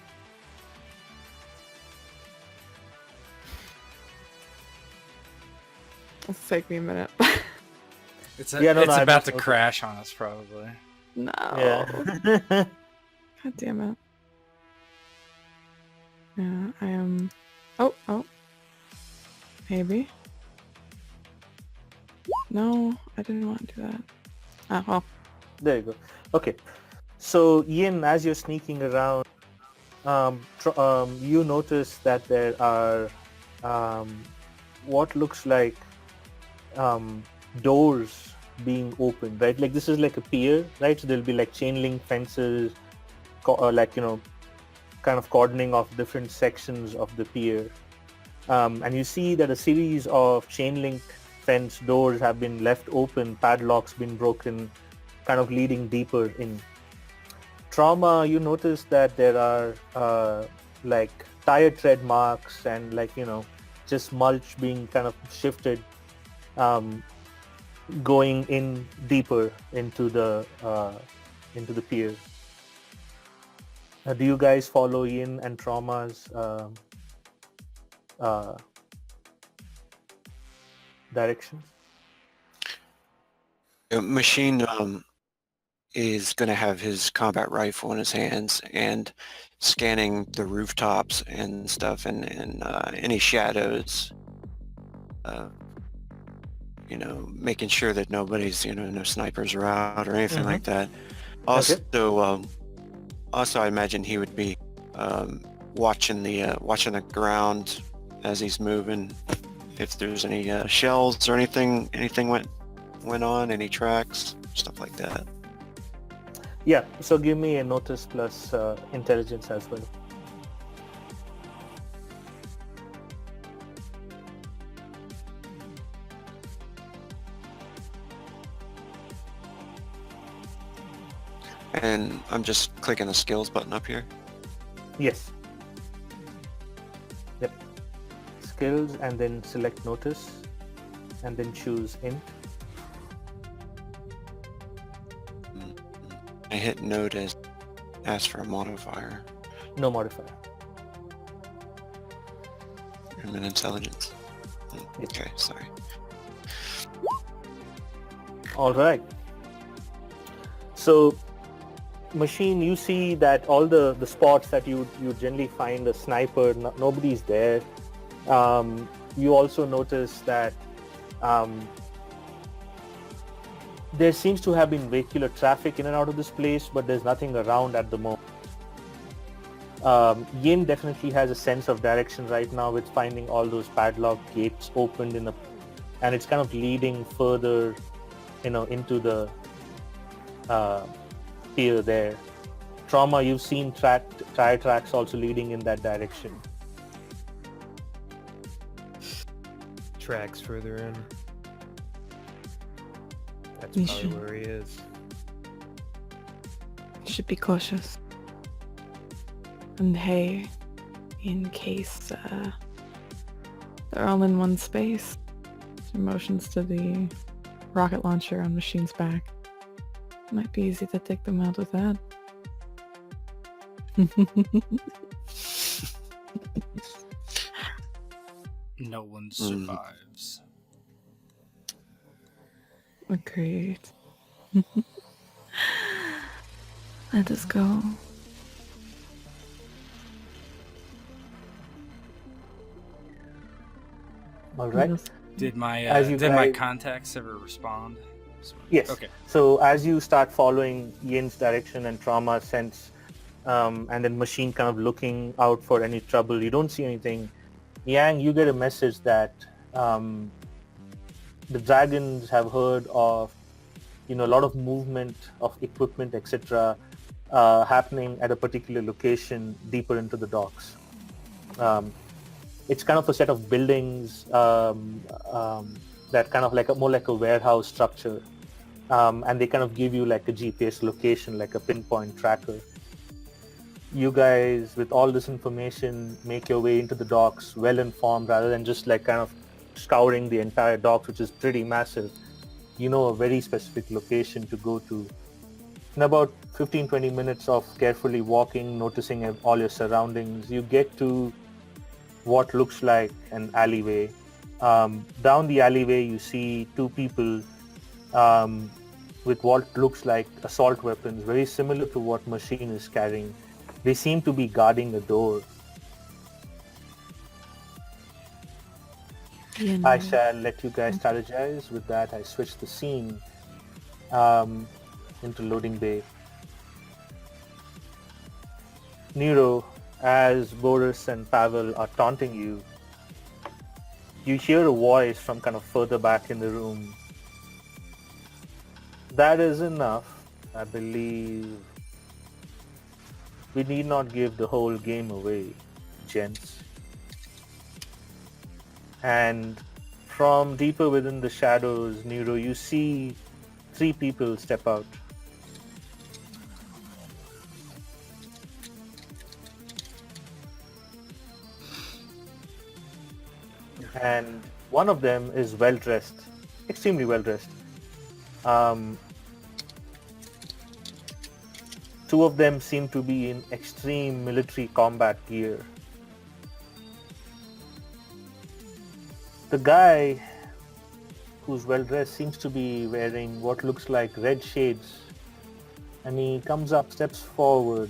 It'll take me a minute.
It's
Yeah, no, I
about to
just-
crash on us, probably.
No.
Yeah.
God damn it. Yeah, I am... Oh. Maybe. No, I didn't want to do that. Oh, well.
There you go. Okay. So Yin, as you're sneaking around, you notice that there are what looks like doors being opened, right? Like this is like a pier, right? So there'll be like chain link fences, kind of cordoning off different sections of the pier. And you see that a series of chain link fence doors have been left open, padlocks been broken, kind of leading deeper in. Trauma, you notice that there are like tire tread marks and just mulch being kind of shifted, going in deeper into the pier. Do you guys follow Yin and Trauma's direction?
Machine is going to have his combat rifle in his hands and scanning the rooftops and stuff and any shadows, making sure that nobody's, no snipers are out or anything like that. Also, I imagine he would be watching the ground as he's moving. If there's any shells or anything went on, any tracks, stuff like that.
Yeah, so give me a notice plus intelligence as well.
And I'm just clicking the skills button up here.
Yes. Yep. Skills and then select notice and then choose int.
I hit notice, ask for a modifier.
No modifier.
Human intelligence. Okay, sorry.
All right. So, Machine, you see that all the spots that you generally find a sniper, nobody's there. You also notice that there seems to have been vehicular traffic in and out of this place, but there's nothing around at the moment. Yin definitely has a sense of direction right now with finding all those padlock gates opened and it's kind of leading further, into the pier there. Trauma, you've seen tire tracks also leading in that direction.
Tracks further in. That's
We
probably
should-
where he is.
Should be cautious. And hey, in case they're all in one space, your motions to the rocket launcher on Machine's back. Might be easy to take them out with that.
No one survives.
Agreed. Let us go.
All right.
Let us-
Did my
As you
did my
guys-
contacts ever respond?
Yes.
Okay.
So as you start following Yin's direction and Trauma sense, and then Machine kind of looking out for any trouble, you don't see anything. Yang, you get a message that the dragons have heard of, a lot of movement of equipment, etc., happening at a particular location deeper into the docks. It's kind of a set of buildings that kind of more like a warehouse structure. And they kind of give you like a GPS location, like a pinpoint tracker. You guys, with all this information, make your way into the docks well informed rather than just like kind of scouring the entire docks, which is pretty massive. You know a very specific location to go to. In about 15-20 minutes of carefully walking, noticing all your surroundings, you get to what looks like an alleyway. Down the alleyway, you see two people with what looks like assault weapons, very similar to what Machine is carrying. They seem to be guarding the door.
Yin,
I shall let you guys strategize. With that, I switch the scene into loading bay. Nero, as Boris and Pavel are taunting you, you hear a voice from kind of further back in the room. That is enough, I believe. We need not give the whole game away, gents. And from deeper within the shadows, Nero, you see 3 people step out. And one of them is well dressed, extremely well dressed. 2 of them seem to be in extreme military combat gear. The guy who's well dressed seems to be wearing what looks like red shades, and he comes up, steps forward.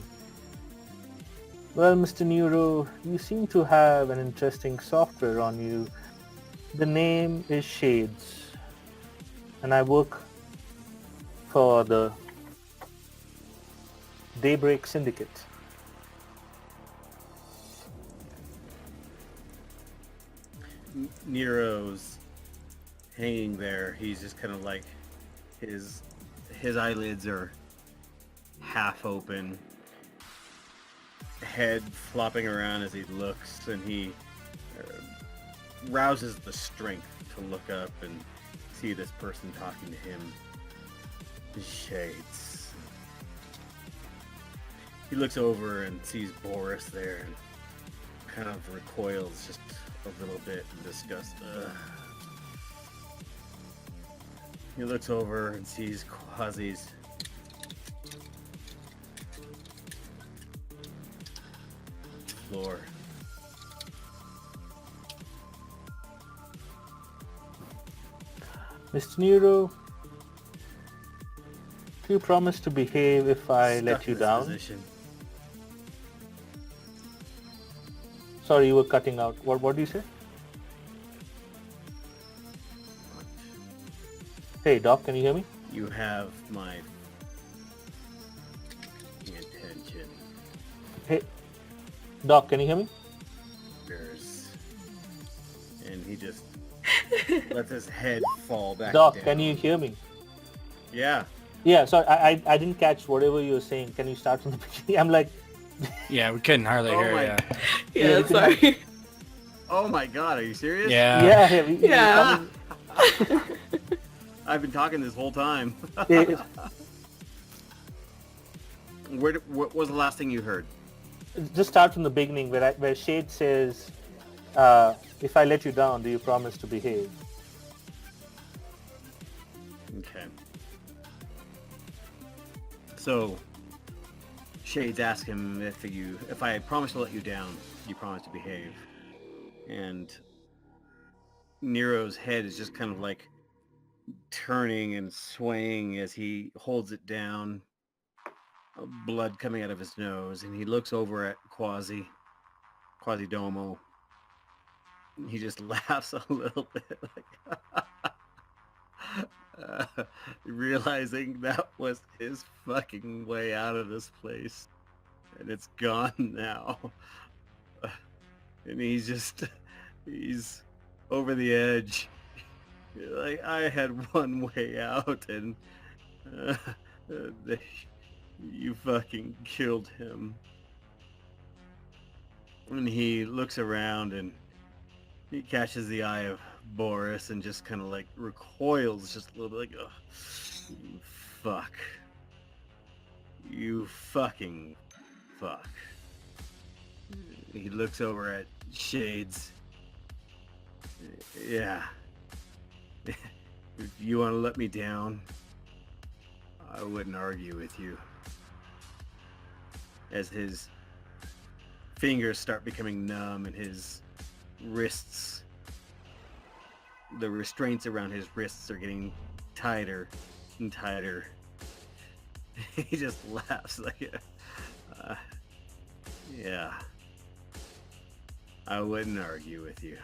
Well, Mr. Nero, you seem to have an interesting software on you. The name is Shades, and I work for the Daybreak Syndicate.
Nero's hanging there. He's just kind of like his eyelids are half open, head flopping around as he looks, and he rouses the strength to look up and see this person talking to him. Shades. He looks over and sees Boris there and kind of recoils just a little bit in disgust. He looks over and sees Quasi's floor.
Mr. Nero, do you promise to behave if I
Stuck
let
in
you
this
down?
position.
Sorry, you were cutting out. What do you say? Hey, Doc, can you hear me?
You have my attention.
Hey, Doc, can you hear me?
And he just lets his head fall back
Doc,
down.
can you hear me?
Yeah.
Yeah, sorry, I didn't catch whatever you were saying. Can you start from the beginning? I'm like,
Yeah, we couldn't hardly
Oh
hear
my-
you.
Yeah,
Yeah,
we can
sorry.
Oh my god, are you serious?
Yeah.
yeah,
Yeah.
I've been talking this whole time.
It-
What was the last thing you heard?
just start from the beginning where Shade says, if I let you down, do you promise to behave?
Okay. So, Shades asked him if I promise to let you down, you promise to behave. And Nero's head is just kind of like turning and swaying as he holds it down, blood coming out of his nose, and he looks over at Quasidomo. He just laughs a little bit, like realizing that was his fucking way out of this place, and it's gone now. And he's over the edge. Like, I had one way out, and you fucking killed him. And he looks around and he catches the eye of Boris and just kind of like recoils just a little bit, like, oh, you fuck. You fucking fuck. He looks over at Shades. Yeah. If you want to let me down, I wouldn't argue with you. As his fingers start becoming numb and his wrists, the restraints around his wrists are getting tighter and tighter. He just laughs like, yeah, I wouldn't argue with you.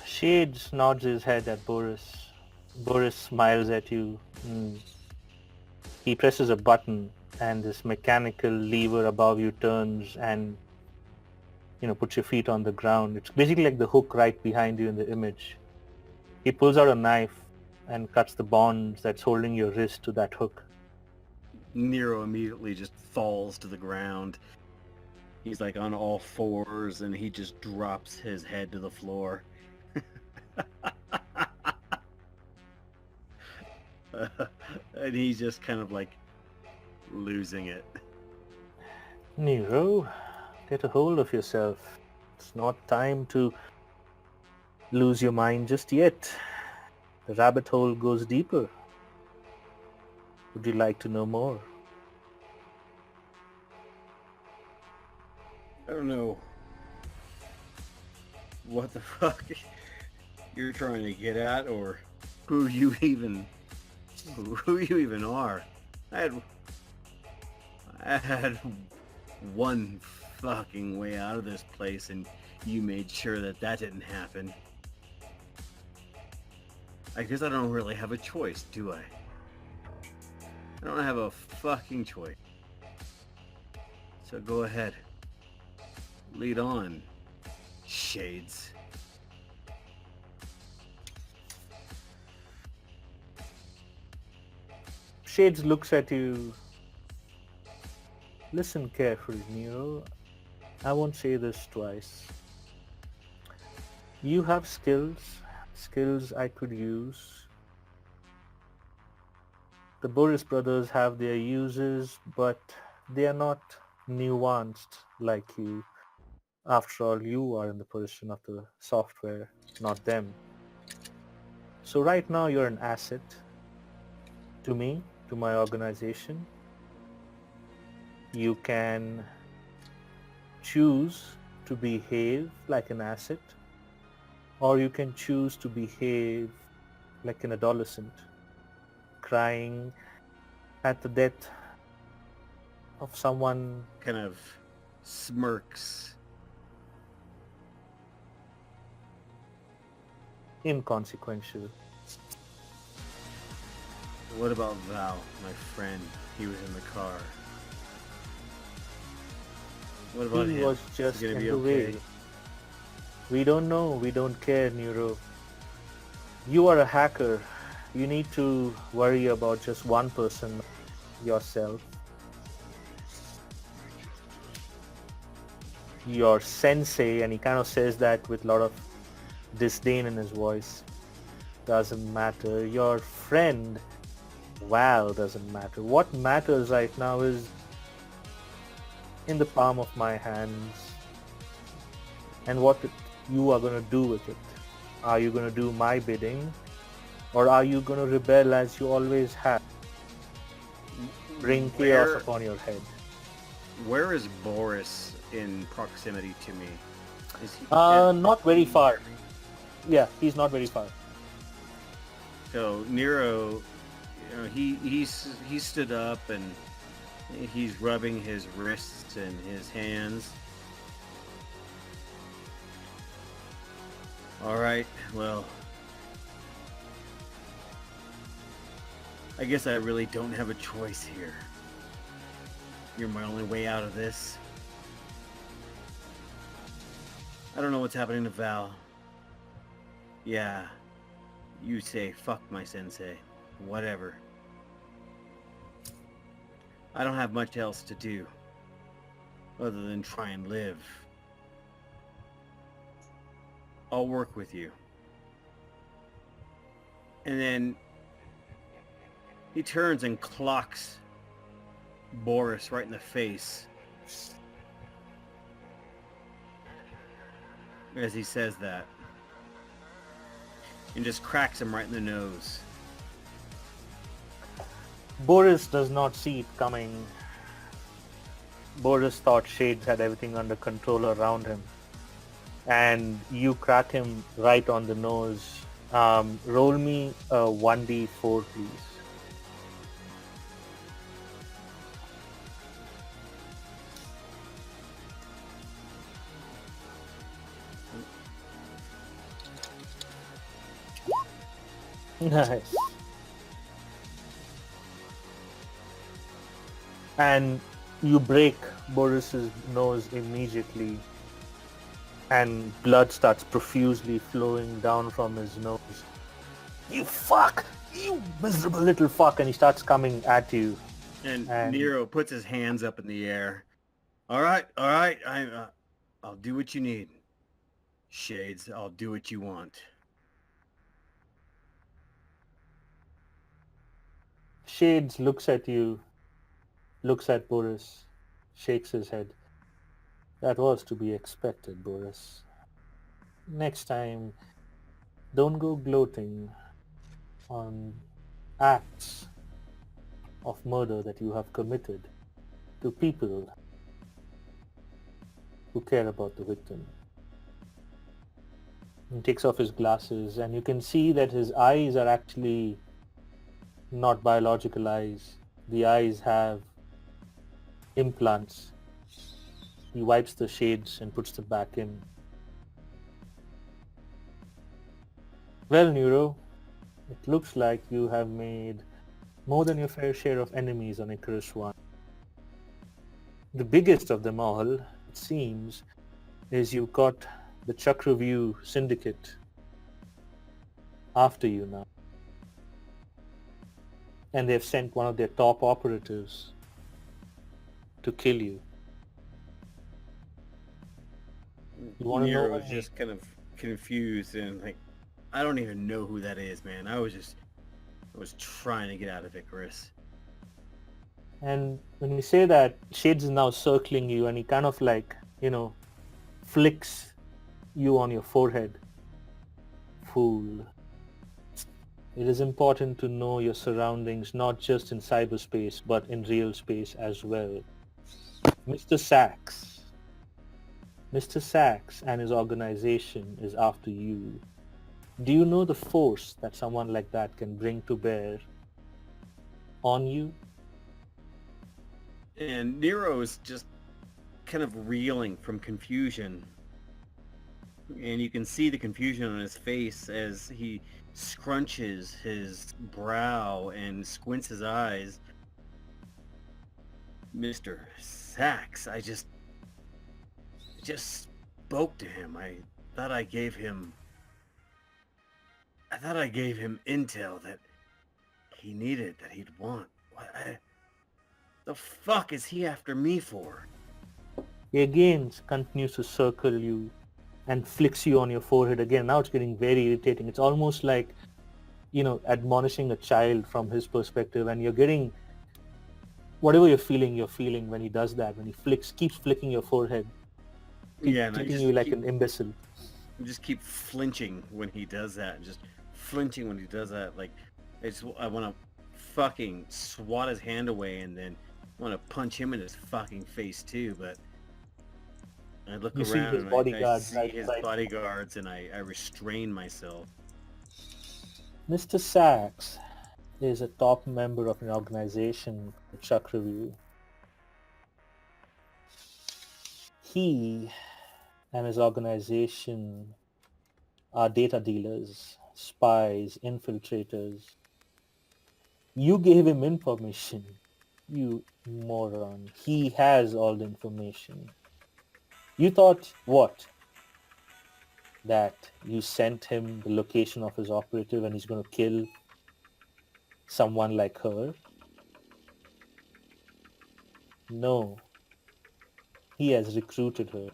Shades nods his head at Boris. Boris smiles at you. He presses a button and this mechanical lever above you turns and, puts your feet on the ground. It's basically like the hook right behind you in the image. He pulls out a knife and cuts the bonds that's holding your wrist to that hook.
Nero immediately just falls to the ground. He's like on all fours and he just drops his head to the floor. And he's just kind of like losing it.
Nero, get a hold of yourself. It's not time to lose your mind just yet. The rabbit hole goes deeper. Would you like to know more?
I don't know what the fuck you're trying to get at, or who you even are. I had one fucking way out of this place, and you made sure that didn't happen. I guess I don't really have a choice, do I? I don't have a fucking choice. So go ahead. Lead on, Shades.
Shades looks at you. Listen carefully, Nero. I won't say this twice. You have skills I could use. The Boris brothers have their uses, but they are not nuanced like you. After all, you are in the position of the software, not them. So right now you're an asset to me, to my organization. You can choose to behave like an asset, or you can choose to behave like an adolescent, crying at the death of someone.
Kind of smirks.
Inconsequential.
What about Val, my friend? He was in the car. What about
He
him?
was
Is
just
he gonna
in
be
the
okay?
way. We don't know. We don't care, Nero. You are a hacker. You need to worry about just one person, yourself. Your sensei, and he kind of says that with a lot of disdain in his voice, doesn't matter. Your friend, Val, doesn't matter. What matters right now is in the palm of my hands, and what you are going to do with it. Are you going to do my bidding, or are you going to rebel as you always have? Bring chaos upon your head.
Where is Boris in proximity to me? Is he?
Not very far. Yeah, he's not very far.
So Nero, you know, he stood up and he's rubbing his wrists and his hands. All right, well, I guess I really don't have a choice here. You're my only way out of this. I don't know what's happening to Val. Yeah, you say fuck my sensei. Whatever. I don't have much else to do other than try and live. I'll work with you. And then he turns and clocks Boris right in the face as he says that, and just cracks him right in the nose.
Boris does not see it coming. Boris thought Shades had everything under control around him. And you crack him right on the nose. Roll me a 1d4, please. Nice. And you break Boris's nose immediately, and blood starts profusely flowing down from his nose. You fuck! You miserable little fuck! And he starts coming at you.
And
And-
Nero puts his hands up in the air. All right, I'll do what you need. Shades, I'll do what you want.
Shades looks at you, looks at Boris, shakes his head. That was to be expected, Boris. Next time, don't go gloating on acts of murder that you have committed to people who care about the victim. He takes off his glasses, and you can see that his eyes are actually not biological eyes. The eyes have implants. He wipes the shades and puts them back in. Well, Nero, it looks like you have made more than your fair share of enemies on Icarus One. The biggest of them all, it seems, is you've got the Chakraview Syndicate after you now. And they've sent one of their top operatives to kill you. You want to know
Nero
what
was just kind of confused and like, I don't even know who that is, man. I was trying to get out of Icarus.
And when you say that, Shades is now circling you, and he kind of like, flicks you on your forehead. Fool. It is important to know your surroundings, not just in cyberspace, but in real space as well. Mr. Sachs, Mr. Sachs and his organization is after you. Do you know the force that someone like that can bring to bear on you?
And Nero is just kind of reeling from confusion. And you can see the confusion on his face as he scrunches his brow and squints his eyes. Mr. Sachs, I just spoke to him. I thought I gave him intel that he needed, that he'd want. The fuck is he after me for?
He again continues to circle you and flicks you on your forehead again. Now it's getting very irritating. It's almost like, admonishing a child from his perspective, and you're getting whatever you're feeling when he does that, when he keeps flicking your forehead, treating you like an imbecile.
I just keep flinching when he does that, just flinching when he does that. Like, I want to fucking swat his hand away and then want to punch him in his fucking face too, but I look
You see
around
his
and
bodyguards,
I see his bodyguards, and I restrain myself.
Mr. Sachs is a top member of an organization, Chuck Review. He and his organization are data dealers, spies, infiltrators. You gave him information, you moron. He has all the information. You thought what? That you sent him the location of his operative and he's going to kill someone like her? No. He has recruited her.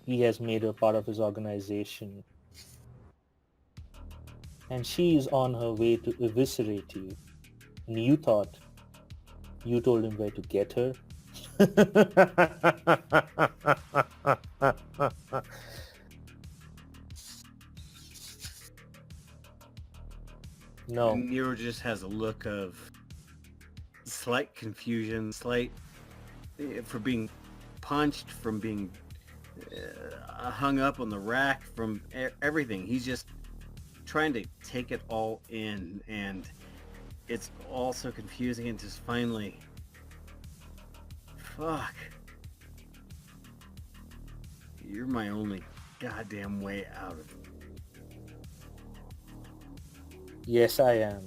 He has made her part of his organization. And she is on her way to eviscerate you. And you thought you told him where to get her? No.
Nero just has a look of slight confusion, for being punched, from being hung up on the rack, from everything. He's just trying to take it all in, and it's all so confusing, and just finally, fuck, you're my only goddamn way out of it.
Yes, I am.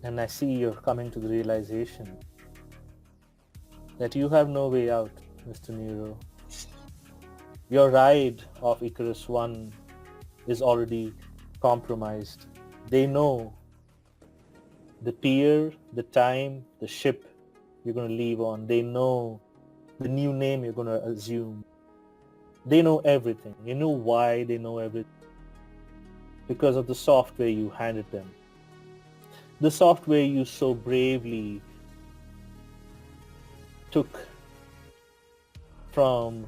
And I see you're coming to the realization that you have no way out, Mr. Nero. Your ride of Icarus 1 is already compromised. They know the pier, the time, the ship you're going to leave on. They know the new name you're going to assume. They know everything. You know why they know everything? Because of the software you handed them. The software you so bravely took from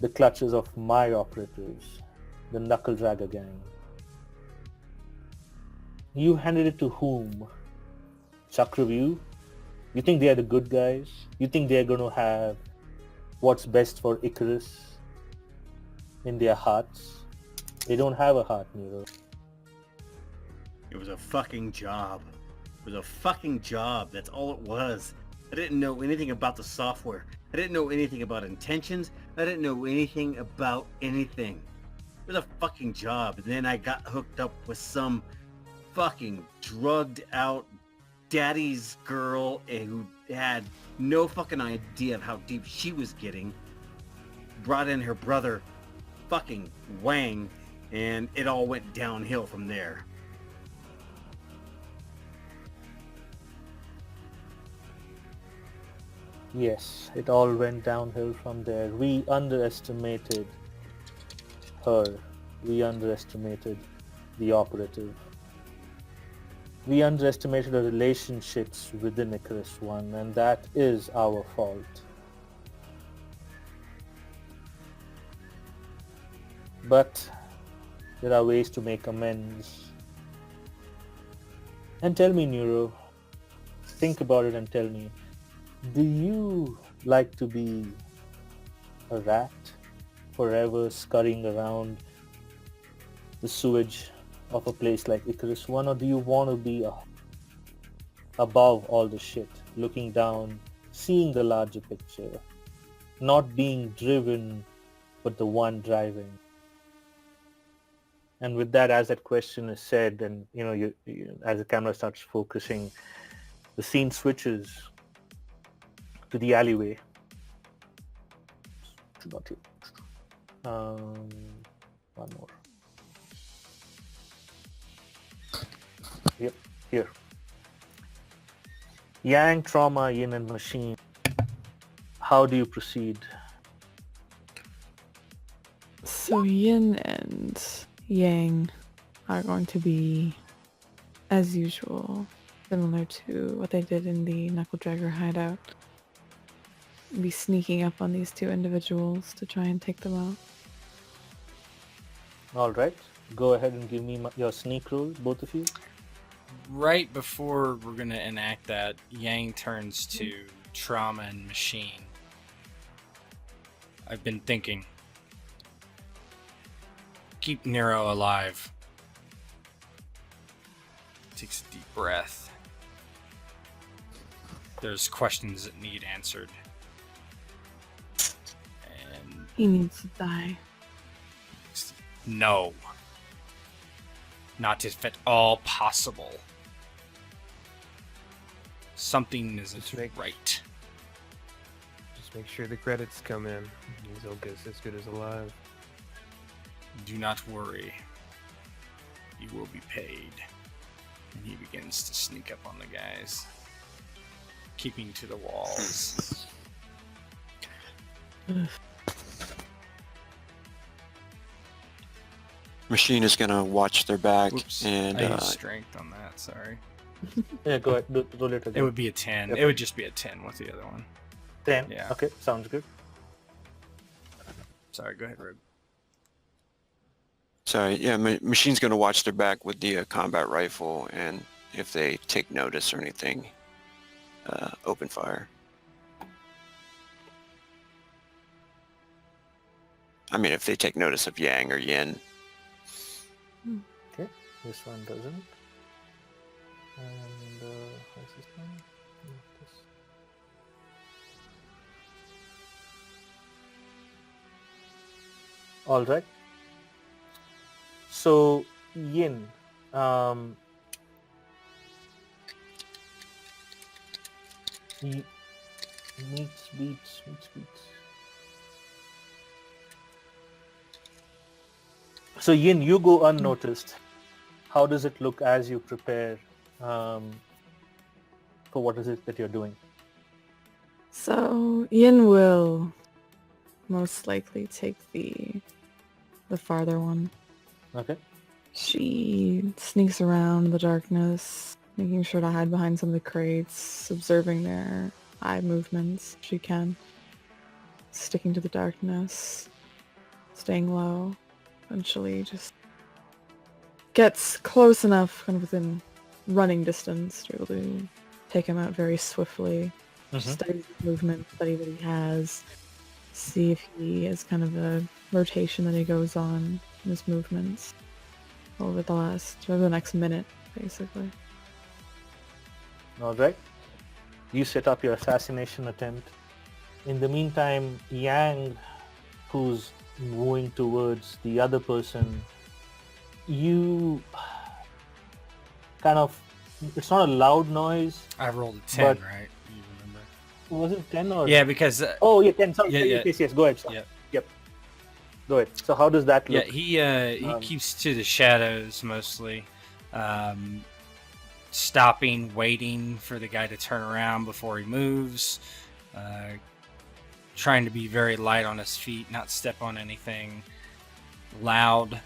the clutches of my operatives, the Knuckle Dragger gang. You handed it to whom? Chuck Review? You think they are the good guys? You think they're going to have what's best for Icarus in their hearts? They don't have a heart, Nero.
It was a fucking job. It was a fucking job. That's all it was. I didn't know anything about the software. I didn't know anything about intentions. I didn't know anything about anything. It was a fucking job. And then I got hooked up with some fucking drugged out daddy's girl who had no fucking idea of how deep she was getting. Brought in her brother, fucking Wang, and it all went downhill from there.
Yes, it all went downhill from there. We underestimated her. We underestimated the operative. We underestimated the relationships within Icarus One, and that is our fault. But there are ways to make amends. And tell me, Nero, think about it and tell me, do you like to be a rat forever scurrying around the sewage of a place like Icarus One, or do you want to be above all the shit, looking down, seeing the larger picture, not being driven, but the one driving? And with that, as that question is said, and you as the camera starts focusing, the scene switches to the alleyway. Not here. One more. Yep, here. Yang, Trauma, Yin, and Machine. How do you proceed?
So Yin and Yang are going to be, as usual, similar to what they did in the Knuckle Dragger hideout. Be sneaking up on these two individuals to try and take them out.
All right. Go ahead and give me your sneak roll, both of you.
Right before we're going to enact that, Yang turns to Trauma and Machine. I've been thinking. Keep Nero alive. Takes a deep breath. There's questions that need answered. And
He needs to die.
no. Not if at all possible. Something isn't right.
Just make sure the credits come in. He's as good as alive.
Do not worry. You will be paid. And he begins to sneak up on the guys, keeping to the walls.
Machine is gonna watch their back.
Oops,
and
I used strength on that, sorry.
Yeah, go ahead. Roll it again.
It would be a 10.
Yep.
It would just be a 10 with the other one.
10.
Yeah.
Okay, sounds good.
Sorry, go ahead, Rogue.
Sorry, yeah, Machine's gonna watch their back with the combat rifle, and if they take notice or anything, open fire. I mean, if they take notice of Yang or Yin.
Okay, this one doesn't. And what's this one? Not this. All right. So Yin, meets beats. So Yin, you go unnoticed. How does it look as you prepare for what is it that you're doing?
So Yin will most likely take the farther one.
Okay.
She sneaks around in the darkness, making sure to hide behind some of the crates, observing their eye movements if she can. Sticking to the darkness, staying low. Eventually just gets close enough, kind of within running distance, to be able to take him out very swiftly. Study his movement, study what he has, see if he has kind of a rotation that he goes on in his movements over the next minute, basically.
All right. You set up your assassination attempt. In the meantime, Yang, who's moving towards the other person, you kind of, it's not a loud noise.
I rolled a 10,
But-
right? You remember?
Was it 10 or?
Yeah, because
Oh, yeah, 10. Sorry.
Yeah.
Yes. Go ahead.
Yeah.
Yep. Go ahead. So how does that
yeah,
look?
he keeps to the shadows mostly, stopping, waiting for the guy to turn around before he moves, trying to be very light on his feet, not step on anything loud,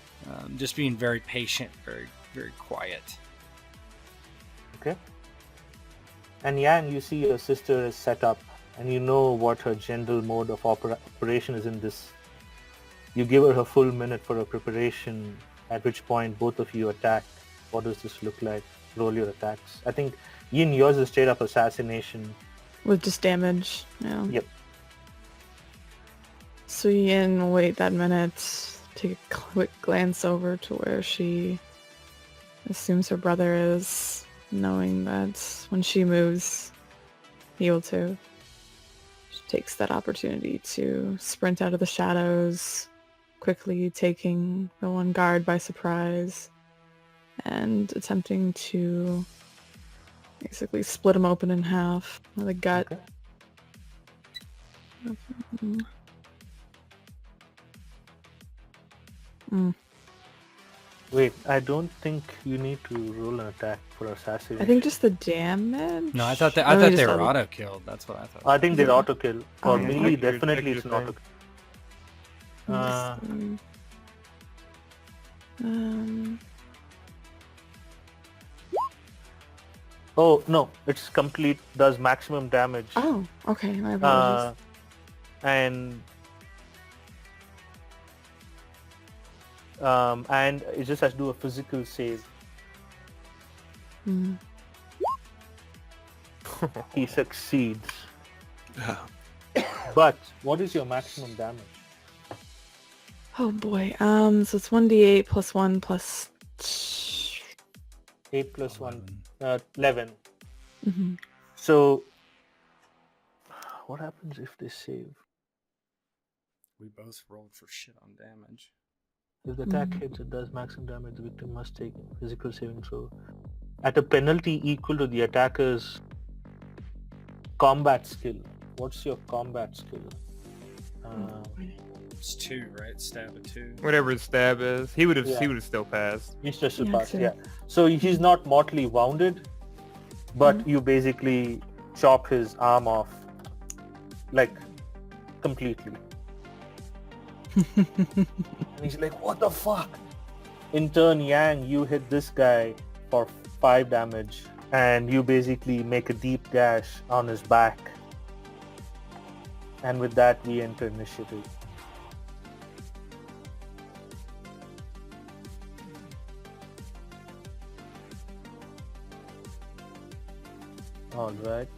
just being very patient, very, very quiet.
Okay. And Yang, you see your sister is set up, and you know what her general mode of operation is in this. You give her a full minute for a preparation, at which point both of you attack. What does this look like? Roll your attacks. I think, Yin, yours is straight up assassination.
With just damage, yeah.
Yep.
Suyin will wait that minute, take a quick glance over to where she assumes her brother is, knowing that when she moves, he will too. She takes that opportunity to sprint out of the shadows, quickly taking the one guard by surprise and attempting to basically split him open in half with a gut.
Okay. Wait, I don't think you need to roll an attack for assassination.
I think just the damage.
No, I thought
Or we
they
just
were
auto-
auto killed. That's what I thought.
I think they're
Yeah.
auto kill. For
Okay.
melee,
Extra-
definitely
extra
it's an auto
thing.
kill.
Um,
Oh no, it's complete. Does maximum damage.
oh, okay. My apologies.
And it just has to do a physical save.
Mm.
He succeeds. But what is your maximum damage?
Oh boy. So it's 1d8 plus 1 plus.
8 plus 1, 11.
Mhm.
So what happens if they save?
We both rolled for shit on damage.
If the attack hits, it does maximum damage. The victim must take physical saving throw at a penalty equal to the attacker's combat skill. What's your combat skill?
It's 2, right? Stab at 2.
Whatever his stab is, he would have
Yeah.
still passed.
He's just
Yeah,
surpassed,
so-
yeah. So he's not mortally wounded, but you basically chop his arm off, like, completely. And he's like, what the fuck? In turn, Yang, you hit this guy for 5 damage, and you basically make a deep gash on his back. And with that, we enter initiative. All right.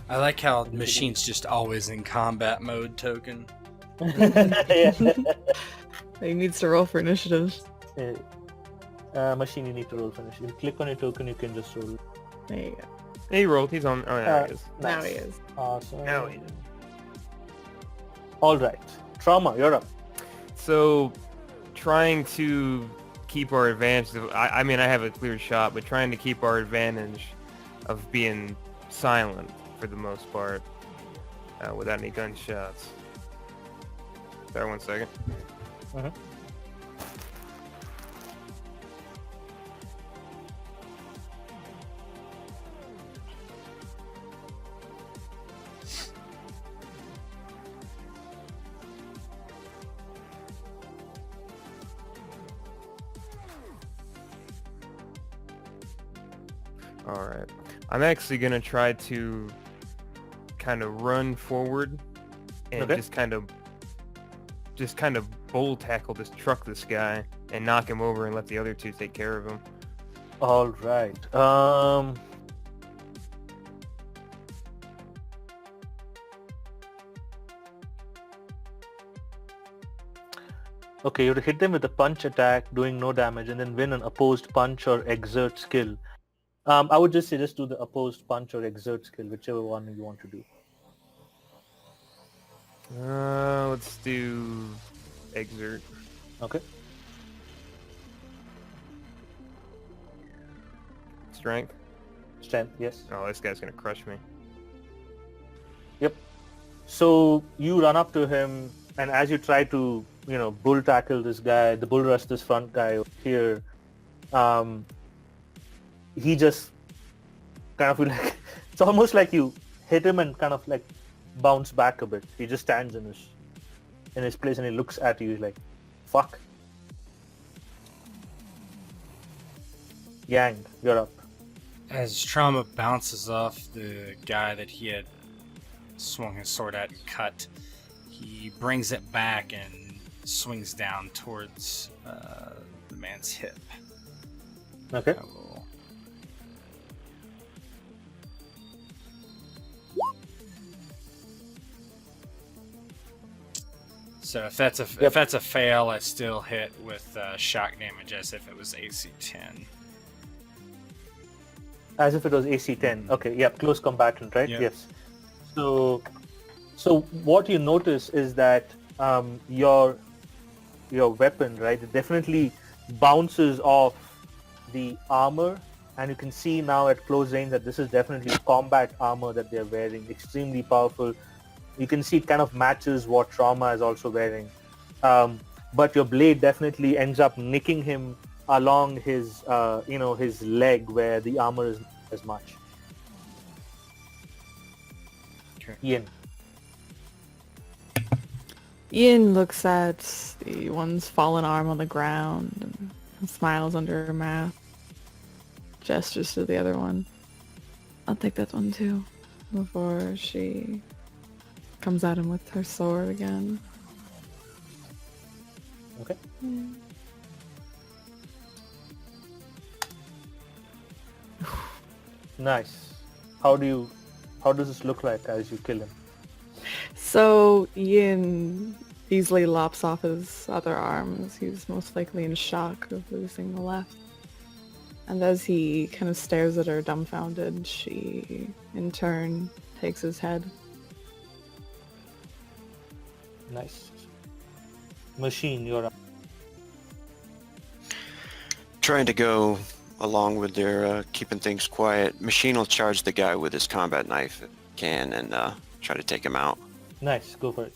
I like how the machine's just always in combat mode token.
Yeah.
He needs to roll for initiative.
Machine, you need to roll for initiative. Click on your token, you can just roll.
There you go.
He rolled. He's on. Oh, there he is.
Now
Nice.
he is.
Awesome.
Now he is.
All right. Trauma, you're up.
So, trying to keep our advantage. I mean, I have a clear shot, but trying to keep our advantage of being silent for the most part, without any gunshots. Sorry, 1 second.
Mhm.
All right. I'm actually gonna try to kind of run forward and
Okay.
just kind of bull tackle this guy and knock him over and let the other two take care of him.
All right. Okay, you have to hit them with a punch attack, doing no damage, and then win an opposed punch or exert skill. I would just say just do the opposed punch or exert skill, whichever one you want to do.
Let's do exert.
Okay.
Strength.
Strength, yes.
Oh, this guy's gonna crush me.
Yep. So you run up to him, and as you try to, bull tackle this guy, the bull rush this front guy over here, he just kind of like, it's almost like you hit him and kind of like bounce back a bit. He just stands in his place and he looks at you. He's like, fuck. Yang, you're up.
As trauma bounces off the guy that he had swung his sword at and cut, he brings it back and swings down towards the man's hip.
Okay.
I will- So if that's a
Yep.
if that's a fail, I still hit with shock damage as if it was AC 10.
As if it was AC 10. Okay, yep, close combatant, right?
Yep.
Yes. So what you notice is that your weapon, right, it definitely bounces off the armor, and you can see now at close range that this is definitely combat armor that they're wearing, extremely powerful. You can see it kind of matches what Trauma is also wearing. But your blade definitely ends up nicking him along his, his leg where the armor is not as much.
Okay.
Ian.
Ian looks at the one's fallen arm on the ground and smiles under her mask. Gestures to the other one. I'll take that one too. Before she comes at him with her sword again.
Okay. Nice. How does this look like as you kill him?
So Ian easily lops off his other arm as he's most likely in shock of losing the left. And as he kind of stares at her dumbfounded, she in turn takes his head.
Nice. Machine, you're up.
Trying to go along with their keeping things quiet. Machine will charge the guy with his combat knife if he can and try to take him out.
Nice, go for it.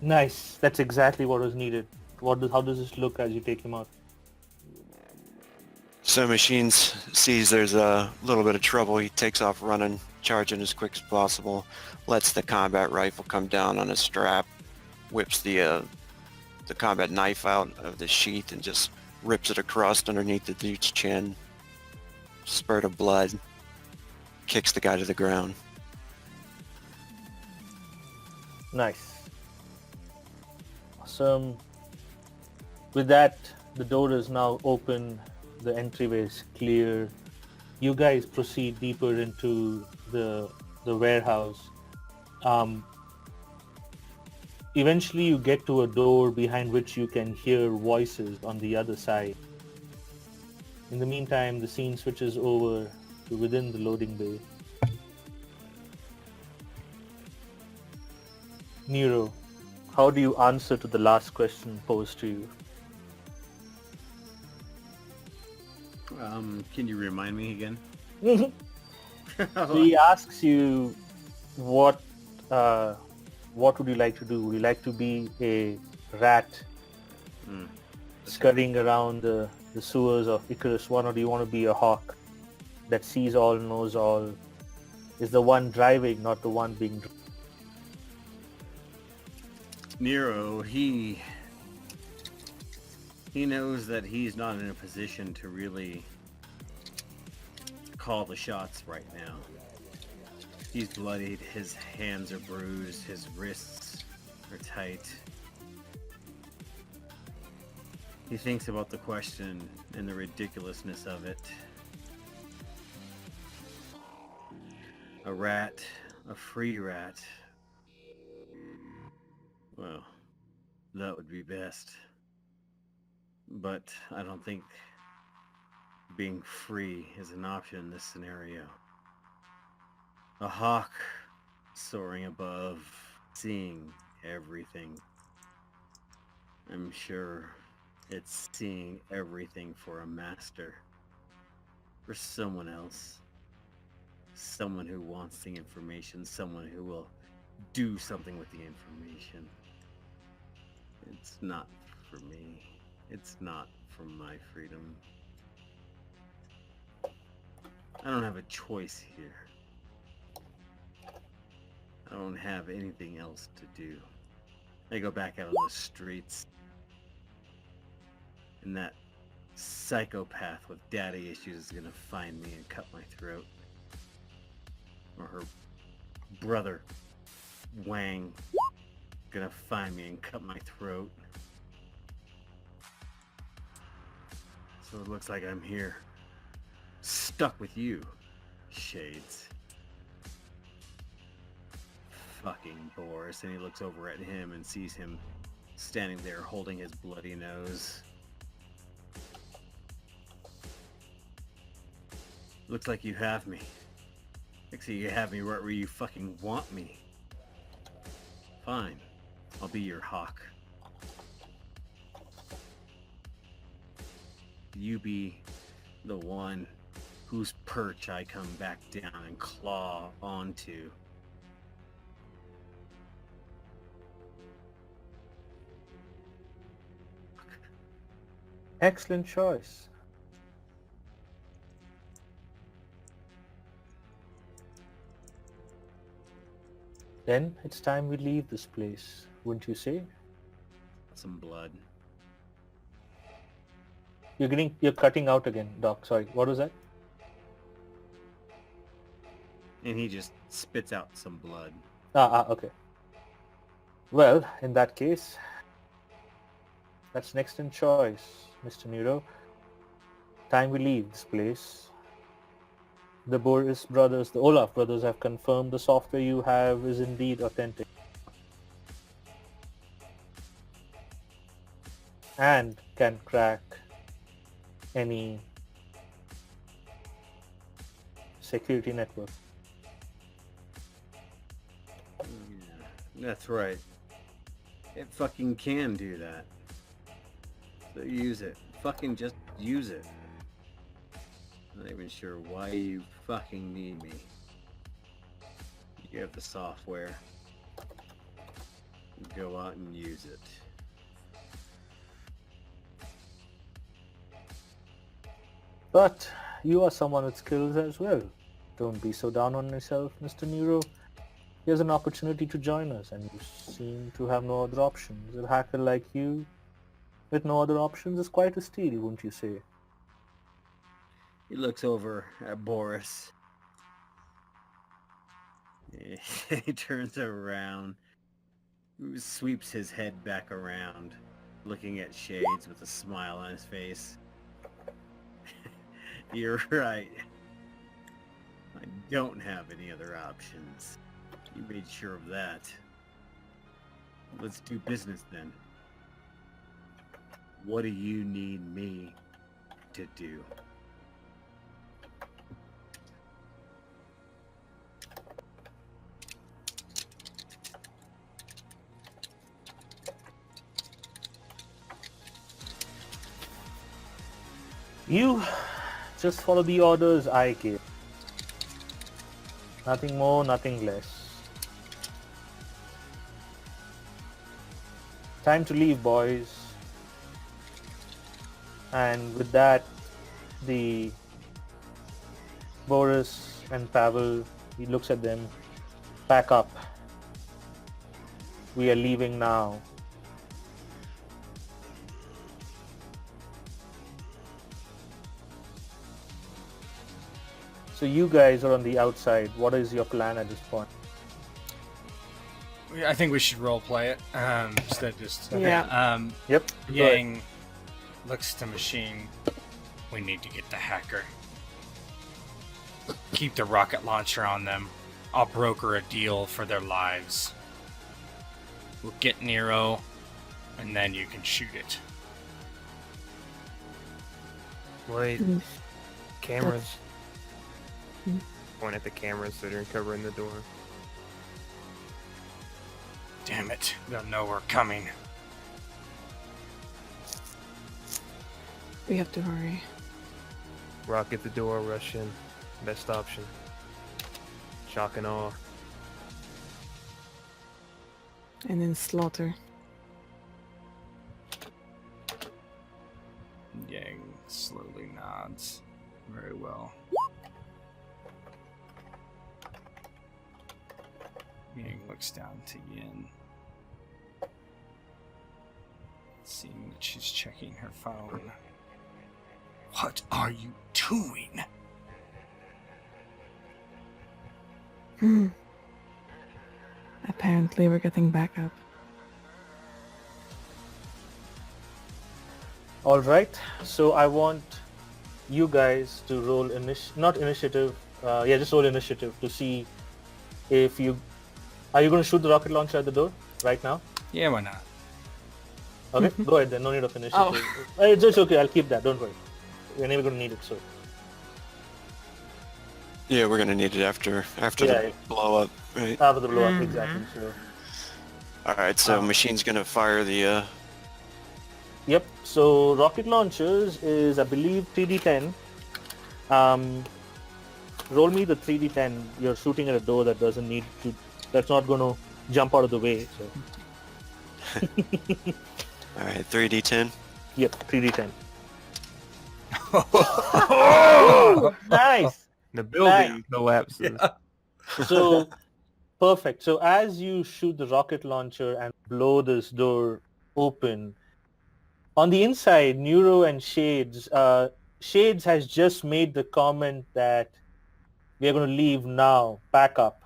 Nice. That's exactly what was needed. How does this look as you take him out?
So Machine sees there's a little bit of trouble. He takes off running, charging as quick as possible, lets the combat rifle come down on his strap, whips the combat knife out of the sheath and just rips it across underneath the dude's chin. Spurt of blood. Kicks the guy to the ground.
Nice. Awesome. With that, the door is now open. The entryway is clear. You guys proceed deeper into the warehouse. Eventually you get to a door behind which you can hear voices on the other side. In the meantime, the scene switches over to within the loading bay. Nero, how do you answer to the last question posed to you?
Can you remind me again?
So he asks you what would you like to do? Would you like to be a rat scurrying around the sewers of Icarus 1, or do you want to be a hawk that sees all, knows all, is the one driving, not the one being driven?
Nero, he knows that he's not in a position to really call the shots right now. He's bloodied, his hands are bruised, his wrists are tight. He thinks about the question and the ridiculousness of it. A rat, a free rat. Well, that would be best. But I don't think being free is an option in this scenario. A hawk soaring above, seeing everything. I'm sure it's seeing everything for a master. For someone else. Someone who wants the information. Someone who will do something with the information. It's not for me. It's not for my freedom. I don't have a choice here. I don't have anything else to do. I go back out on the streets. And that psychopath with daddy issues is gonna find me and cut my throat. Or her brother, Wang, gonna find me and cut my throat. So it looks like I'm here. Stuck with you, Shades. Fucking Boris. And he looks over at him and sees him standing there holding his bloody nose. Looks like you have me. Looks like you have me right where you fucking want me. Fine. I'll be your hawk. You be the one whose perch I come back down and claw onto.
Excellent choice. Then it's time we leave this place, wouldn't you say?
Some blood.
You're cutting out again, Doc. Sorry, what was that?
And he just spits out some blood.
Okay. Well, in that case, that's next in choice, Mr. Nero. Time we leave this place. The Boris brothers, the Olaf brothers have confirmed the software you have is indeed authentic. And can crack any security network.
Yeah, that's right. It fucking can do that. So use it. Fucking just use it. I'm not even sure why you fucking need me. You have the software. Go out and use it.
But you are someone with skills as well. Don't be so down on yourself, Mr. Nero. Here's an opportunity to join us, and you seem to have no other options. A hacker like you, with no other options, is quite a steal, wouldn't you say?
He looks over at Boris. He turns around, sweeps his head back around, looking at Shades with a smile on his face. You're right. I don't have any other options. You made sure of that. Let's do business then. What do you need me to do?
You just follow the orders I gave. Nothing more, nothing less. Time to leave, boys. And with that, the Boris and Pavel, he looks at them, pack up. We are leaving now. So you guys are on the outside. What is your plan at this point?
I think we should role play it instead of just.
Yeah.
Yep. go ahead.
Yang looks to Machine. We need to get the hacker. Keep the rocket launcher on them. I'll broker a deal for their lives. We'll get Nero, and then you can shoot it.
Wait,
Mm.
cameras.
Hmm.
Point at the cameras that are covering the door.
Damn it, they'll know we're coming.
We have to hurry.
Rocket the door, rush in. Best option. Shock and awe.
And then slaughter.
Yang slowly nods. Very well. Yang looks down to Yin. Seeing that she's checking her phone. What are you doing?
Apparently we're getting backup.
All right. So I want you guys to roll not initiative. Just roll initiative to see if you are you going to shoot the rocket launcher at the door right now.
Yeah, why not?
Okay, go ahead then. No need of initiative. It's okay. I'll keep that. Don't worry. We're never going to need it. So
Yeah, we're gonna need it after
Yeah,
the blow up, right?
after the blow up, exactly. So
All right, so machine's gonna fire the.
yep. So rocket launchers is, I believe, 3d10. Roll me the 3d10. You're shooting at a door that doesn't need to. That's not going to jump out of the way. So
All right, 3d10.
yep, 3d10.
Oh!
Nice.
The building collapses.
So perfect. So as you shoot the rocket launcher and blow this door open, on the inside, Neuro and Shades, Shades has just made the comment that we are going to leave now, pack up.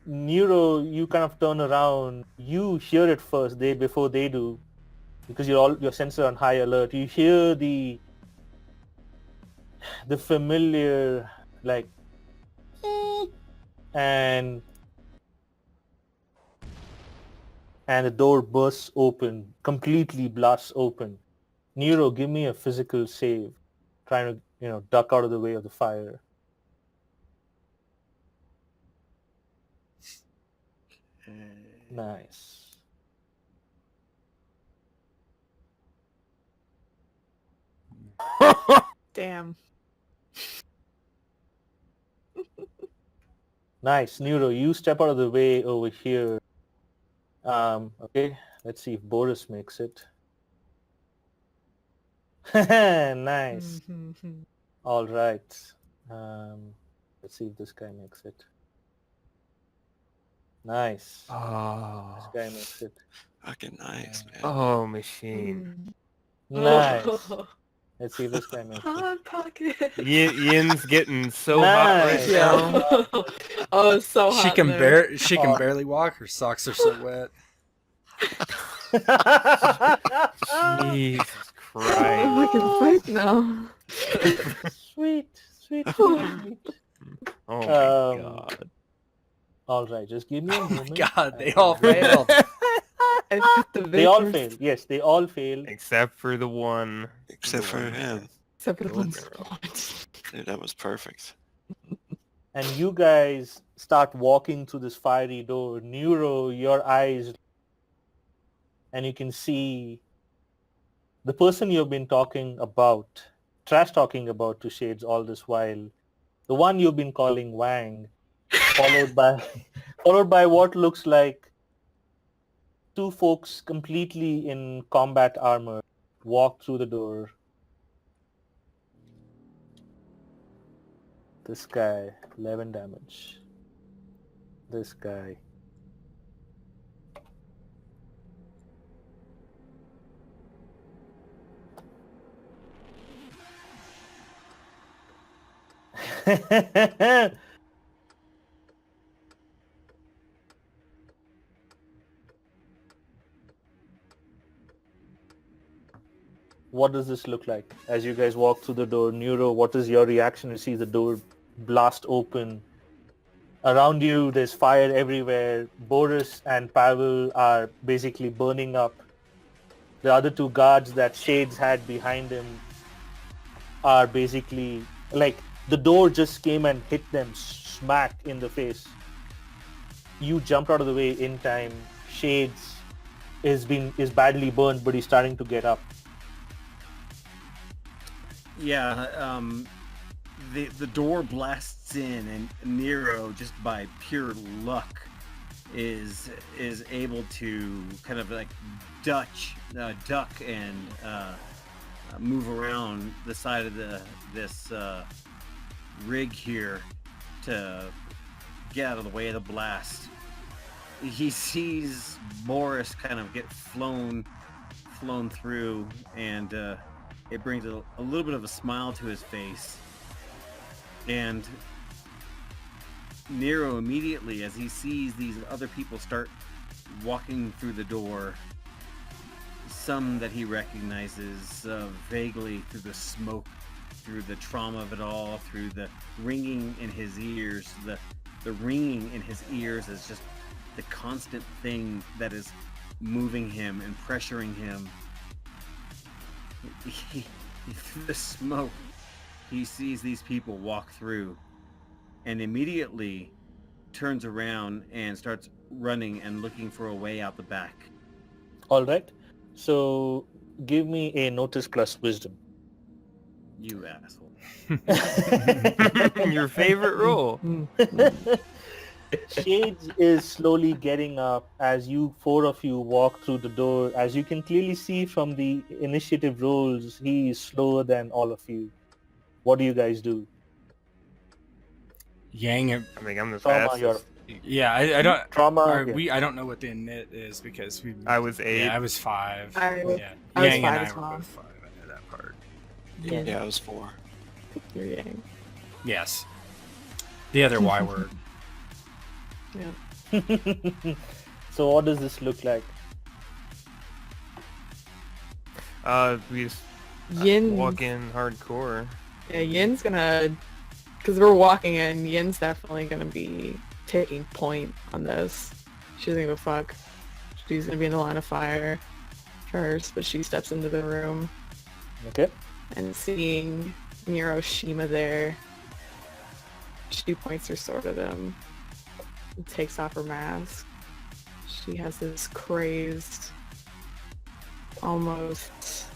Neuro, you kind of turn around. You hear it first, before they do, because your senses are on high alert. You hear the familiar, like, and the door bursts open, completely blasts open. Neuro, give me a physical save, trying to duck out of the way of the fire. Nice.
Damn.
Nice, Neuro. You step out of the way over here. Okay, let's see if Boris makes it. Nice. All right. Let's see if this guy makes it. Nice.
Oh,
This guy makes it.
Fucking nice, man.
oh, machine.
Nice. Let's see if this guy makes it.
Hot pocket.
Yin's getting so hot right
Nice.
now.
Oh, it's so hot.
She can
in there.
she can barely walk. Her socks are so wet.
Jesus
Oh,
Christ.
I can fight now.
Sweet.
Oh my god.
All right, just give me a moment.
God, they all failed.
I got the
They all
Vickers,
failed. Yes, they all failed.
Except for the one.
Except for
the one
him.
Except for the
Go
ones.
there.
Dude, that was perfect.
And you guys start walking through this fiery door. Neuro, your eyes, and you can see the person you've been trash talking about to Shades all this while, the one you've been calling Wang, followed by what looks like two folks completely in combat armor walk through the door. This guy, 11 damage. This guy. What does this look like as you guys walk through the door? Neuro, what is your reaction to see the door blast open? Around you, there's fire everywhere. Boris and Pavel are basically burning up. The other two guards that Shades had behind him are basically, like, the door just came and hit them smack in the face. You jumped out of the way in time. Shades is badly burned, but he's starting to get up.
Yeah, the door blasts in, and Nero, just by pure luck, is able to kind of like duck and move around the side of this rig here to get out of the way of the blast. He sees Boris kind of get flown through, and it brings a little bit of a smile to his face. And Nero immediately, as he sees these other people start walking through the door, some that he recognizes vaguely through the smoke, through the trauma of it all, through the ringing in his ears. The ringing in his ears is just the constant thing that is moving him and pressuring him. Through the smoke, he sees these people walk through and immediately turns around and starts running and looking for a way out the back.
All right. So give me a notice plus wisdom.
You asshole.
Your favorite roll.
Shades is slowly getting up as you four of you walk through the door. As you can clearly see from the initiative rolls, he is slower than all of you. What do you guys do?
Yang,
I think I'm the
Trauma,
fastest.
you're
yeah, I don't.
trauma.
I don't know what the init is because we.
I was 8.
Yeah, I was 5.
I was
yeah,
5
Yang and
as
I were
well.
both 5. I know that part.
Yeah, I was 4.
You're Yang.
Yes. The other Y word.
Yeah.
So what does this look like?
We just
Yin.
walk in hardcore.
Yeah, Yin's gonna, because we're walking in, Yin's definitely gonna be taking point on this. She doesn't give a fuck. She's gonna be in the line of fire first, but she steps into the room
Okay.
and seeing Miroshima there, she points her sword at him and takes off her mask. She has this crazed, almost,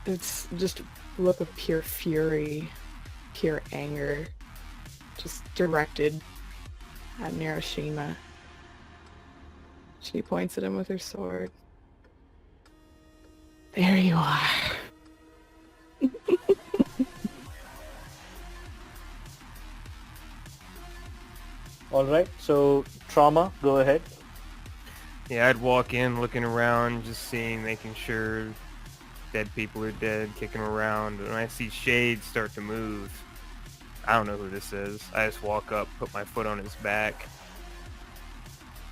it's just a look of pure fury, pure anger, just directed at Miroshima. She points at him with her sword. There you are.
All right. So trauma, go ahead.
Yeah, I'd walk in looking around, just seeing, making sure dead people are dead, kicking around. When I see Shade start to move, I don't know who this is. I just walk up, put my foot on his back,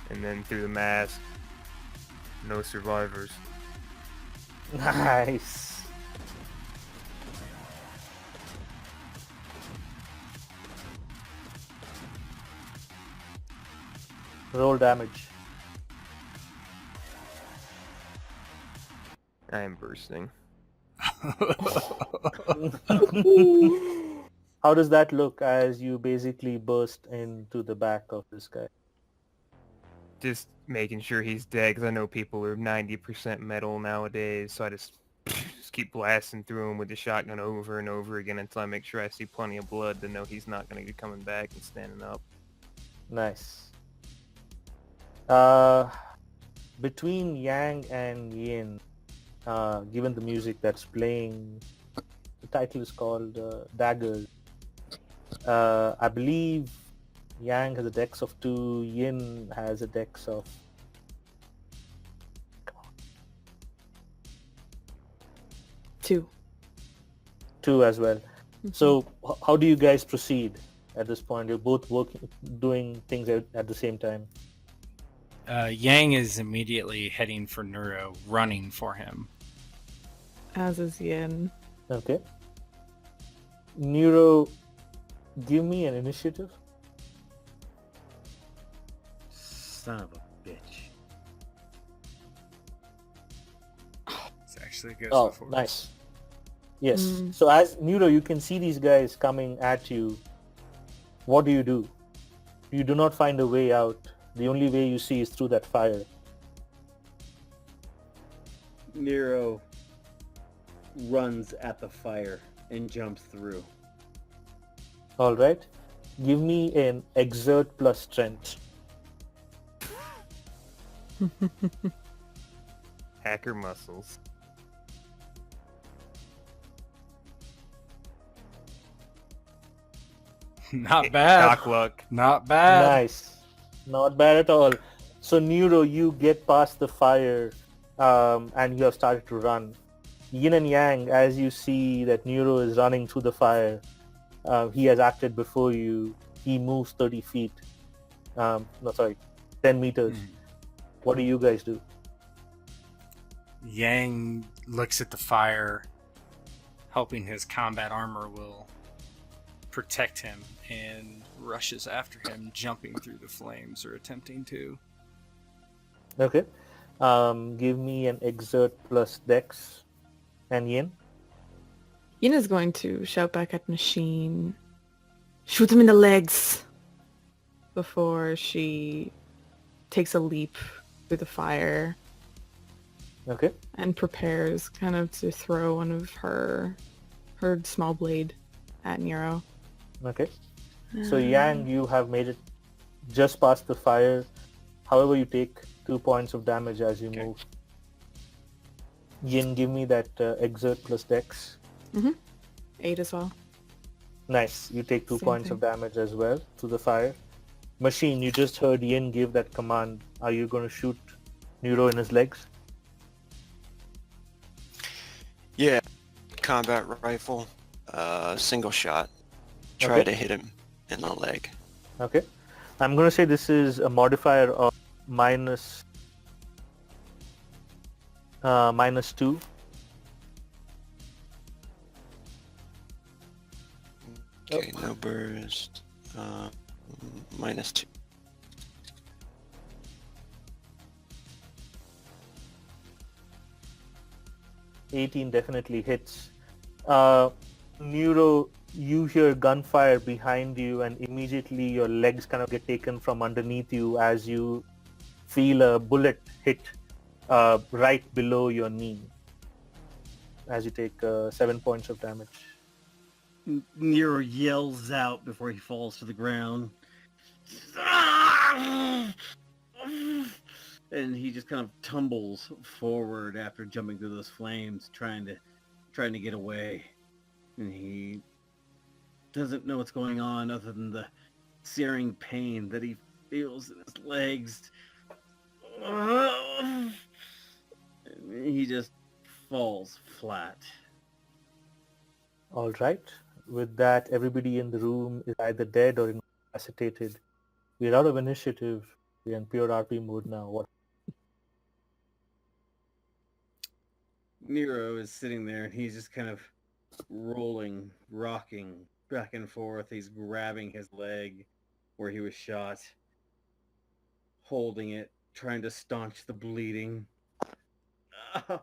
and then through the mask, no survivors.
Nice. Roll damage.
I am bursting.
How does that look as you basically burst into the back of this guy?
Just making sure he's dead, because I know people are 90% metal nowadays, so I just keep blasting through him with the shotgun over and over again until I make sure I see plenty of blood to know he's not going to be coming back and standing up.
Nice. Between Yang and Yin, given the music that's playing, the title is called Daggers. I believe Yang has a dex of 2, Yin has a dex of...
2.
2 as well. So how do you guys proceed at this point? You're both doing things at the same time.
Yang is immediately heading for Neuro, running for him.
As is Yin.
Okay. Neuro, give me an initiative.
Son of a bitch.
It's actually good.
Oh, nice. Yes. So as Neuro, you can see these guys coming at you. What do? You do not find a way out. The only way you see is through that fire.
Nero runs at the fire and jumps through.
All right. Give me an exert plus strength.
Hacker muscles.
Not bad.
Doc luck.
Not bad.
Nice. Not bad at all. So Neuro, you get past the fire and you have started to run. Yin and Yang, as you see that Neuro is running through the fire, he has acted before you. He moves 30 feet. 10 meters. What do you guys do?
Yang looks at the fire, hoping his combat armor will protect him, and rushes after him, jumping through the flames or attempting to.
Okay. Give me an exert plus dex. And Yin?
Yin is going to shout back at Machine, shoot him in the legs, before she takes a leap through the fire
Okay.
and prepares kind of to throw one of her small blade at Nero.
Okay. So Yang, you have made it just past the fire. However, you take 2 points of damage as you move. Yin, give me that exert plus dex.
8 as well.
Nice. You take 2
Same
points
thing.
of damage as well to the fire. Machine, you just heard Yin give that command. Are you going to shoot Nero in his legs?
Yeah, combat rifle, single shot. Try
Okay.
to hit him in the leg.
Okay. I'm going to say this is a modifier of minus 2.
Okay, no burst. -2.
18 definitely hits. Neuro, you hear gunfire behind you, and immediately your legs kind of get taken from underneath you as you feel a bullet hit right below your knee as you take 7 points of damage.
Nero yells out before he falls to the ground. And he just kind of tumbles forward after jumping through those flames, trying to get away. And he doesn't know what's going on other than the searing pain that he feels in his legs. And he just falls flat.
All right. With that, everybody in the room is either dead or incapacitated. We're out of initiative. We're in pure RP mode now. What?
Nero is sitting there and he's just kind of rolling, rocking back and forth. He's grabbing his leg where he was shot, holding it, trying to staunch the bleeding. And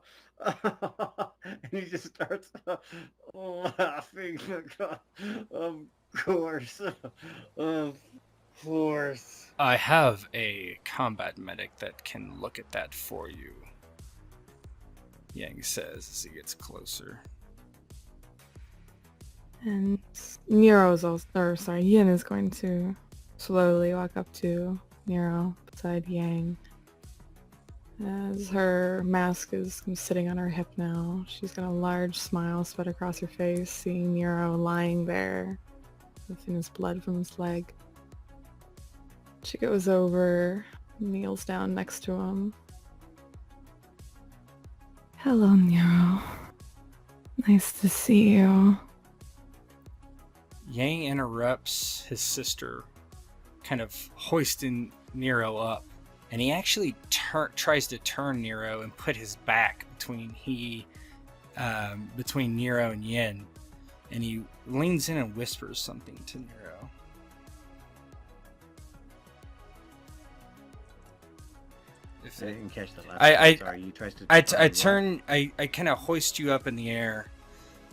he just starts laughing. Of course. Of course.
I have a combat medic that can look at that for you, Yang says as he gets closer.
And Nero's also, or sorry, Yin is going to slowly walk up to Nero beside Yang. As her mask is sitting on her hip now, she's got a large smile spread across her face, seeing Nero lying there within his blood from his leg. She goes over, kneels down next to him. Hello, Nero. Nice to see you.
Yang interrupts his sister, kind of hoisting Nero up, and he actually tries to turn Nero and put his back between Nero and Yin, and he leans in and whispers something to Nero.
I didn't catch that last
I
one. Sorry, you tried to.
I kind of hoist you up in the air,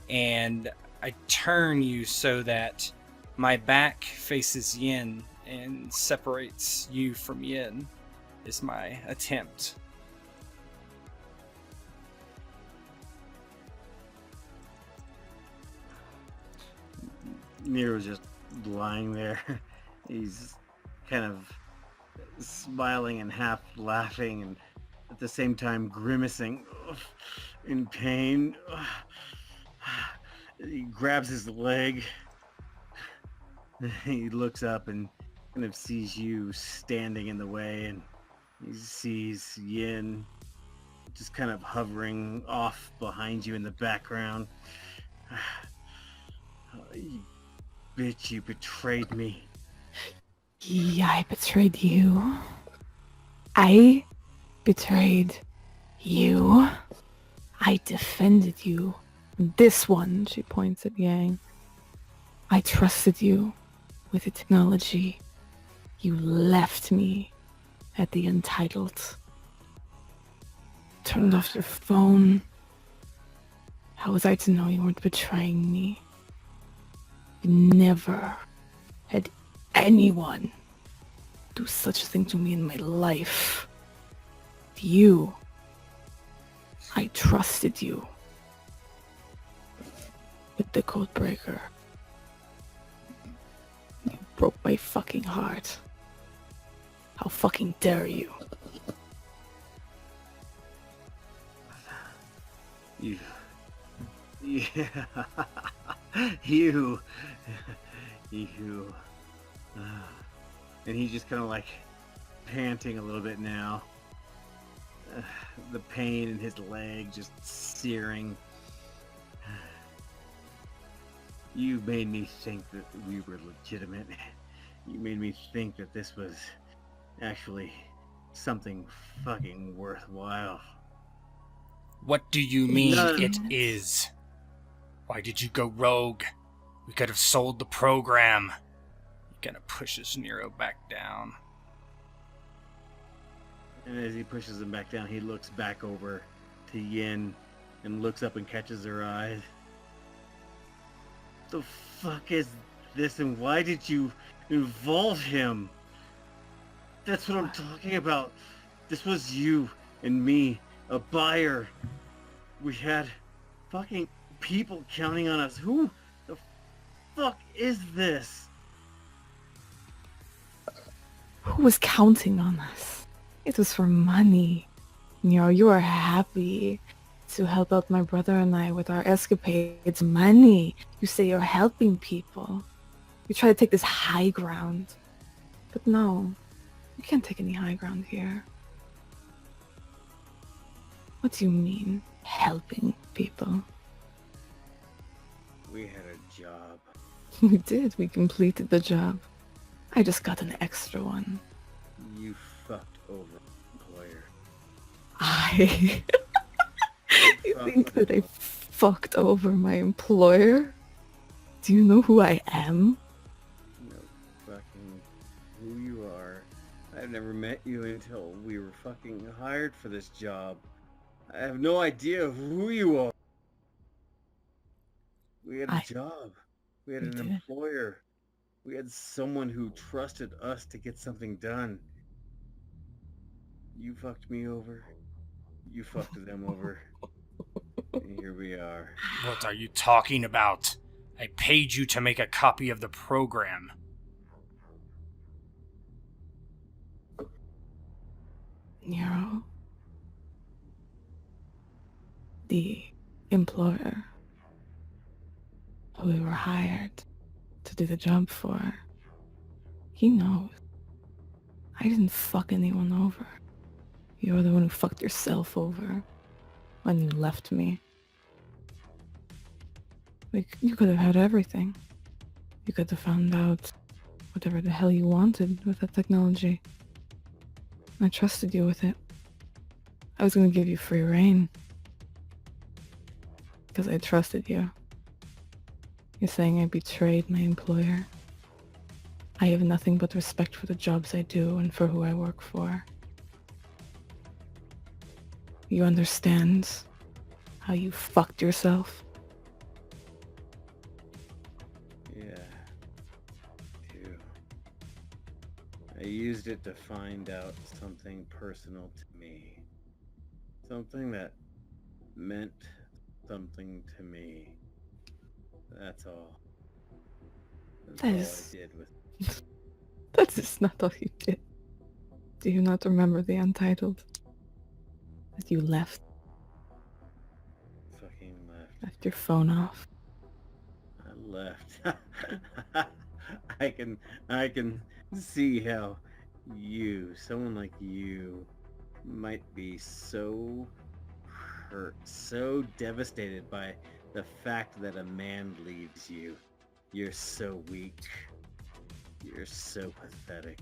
and I turn you so that my back faces Yin and separates you from Yin. Is my attempt.
Nero's just lying there. He's kind of smiling and half laughing and at the same time grimacing in pain. He grabs his leg. He looks up and kind of sees you standing in the way, and he sees Yin just kind of hovering off behind you in the background. You bitch, you betrayed me.
Yeah, I betrayed you. I betrayed You? I defended you. This one, she points at Yang. I trusted you with the technology. You left me at the Untitled. Turned off your phone. How was I to know you weren't betraying me? You never had anyone do such a thing to me in my life. You. I trusted you. With the code breaker. You broke my fucking heart. How fucking dare you?
Yeah. You. And he's just kind of like panting a little bit now. The pain in his leg just searing. You made me think that we were legitimate. You made me think that this was actually something fucking worthwhile.
What do you mean
None.
it is? Why did you go rogue? We could have sold the program. He kind of pushes Nero back down.
And as he pushes him back down, he looks back over to Yin and looks up and catches her eyes. The fuck is this, and why did you involve him? That's what I'm talking about. This was you and me, a buyer. We had fucking people counting on us. Who the fuck is this?
Who was counting on us? It was for money. You were happy to help out my brother and I with our escapades. Money. You say you're helping people. You try to take this high ground. But no, you can't take any high ground here. What do you mean, helping people?
We had a job.
We did. We completed the job. I just got an extra one.
You fucked over employer.
I... You think that I fucked over my employer? Do you know who I am?
No fucking who you are. I've never met you until we were fucking hired for this job. I have no idea who you are. We had a job. We had an employer. We had someone who trusted us to get something done. You fucked me over. You fucked them over. And here we are.
What are you talking about? I paid you to make a copy of the program.
Nero. The employer who we were hired to do the job for. He knows. I didn't fuck anyone over. You're the one who fucked yourself over when you left me. Like, you could have had everything. You could have found out whatever the hell you wanted with that technology. I trusted you with it. I was going to give you free reign. Because I trusted you. You're saying I betrayed my employer. I have nothing but respect for the jobs I do and for who I work for. You understand how you fucked yourself?
Yeah. Too. I used it to find out something personal to me. Something that meant something to me. That's all. That's all I did with.
That is not all you did. Do you not remember the Untitled? That you left?
Fucking left.
Left your phone off.
I left. I can see how you, someone like you, might be so hurt, so devastated by the fact that a man leaves you. You're so weak. You're so pathetic.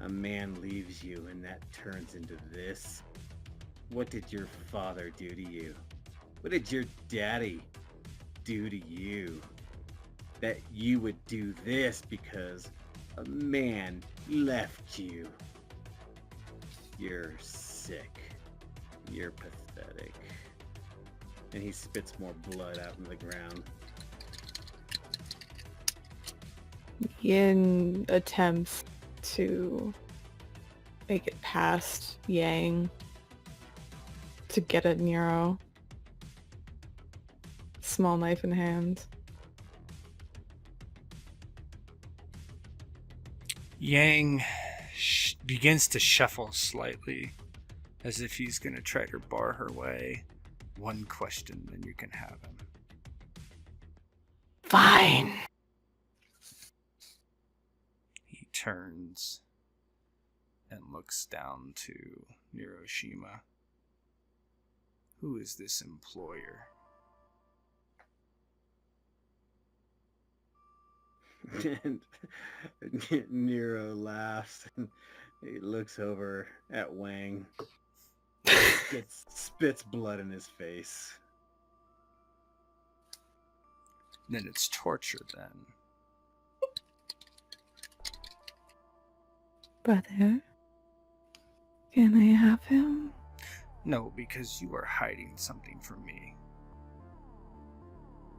A man leaves you and that turns into this. What did your father do to you? What did your daddy do to you? That you would do this because a man left you. You're sick. You're pathetic. And he spits more blood out on the ground.
Yin attempts to make it past Yang to get at Nero. Small knife in hand.
Yang begins to shuffle slightly, as if he's going to try to bar her way. One question, then you can have him.
Fine.
He turns and looks down to Niroshima. Who is this employer?
And Nero laughs and he looks over at Wang. Spits blood in his face.
Then it's torture then.
Brother, can I have him?
No, because you are hiding something from me.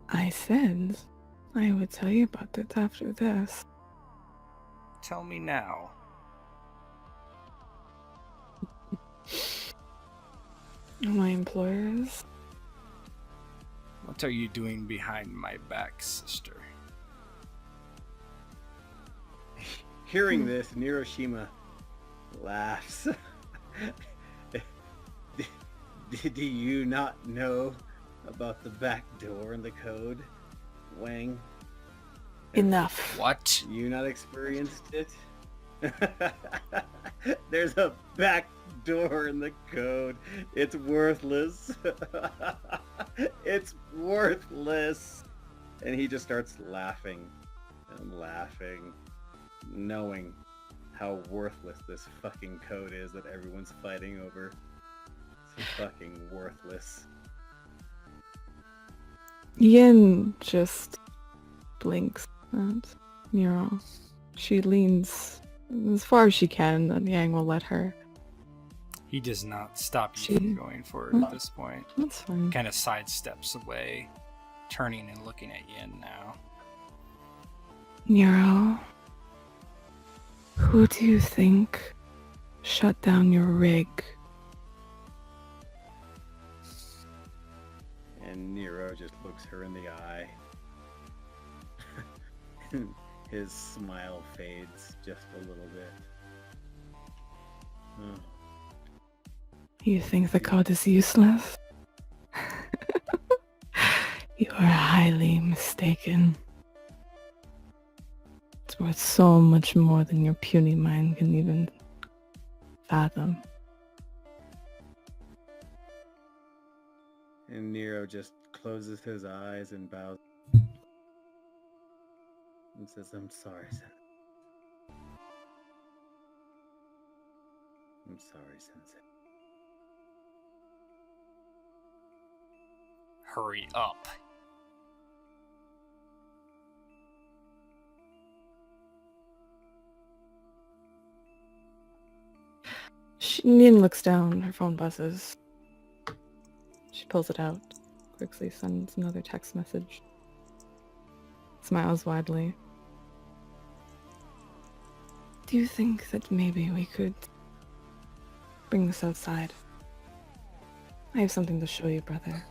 I said I would tell you about it after this.
Tell me now.
My employers?
What are you doing behind my back, sister?
Hearing this, Niroshima laughs. Do you not know about the back door in the code, Wang?
Enough.
What?
You not experienced it? There's a back door in the code. It's worthless. It's worthless. And he just starts laughing and laughing, knowing how worthless this fucking code is that everyone's fighting over. It's fucking worthless.
Yin just blinks at Nero. She leans as far as she can, and Yang will let her.
He does not stop you from going forward at this point.
That's fine.
Kind of sidesteps away, turning and looking at Yin now.
Nero, who do you think shut down your rig?
And Nero just looks her in the eye. His smile fades just a little bit. Oh.
You think the code is useless? You are highly mistaken. It's worth so much more than your puny mind can even fathom.
And Nero just closes his eyes and bows and says, I'm sorry, Sensei. I'm sorry, Sensei.
Hurry up.
Nin looks down, her phone buzzes. She pulls it out, quickly sends another text message. Smiles widely. Do you think that maybe we could bring this outside? I have something to show you, brother.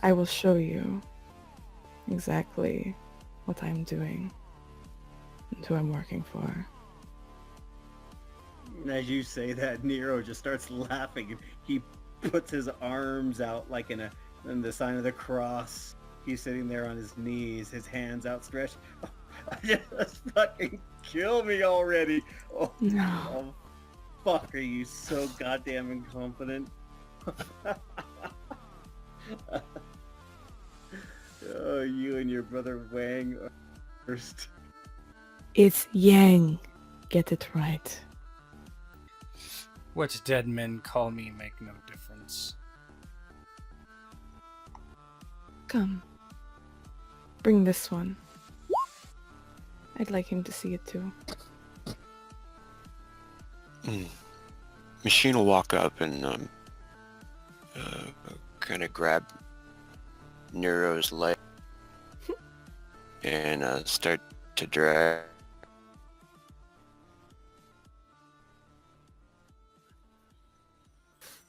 I will show you exactly what I'm doing and who I'm working for.
As you say that, Nero just starts laughing. He puts his arms out like in the sign of the cross. He's sitting there on his knees, his hands outstretched. Just fucking kill me already. Oh,
No.
oh, fuck, are you so goddamn incompetent? Oh, you and your brother Wang are first.
It's Yang. Get it right.
What dead men call me make no difference.
Come. Bring this one. I'd like him to see it too.
Machine will walk up and kind of grab Nero's leg and start to drag.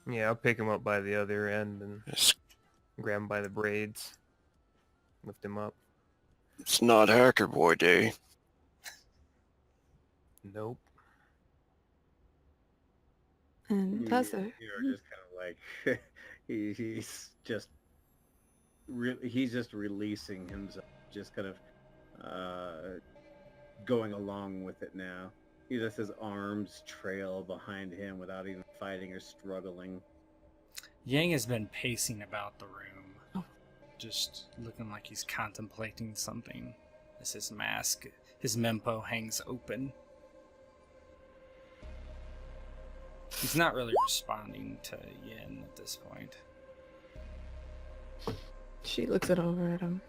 Yeah, I'll pick him up by the other end and
It's,
grab him by the braids. Lift him up.
it's not Hacker Boy Day.
Nope.
And that's it.
You're just kind of like he's just he's just releasing himself, just kind of going along with it now. He just his arms trail behind him without even fighting or struggling.
Yang has been pacing about the room,
Oh.
just looking like he's contemplating something as his mask, his mempo hangs open. He's not really responding to Yin at this point.
She looks it over at him.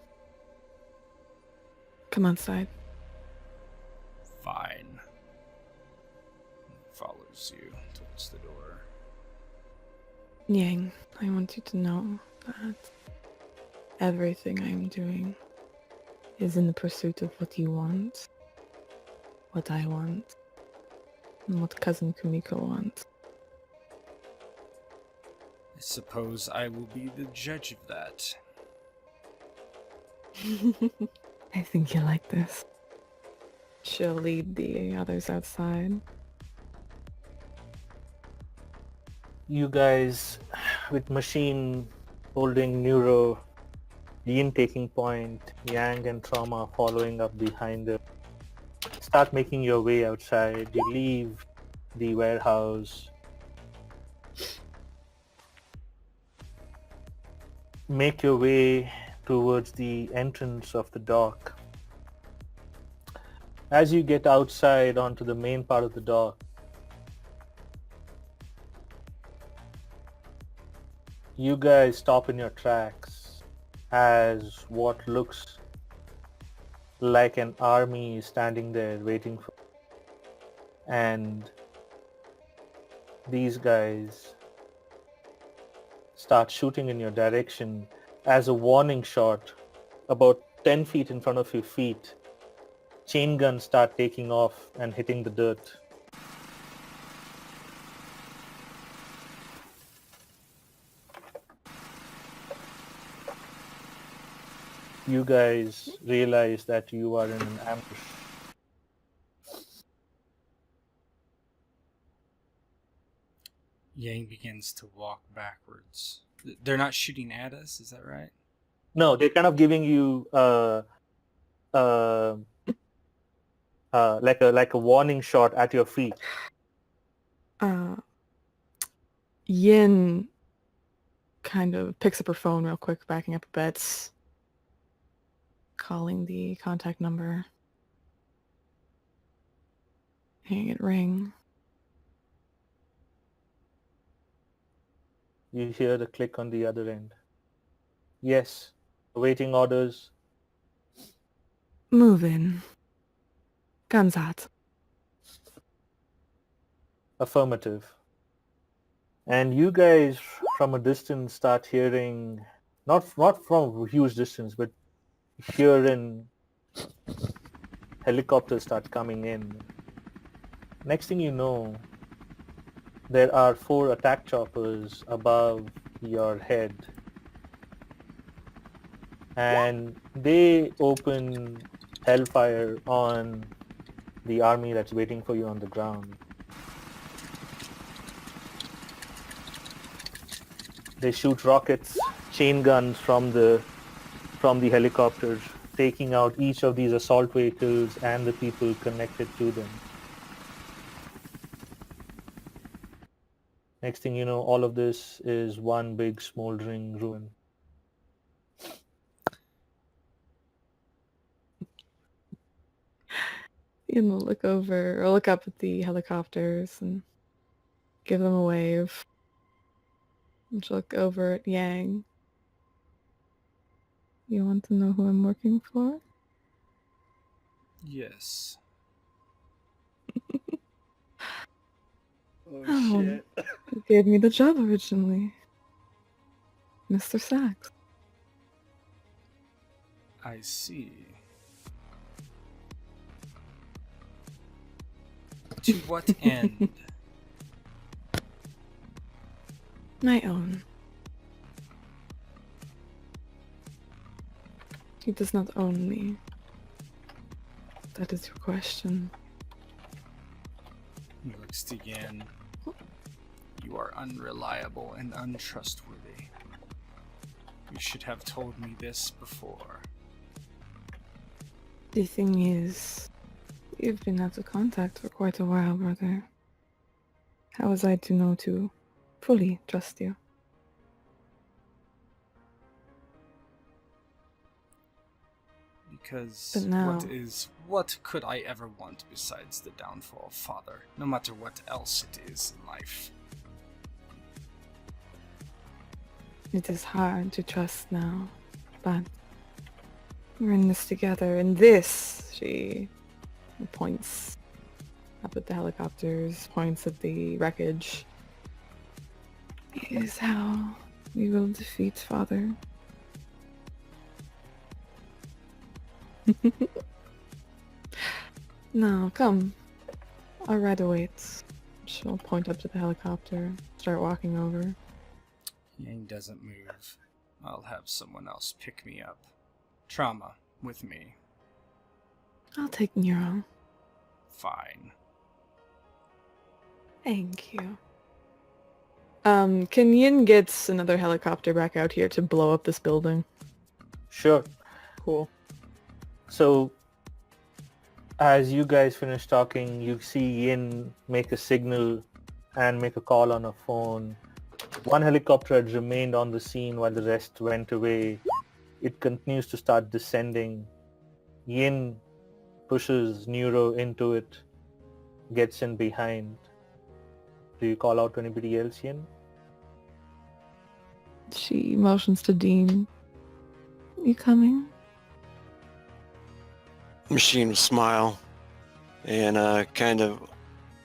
Come outside.
Fine. Follows you towards the door.
Yang, I want you to know that everything I am doing is in the pursuit of what you want, what I want, and what Cousin Kumiko wants.
I suppose I will be the judge of that.
I think you like this. She'll lead the others outside.
You guys, with Machine holding Neuro, Yin taking point, Yang and Trauma following up behind her, start making your way outside. You leave the warehouse, make your way towards the entrance of the dock. As you get outside onto the main part of the dock, you guys stop in your tracks as what looks like an army is standing there waiting for you. And these guys start shooting in your direction as a warning shot about 10 feet in front of your feet. Chain guns start taking off and hitting the dirt. You guys realize that you are in an ambush.
Yang begins to walk backwards. They're not shooting at us, is that right?
No, they're kind of giving you like a warning shot at your feet.
Yin kind of picks up her phone real quick, backing up her bets, calling the contact number. Hearing it ring.
You hear the click on the other end. Yes, awaiting orders.
Move in. Guns out.
Affirmative. And you guys from a distance start hearing, not from a huge distance, but hearing helicopters start coming in. Next thing you know, there are 4 attack choppers above your head. And they open hellfire on the army that's waiting for you on the ground. They shoot rockets, chain guns from the helicopters, taking out each of these assault vehicles and the people connected to them. Next thing you know, all of this is one big smoldering ruin.
Yin will look over or look up at the helicopters and give them a wave. And she'll look over at Yang. You want to know who I'm working for?
Yes.
Oh shit.
Who gave me the job originally? Mr. Sachs.
I see. To what end?
My own. He does not own me. That is your question.
He looks to Yen. You are unreliable and untrustworthy. You should have told me this before.
The thing is, you've been out of contact for quite a while, brother. How was I to know to fully trust you?
Because
But now-
what could I ever want besides the downfall of Father, no matter what else it is in life?
It is hard to trust now, but we're in this together, and this, she points up at the helicopters, points at the wreckage, is how we will defeat Father. Now, come. Our ride awaits. She'll point up to the helicopter, start walking over.
Yang doesn't move. I'll have someone else pick me up. Trauma, with me.
I'll take Nero.
Fine.
Thank you. Can Yin get another helicopter back out here to blow up this building?
Sure.
Cool.
So, as you guys finish talking, you see Yin make a signal and make a call on a phone. One helicopter had remained on the scene while the rest went away. It continues to start descending. Yin pushes Neuro into it, gets in behind. Do you call out to anybody else, Yin?
She motions to Dean. You coming?
Machine will smile and kind of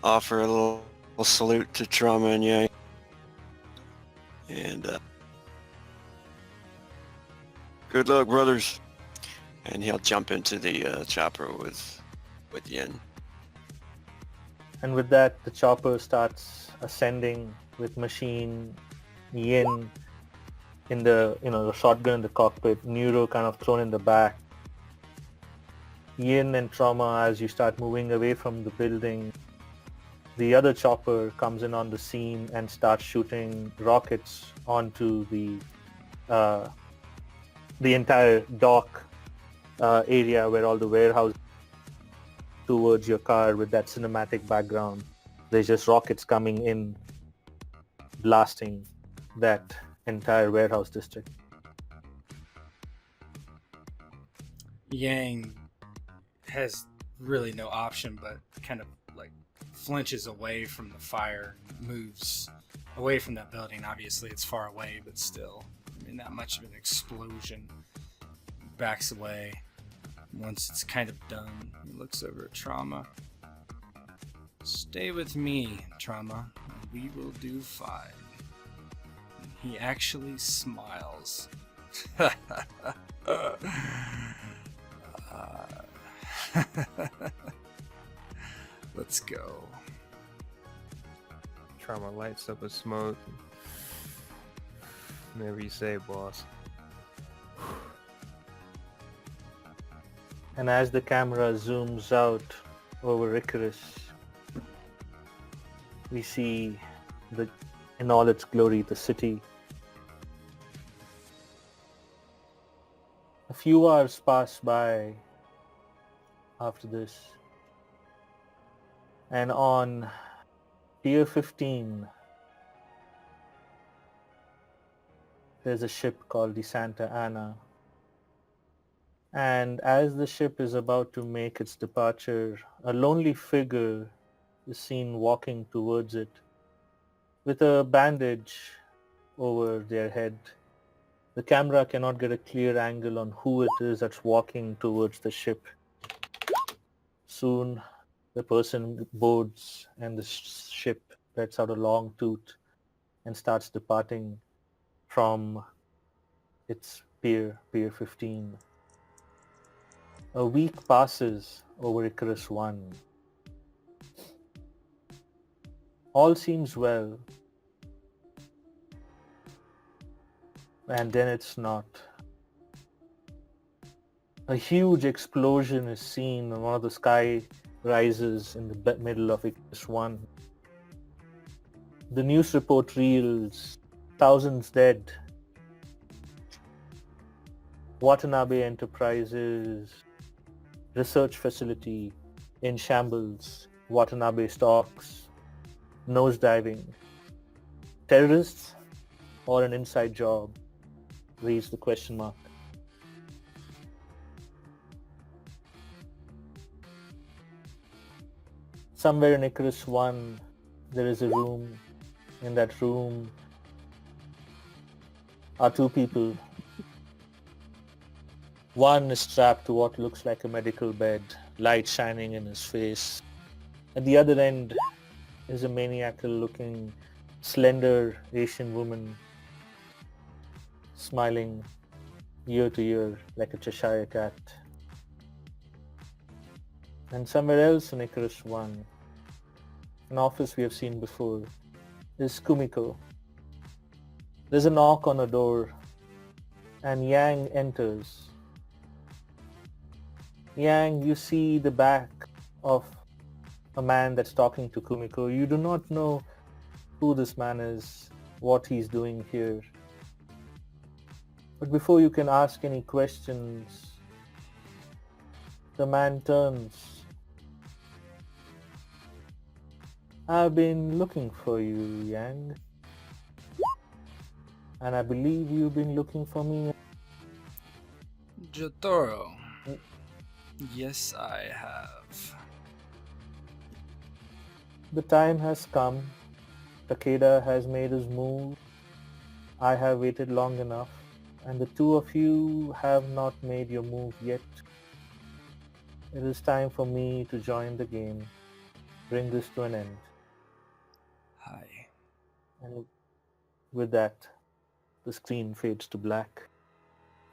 offer a little salute to Trauma and Yang. And good luck, brothers. And he'll jump into the chopper with Yin.
And with that, the chopper starts ascending with Machine, Yin in the shotgun in the cockpit, Neuro kind of thrown in the back. Yin and Trauma, as you start moving away from the building, the other chopper comes in on the scene and starts shooting rockets onto the entire dock area where all the warehouse towards your car with that cinematic background. There's just rockets coming in, blasting that entire warehouse district.
Yang has really no option but kind of like flinches away from the fire, moves away from that building. Obviously it's far away, but still, I mean, that much of an explosion. Backs away. Once it's kind of done, he looks over at Trauma. Stay with me, Trauma, and we will do fine. And he actually smiles. Let's go.
Trauma lights up a smoke. Whatever you say, boss.
And as the camera zooms out over Icarus, we see in all its glory, the city. A few hours pass by after this, and on Pier 15, there's a ship called the Santa Ana. And as the ship is about to make its departure, a lonely figure is seen walking towards it. with a bandage over their head. The camera cannot get a clear angle on who it is that's walking towards the ship. Soon, the person boards and the ship lets out a long toot and starts departing from its Pier 15. A week passes over Icarus 1. All seems well, and then it's not. A huge explosion is seen on one of the sky rises in the middle of Icarus 1. The news report reels, thousands dead. Watanabe Enterprises research facility in shambles. Watanabe stocks nosediving. Terrorists or an inside job? Raise the question mark. Somewhere in Icarus 1, there is a room. In that room are two people. One is strapped to what looks like a medical bed, light shining in his face. At the other end is a maniacal-looking, slender Asian woman, smiling ear to ear like a Cheshire cat. And somewhere else in Icarus 1, an office we have seen before, is Kumiko. There's a knock on a door, and Yang enters. Yang, you see the back of a man that's talking to Kumiko. You do not know who this man is, what he's doing here. But before you can ask any questions, the man turns. I've been looking for you, Yang. And I believe you've been looking for me.
Jotaro. Yes, I have.
The time has come. Takeda has made his move. I have waited long enough. And the two of you have not made your move yet. It is time for me to join the game. Bring this to an end.
Hi.
And with that, the screen fades to black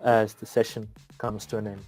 as the session comes to an end.